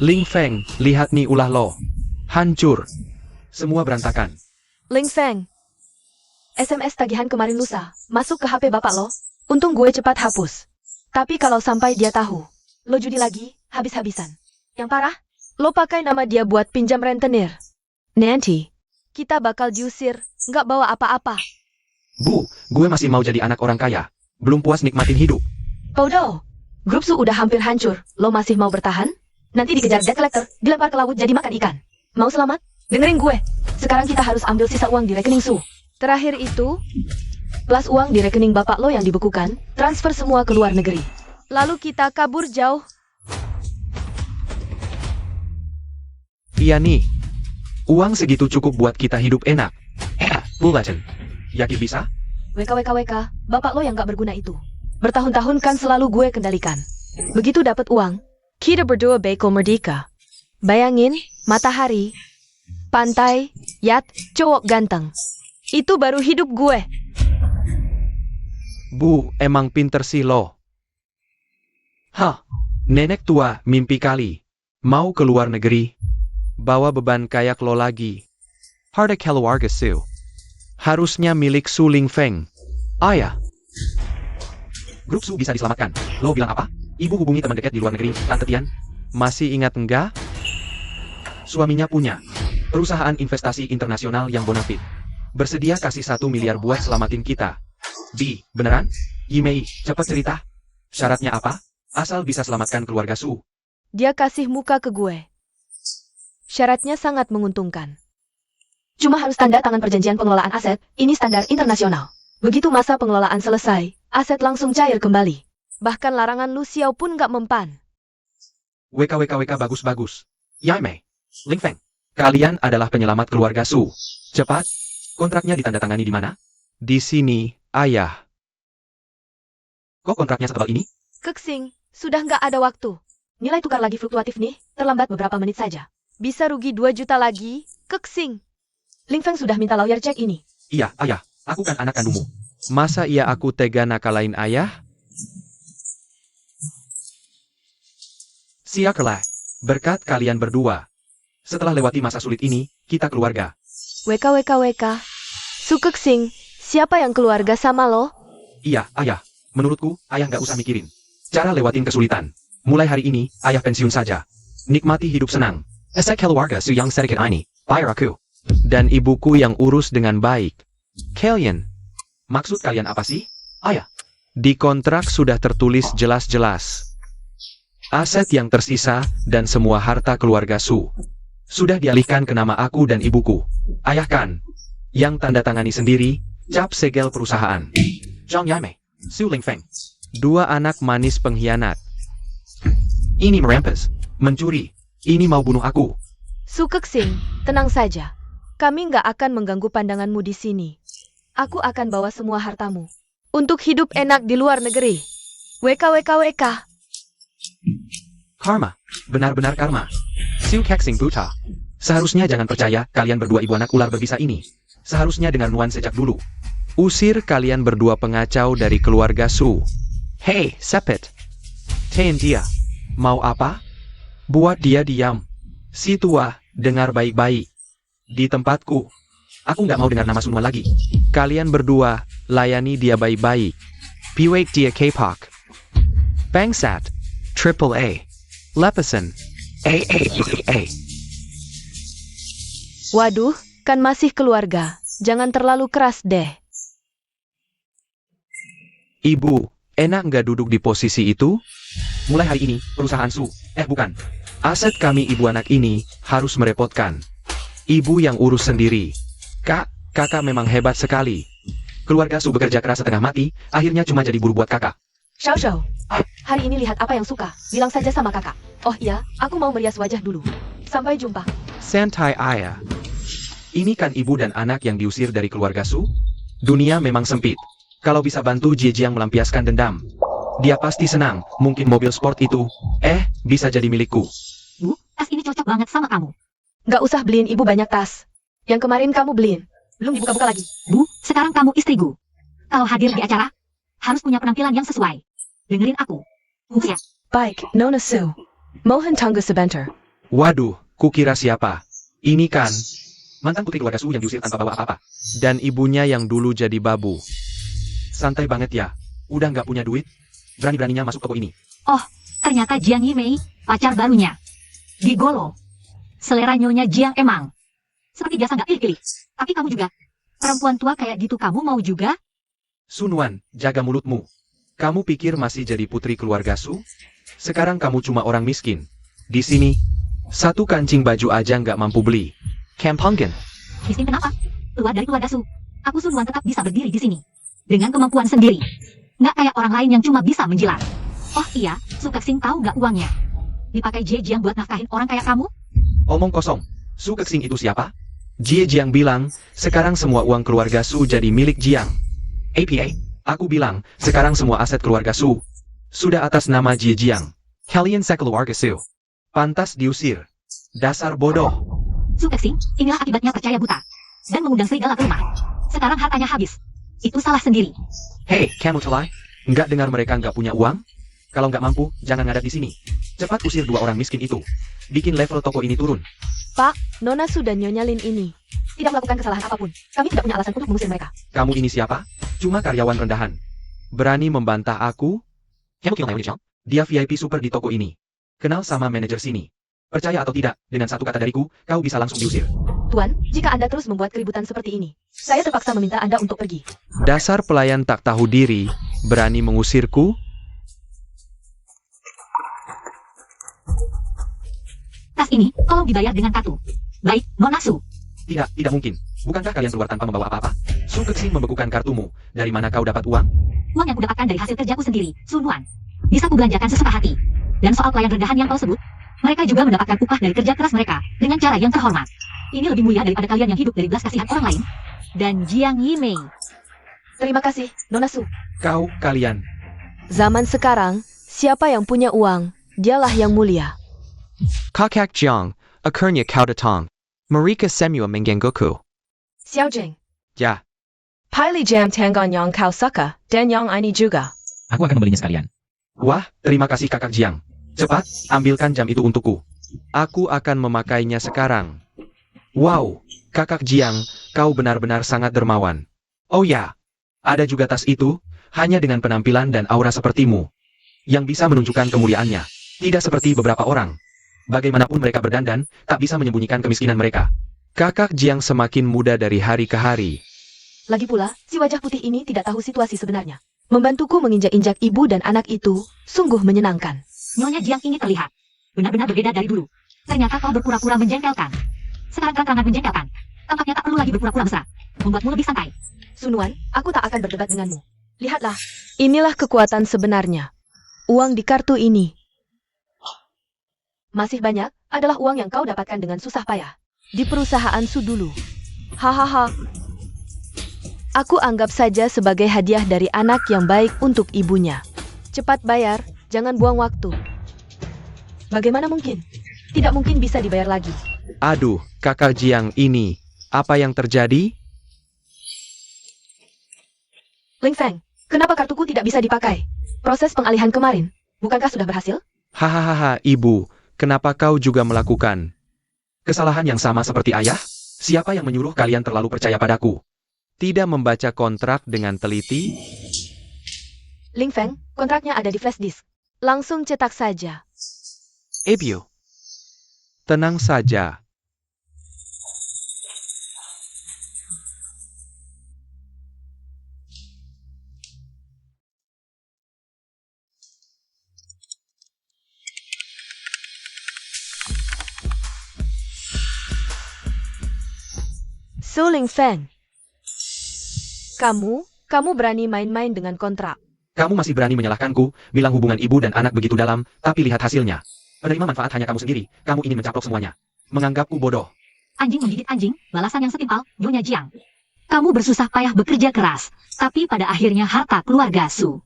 Ling Feng, lihat nih ulah lo. Hancur.
Semua berantakan.
Ling Feng, SMS tagihan kemarin lusa, masuk ke HP bapak lo. Untung gue cepat hapus. Tapi kalau sampai dia tahu, lo judi lagi, habis-habisan. Yang parah, Lo pakai nama dia buat pinjam rentenir. Nanti, kita bakal diusir, nggak bawa apa-apa.
Bu, gue masih mau jadi anak orang kaya. Belum puas nikmatin hidup.
Bodoh. Grup Su udah hampir hancur. Lo masih mau bertahan? Nanti dikejar debt collector, dilempar ke laut jadi makan ikan. Mau selamat? Dengerin gue. Sekarang kita harus ambil sisa uang di rekening Su. Terakhir itu, plus uang di rekening bapak lo yang dibekukan, transfer semua ke luar negeri. Lalu kita kabur jauh.
Iya nih. Uang segitu cukup buat kita hidup enak. Bulletin. Yakin bisa?
WKWKWK, bapak lo yang gak berguna itu. Bertahun-tahun kan selalu gue kendalikan. Begitu dapat uang, kita berdua bekal merdeka. Bayangin, matahari, pantai, yacht, cowok ganteng. Itu baru hidup gue.
Bu, emang pinter sih lo.
Hah, nenek tua mimpi kali.
Mau ke luar negeri. Bawa beban kayak lo lagi.
Harta keluarga Su.
Harusnya milik Su Lingfeng.
Ayah. Grup Su bisa diselamatkan. Lo bilang apa? Ibu hubungi teman dekat di luar negeri, Tante Tian.
Masih ingat enggak?
Suaminya punya perusahaan investasi internasional yang bonafit. Bersedia kasih 1 miliar buat selamatin kita. Bi, beneran? Yimei, cepat cerita. Syaratnya apa? Asal bisa selamatkan keluarga Su.
Dia kasih muka ke gue. Syaratnya sangat menguntungkan. Cuma harus tanda tangan perjanjian pengelolaan aset, ini standar internasional. Begitu masa pengelolaan selesai, aset langsung cair kembali. Bahkan larangan Lu Xiao pun nggak mempan.
WKWKWK bagus-bagus. Yaimei, Lingfeng, kalian adalah penyelamat keluarga Su. Cepat, kontraknya ditandatangani di mana?
Di sini, ayah.
Kok kontraknya setebal ini?
Keksing, sudah nggak ada waktu. Nilai tukar lagi fluktuatif nih, terlambat beberapa menit saja. Bisa rugi 2 juta lagi, keksing. Lingfeng sudah minta lawyer cek ini.
Iya, ayah, aku kan anak kandungmu.
Masa iya aku tega nakalain ayah?
Siakerlah, berkat kalian berdua. Setelah lewati masa sulit ini, kita keluarga.
WKWKWK. Su Keksing, siapa yang keluarga sama lo?
Iya, ayah. Menurutku, ayah nggak usah mikirin. Cara lewatin kesulitan. Mulai hari ini, ayah pensiun saja. Nikmati hidup senang. Esek keluarga Su yang sedikit ini, bayar aku.
Dan ibuku yang urus dengan baik. Kalian,
Maksud kalian apa sih? Ayah.
di kontrak sudah tertulis jelas-jelas. Aset yang tersisa dan semua harta keluarga Su
Sudah dialihkan ke nama aku dan ibuku. Ayah kan? Yang tanda tangani sendiri, cap segel perusahaan. Zhang Yaimei, Su Lingfeng.
2 anak manis pengkhianat.
Ini merampas, mencuri. Ini mau bunuh aku.
Su Keksing, tenang saja. Kami nggak akan mengganggu pandanganmu di sini. Aku akan bawa semua hartamu. Untuk hidup enak di luar negeri. WKWKWK.
Karma, benar-benar karma. Su Keksing buta. Seharusnya jangan percaya kalian berdua ibu anak ular berbisa ini. Seharusnya dengar nuan sejak dulu.
Usir kalian berdua pengacau dari keluarga Su. Hei, Sepet. Tein dia. Mau apa? Buat dia diam.
Si tua, dengar baik-baik. Di tempatku. Aku nggak mau dengar nama Sunwan lagi.
Kalian berdua, layani dia baik-baik. Piwake dia K-Pop. Bangsat. Triple A. Lepesan. A.
Waduh, kan masih keluarga. Jangan terlalu keras deh.
Ibu, enak nggak duduk di posisi itu?
Mulai hari ini, perusahaan Su. Bukan. Aset kami ibu anak ini harus merepotkan.
Ibu yang urus sendiri.
Kakak memang hebat sekali. Keluarga Su bekerja keras setengah mati, akhirnya cuma jadi buru buat kakak.
Xiao Xiao, hari ini lihat apa yang suka. Bilang saja sama kakak. Oh iya, aku mau merias wajah dulu. Sampai jumpa.
Santai ayah.
Ini kan ibu dan anak yang diusir dari keluarga Su? Dunia memang sempit. Kalau bisa bantu Jiejiang melampiaskan dendam, dia pasti senang. Mungkin mobil sport itu, bisa jadi milikku.
Bu, tas ini cocok banget sama kamu.
Nggak usah beliin ibu banyak tas. Yang kemarin kamu beliin. Belum dibuka-buka lagi.
Bu, sekarang kamu istriku. Kalau hadir di acara, harus punya penampilan yang sesuai. Dengerin aku. Ya.
Baik, Nona Su. Mohon tunggu sebentar.
Waduh, kukira siapa? Ini kan mantan putri keluarga Su yang diusir tanpa bawa apa-apa.
Dan ibunya yang dulu jadi babu.
Santai banget ya. Udah nggak punya duit? Berani-beraninya masuk toko ini.
Oh, ternyata Jiang Yimei, pacar barunya. Gigolo. Selera Nyonya Jiang emang seperti biasa nggak pilih-pilih. Tapi kamu juga, perempuan tua kayak gitu kamu mau juga?
Sunwan, jaga mulutmu. Kamu pikir masih jadi putri keluarga Su? Sekarang kamu cuma orang miskin. Di sini, satu kancing baju aja nggak mampu beli.
Kampungan.
Miskin kenapa? Keluar dari keluarga Su. Aku Sunwan tetap bisa berdiri di sini. Dengan kemampuan sendiri. Nggak kayak orang lain yang cuma bisa menjilat. Oh iya, Su Kexing tahu nggak uangnya? Dipakai Jie Jiang buat nafkahin orang kayak kamu?
Omong kosong. Su Kexing itu siapa? Jie Jiang bilang, sekarang semua uang keluarga Su jadi milik Jiang. APA, aku bilang, sekarang semua aset keluarga Su sudah atas nama Jie Jiang.
Kalian sekeluarga Su.
Pantas diusir. Dasar bodoh.
Su Kexing, inilah akibatnya percaya buta. Dan mengundang serigala ke rumah. Sekarang hartanya habis. Itu salah sendiri.
Hei, kamu telai? Nggak dengar mereka nggak punya uang? Kalau nggak mampu, jangan ngadat di sini. Cepat usir dua orang miskin itu. Bikin level toko ini turun.
Pak, Nona sudah Nyonya Lin ini tidak melakukan kesalahan apapun. Kami tidak punya alasan untuk mengusir mereka.
Kamu ini siapa? Cuma karyawan rendahan.
Berani membantah aku?
Kamu kill Naomi Chang?
Dia VIP super di toko ini. Kenal sama manajer sini. Percaya atau tidak, dengan satu kata dariku, kau bisa langsung diusir.
Tuan, jika Anda terus membuat keributan seperti ini, saya terpaksa meminta Anda untuk pergi.
Dasar pelayan tak tahu diri, berani mengusirku?
Tas ini, tolong dibayar dengan kartu. Baik, Nona Su.
Tidak mungkin. Bukankah kalian keluar tanpa membawa apa-apa? Su Kexing membekukan kartumu. Dari mana kau dapat uang?
Uang yang kudapatkan dari hasil kerjaku sendiri, Sunwan. Bisa kubelanjakan sesuka hati. Dan soal pelayan rendahan yang kau sebut, mereka juga mendapatkan upah dari kerja keras mereka, dengan cara yang terhormat. Ini lebih mulia daripada kalian yang hidup dari belas kasihan orang lain. Dan Jiang Yimei.
Terima kasih, Nona Su.
Kalian.
Zaman sekarang, siapa yang punya uang, dialah yang mulia.
Kakak Jiang. Akhirnya kau datang. Mereka semua menggangguku.
Xiao Jing.
Ya,
Pilih jam tangan yang kau suka, dan yang ini juga.
Aku akan membelinya sekalian.
Wah, terima kasih kakak Jiang. Cepat, ambilkan jam itu untukku.
aku akan memakainya sekarang. Wow, kakak Jiang, kau benar-benar sangat dermawan.
Oh ya, ada juga tas itu, hanya dengan penampilan dan aura sepertimu. Yang bisa menunjukkan kemuliaannya. Tidak seperti beberapa orang. Bagaimanapun mereka berdandan, tak bisa menyembunyikan kemiskinan mereka.
Kakak Jiang semakin muda dari hari ke hari.
Lagi pula, si wajah putih ini tidak tahu situasi sebenarnya. Membantuku menginjak-injak ibu dan anak itu, sungguh menyenangkan.
Nyonya Jiang ini terlihat benar-benar berbeda dari dulu. Ternyata kau berpura-pura menjengkelkan. Sekarang terang-terangan menjengkelkan. Tampaknya tak perlu lagi berpura-pura mesra. Membuatmu lebih santai.
Sunwan, aku tak akan berdebat denganmu. Lihatlah, inilah kekuatan sebenarnya. Uang di kartu ini. Masih banyak, adalah uang yang kau dapatkan dengan susah payah. Di perusahaan Su dulu. Hahaha. Aku anggap saja sebagai hadiah dari anak yang baik untuk ibunya. Cepat bayar, jangan buang waktu. Bagaimana mungkin? Tidak mungkin bisa dibayar lagi.
Aduh, kakak Jiang ini, apa yang terjadi?
Ling Feng, kenapa kartuku tidak bisa dipakai? Proses pengalihan kemarin, bukankah sudah berhasil?
Hahaha, ibu, kenapa kau juga melakukan?
Kesalahan yang sama seperti ayah? Siapa yang menyuruh kalian terlalu percaya padaku?
Tidak membaca kontrak dengan teliti?
Ling Feng, kontraknya ada di flash disk. Langsung cetak saja.
Abu.
Tenang saja.
Su Ling Feng. Kamu berani main-main dengan kontrak.
Kamu masih berani menyalahkanku, bilang hubungan ibu dan anak begitu dalam, tapi lihat hasilnya. Penerima manfaat hanya kamu sendiri, kamu ingin mencaplok semuanya. Menganggapku bodoh.
Anjing menggigit anjing, balasan yang setimpal, Nyonya Jiang. Kamu bersusah payah bekerja keras, tapi pada akhirnya harta keluarga Su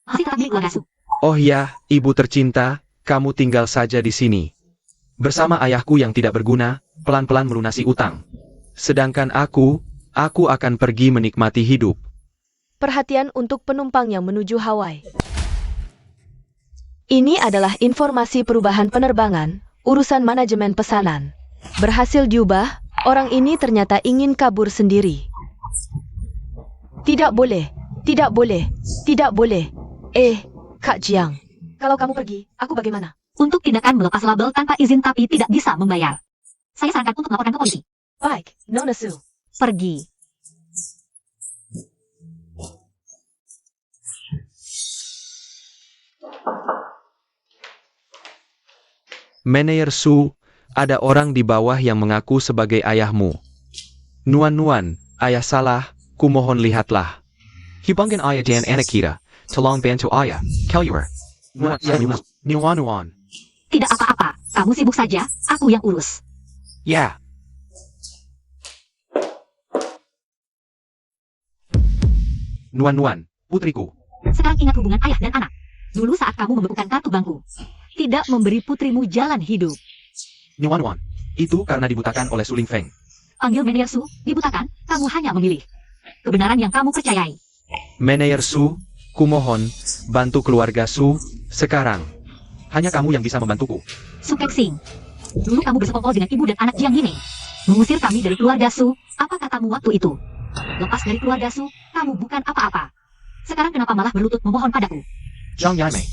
masih tetap milik keluarga Su.
Oh ya, ibu tercinta, kamu tinggal saja di sini.
Bersama ayahku yang tidak berguna, pelan-pelan melunasi utang.
Sedangkan aku akan pergi menikmati hidup.
Perhatian untuk penumpang yang menuju Hawaii. Ini adalah informasi perubahan penerbangan, urusan manajemen pesanan. Berhasil diubah, orang ini ternyata ingin kabur sendiri. Tidak boleh, tidak boleh, tidak boleh. Kak Jiang, kalau kamu pergi, aku bagaimana?
Untuk tindakan melepas label tanpa izin tapi tidak bisa membayar. Saya sarankan untuk melaporkan ke polisi.
Baik, Nona Su.
Pergi.
Meneer Su, ada orang di bawah yang mengaku sebagai ayahmu. Nuan, ayah salah, kumohon lihatlah.
Hubungan ayah dan anak kita. Tolong bantu ayah. Keluar.
Nuan.
Tidak apa-apa. Kamu sibuk saja. Aku yang urus.
Ya.
Nuan, putriku.
Sekarang ingat hubungan ayah dan anak. Dulu saat kamu membekukan kartu bangku. Tidak memberi putrimu jalan hidup.
Nuan, itu karena dibutakan oleh Suling Feng.
Panggil Meneer Su, dibutakan, kamu hanya memilih kebenaran yang kamu percayai.
Meneer Su, kumohon, bantu keluarga Su, sekarang.
Hanya kamu yang bisa membantuku.
Su Keqing, dulu kamu bersekongkol dengan ibu dan anak Jiang Yimei. Mengusir kami dari keluarga Su, apa katamu waktu itu? Lepas dari keluarga Su, kamu bukan apa-apa. Sekarang kenapa malah berlutut memohon padaku?
Zhang Yimei.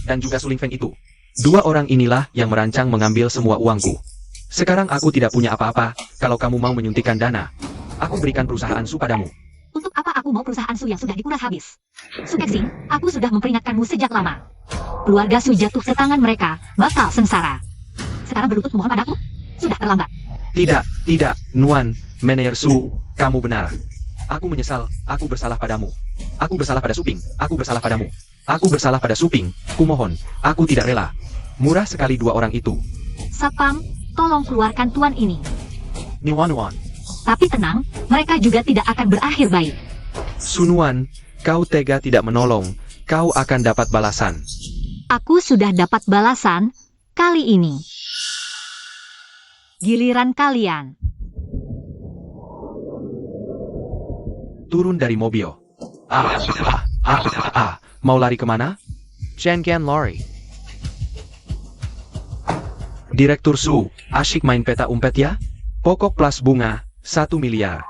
Dan juga Suling Feng itu.
Dua orang inilah yang merancang mengambil semua uangku. Sekarang aku tidak punya apa-apa, kalau kamu mau menyuntikkan dana.
Aku berikan perusahaan Su padamu.
Untuk apa aku mau perusahaan Su yang sudah dikuras habis? Su Keqing, aku sudah memperingatkanmu sejak lama. Keluarga Su jatuh ke tangan mereka, bakal sengsara. Sekarang berlutut mohon padaku? Sudah terlambat.
Tidak, Nuan, Meneer Su, kamu benar. Aku menyesal, aku bersalah padamu. Aku bersalah pada Suping, aku bersalah padamu. Aku bersalah pada Suping, kumohon, aku tidak rela. Murah sekali dua orang itu.
Satpam, tolong keluarkan tuan ini.
Nuan.
Tapi tenang, mereka juga tidak akan berakhir baik.
Sunuan, kau tega tidak menolong, kau akan dapat balasan.
Aku sudah dapat balasan, kali ini. Giliran kalian.
Turun dari mobil. Mau lari kemana?
Jangan lari.
Direktur Su, asyik main peta umpet ya? Pokok plus bunga, 1 miliar.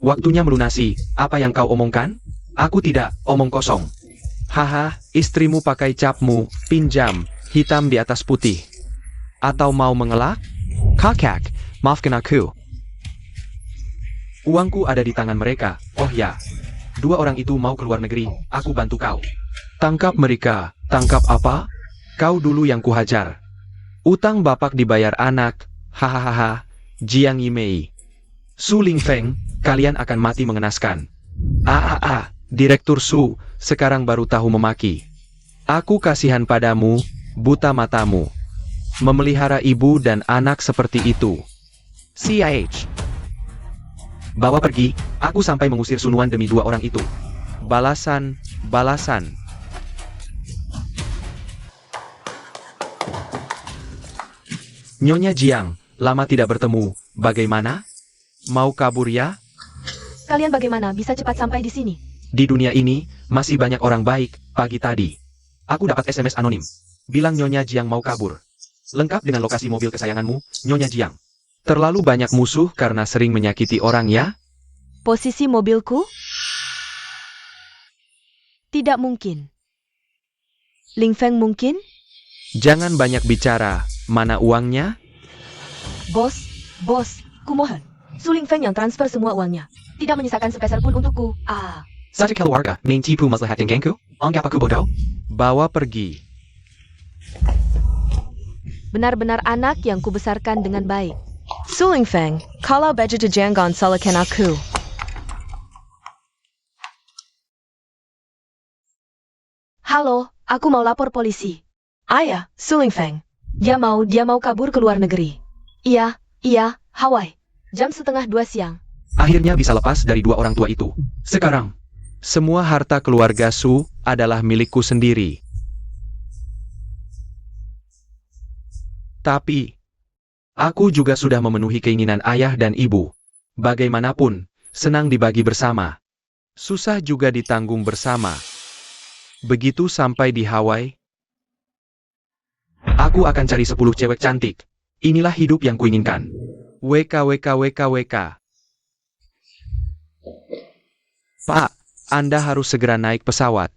Waktunya melunasi, apa yang kau omongkan? Aku tidak, omong kosong.
Haha, istrimu pakai capmu, pinjam, hitam di atas putih. Atau mau mengelak?
Kakak, maafkan aku.
Uangku ada di tangan mereka, oh ya. Dua orang itu mau keluar negeri, aku bantu kau.
Tangkap mereka, tangkap apa? Kau dulu yang kuhajar. Utang bapak dibayar anak, hahaha, Jiang Yimei.
Suling Feng, kalian akan mati mengenaskan.
Direktur Su, sekarang baru tahu memaki. Aku kasihan padamu, buta matamu. Memelihara ibu dan anak seperti itu.
CIH.
Bawa pergi, aku sampai mengusir Sunuan demi dua orang itu.
Balasan.
Nyonya Jiang, lama tidak bertemu, bagaimana?
Mau kabur ya?
Kalian bagaimana bisa cepat sampai di sini?
Di dunia ini, masih banyak orang baik, pagi tadi. Aku dapat SMS anonim. Bilang Nyonya Jiang mau kabur. Lengkap dengan lokasi mobil kesayanganmu, Nyonya Jiang.
Terlalu banyak musuh karena sering menyakiti orang ya?
Posisi mobilku? Tidak mungkin. Ling Feng mungkin?
Jangan banyak bicara, mana uangnya?
Bos, kumohon. Suling Feng yang transfer semua uangnya. Tidak menyisakan sepeser pun untukku.
Satu keluarga, main tipu maslahat denganku. Anggap aku bodoh.
Bawa pergi.
Benar-benar anak yang kubesarkan dengan baik. Suling Feng, kalau baju jangan salahkan aku. Halo, aku mau lapor polisi. Ayah, Suling Feng. Dia mau kabur ke luar negeri. Iya, Hawaii. Jam 1:30 siang.
Akhirnya bisa lepas dari dua orang tua itu. Sekarang,
Semua harta keluarga Su adalah milikku sendiri. Tapi, aku juga sudah memenuhi keinginan ayah dan ibu. Bagaimanapun, senang dibagi bersama. Susah juga ditanggung bersama. Begitu sampai di Hawaii,
aku akan cari 10 cewek cantik. Inilah hidup yang kuinginkan.
WKWK. Pak, Anda harus segera naik pesawat.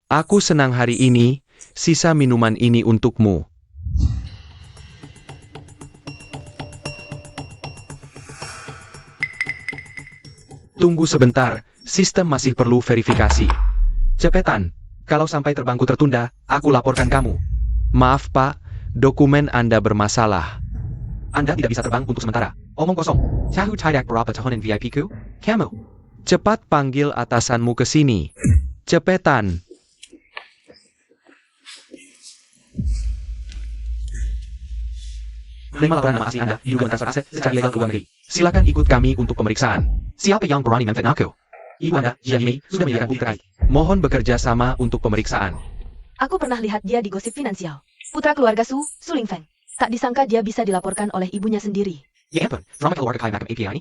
Aku senang hari ini, sisa minuman ini untukmu. Tunggu sebentar, sistem masih perlu verifikasi. Cepetan, kalau sampai terbangku tertunda, aku laporkan kamu. Maaf Pak, dokumen Anda bermasalah.
Anda tidak bisa terbang untuk sementara. Omong kosong.
Tahu tidak berapa tahunan VIP ku? Kamu.
Cepat panggil atasanmu ke sini. Cepetan.
Menerima laporan nama asli Anda diduga mentransfer aset secara ilegal ke luar negeri. Silakan ikut kami untuk pemeriksaan.
Siapa yang berani memfitnah aku?
Ibu Anda, Jiang Yimei, sudah menyediakan bukti terkait.
Mohon bekerja sama untuk pemeriksaan.
Aku pernah lihat dia di gosip finansial. Putra keluarga Su, Su Lingfeng. Tak disangka dia bisa dilaporkan oleh ibunya sendiri.
Ya ampun, drama keluarga kaya macam API ini?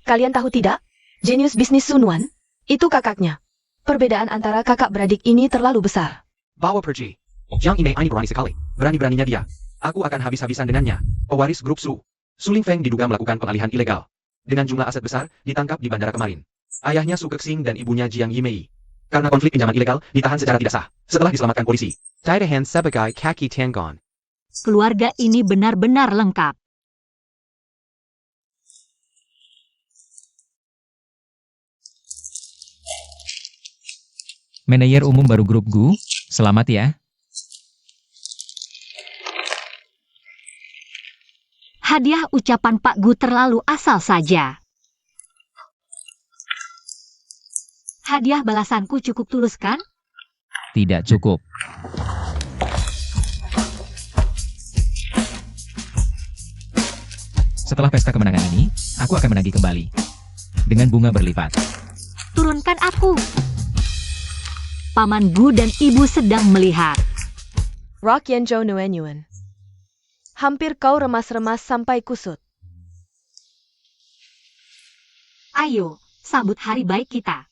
Kalian tahu tidak? Jenius bisnis Sunuan, itu kakaknya. Perbedaan antara kakak beradik ini terlalu besar.
Bawa pergi. Jiang Yimei ini berani sekali.
Berani-beraninya dia. Aku akan habis-habisan dengannya. Pewaris grup Su. Su Lingfeng diduga melakukan pengalihan ilegal. Dengan jumlah aset besar, ditangkap di bandara kemarin. Ayahnya Su Kexing dan ibunya Jiang Yimei. Karena konflik pinjaman ilegal, ditahan secara tidak sah. Setelah diselamatkan polisi.
Didahan sebagai kaki Tiangong.
Keluarga ini benar-benar lengkap.
Manajer umum baru grup Gu, selamat ya.
Hadiah ucapan Pak Gu terlalu asal saja. Hadiah balasanku cukup tulus kan?
Tidak cukup. Setelah pesta kemenangan ini, aku akan menagih kembali. Dengan bunga berlipat.
Turunkan aku. Paman Gu dan ibu sedang melihat.
Rock Yenjo Nuenyuan. Hampir kau remas-remas sampai kusut.
Ayo, sambut hari baik kita.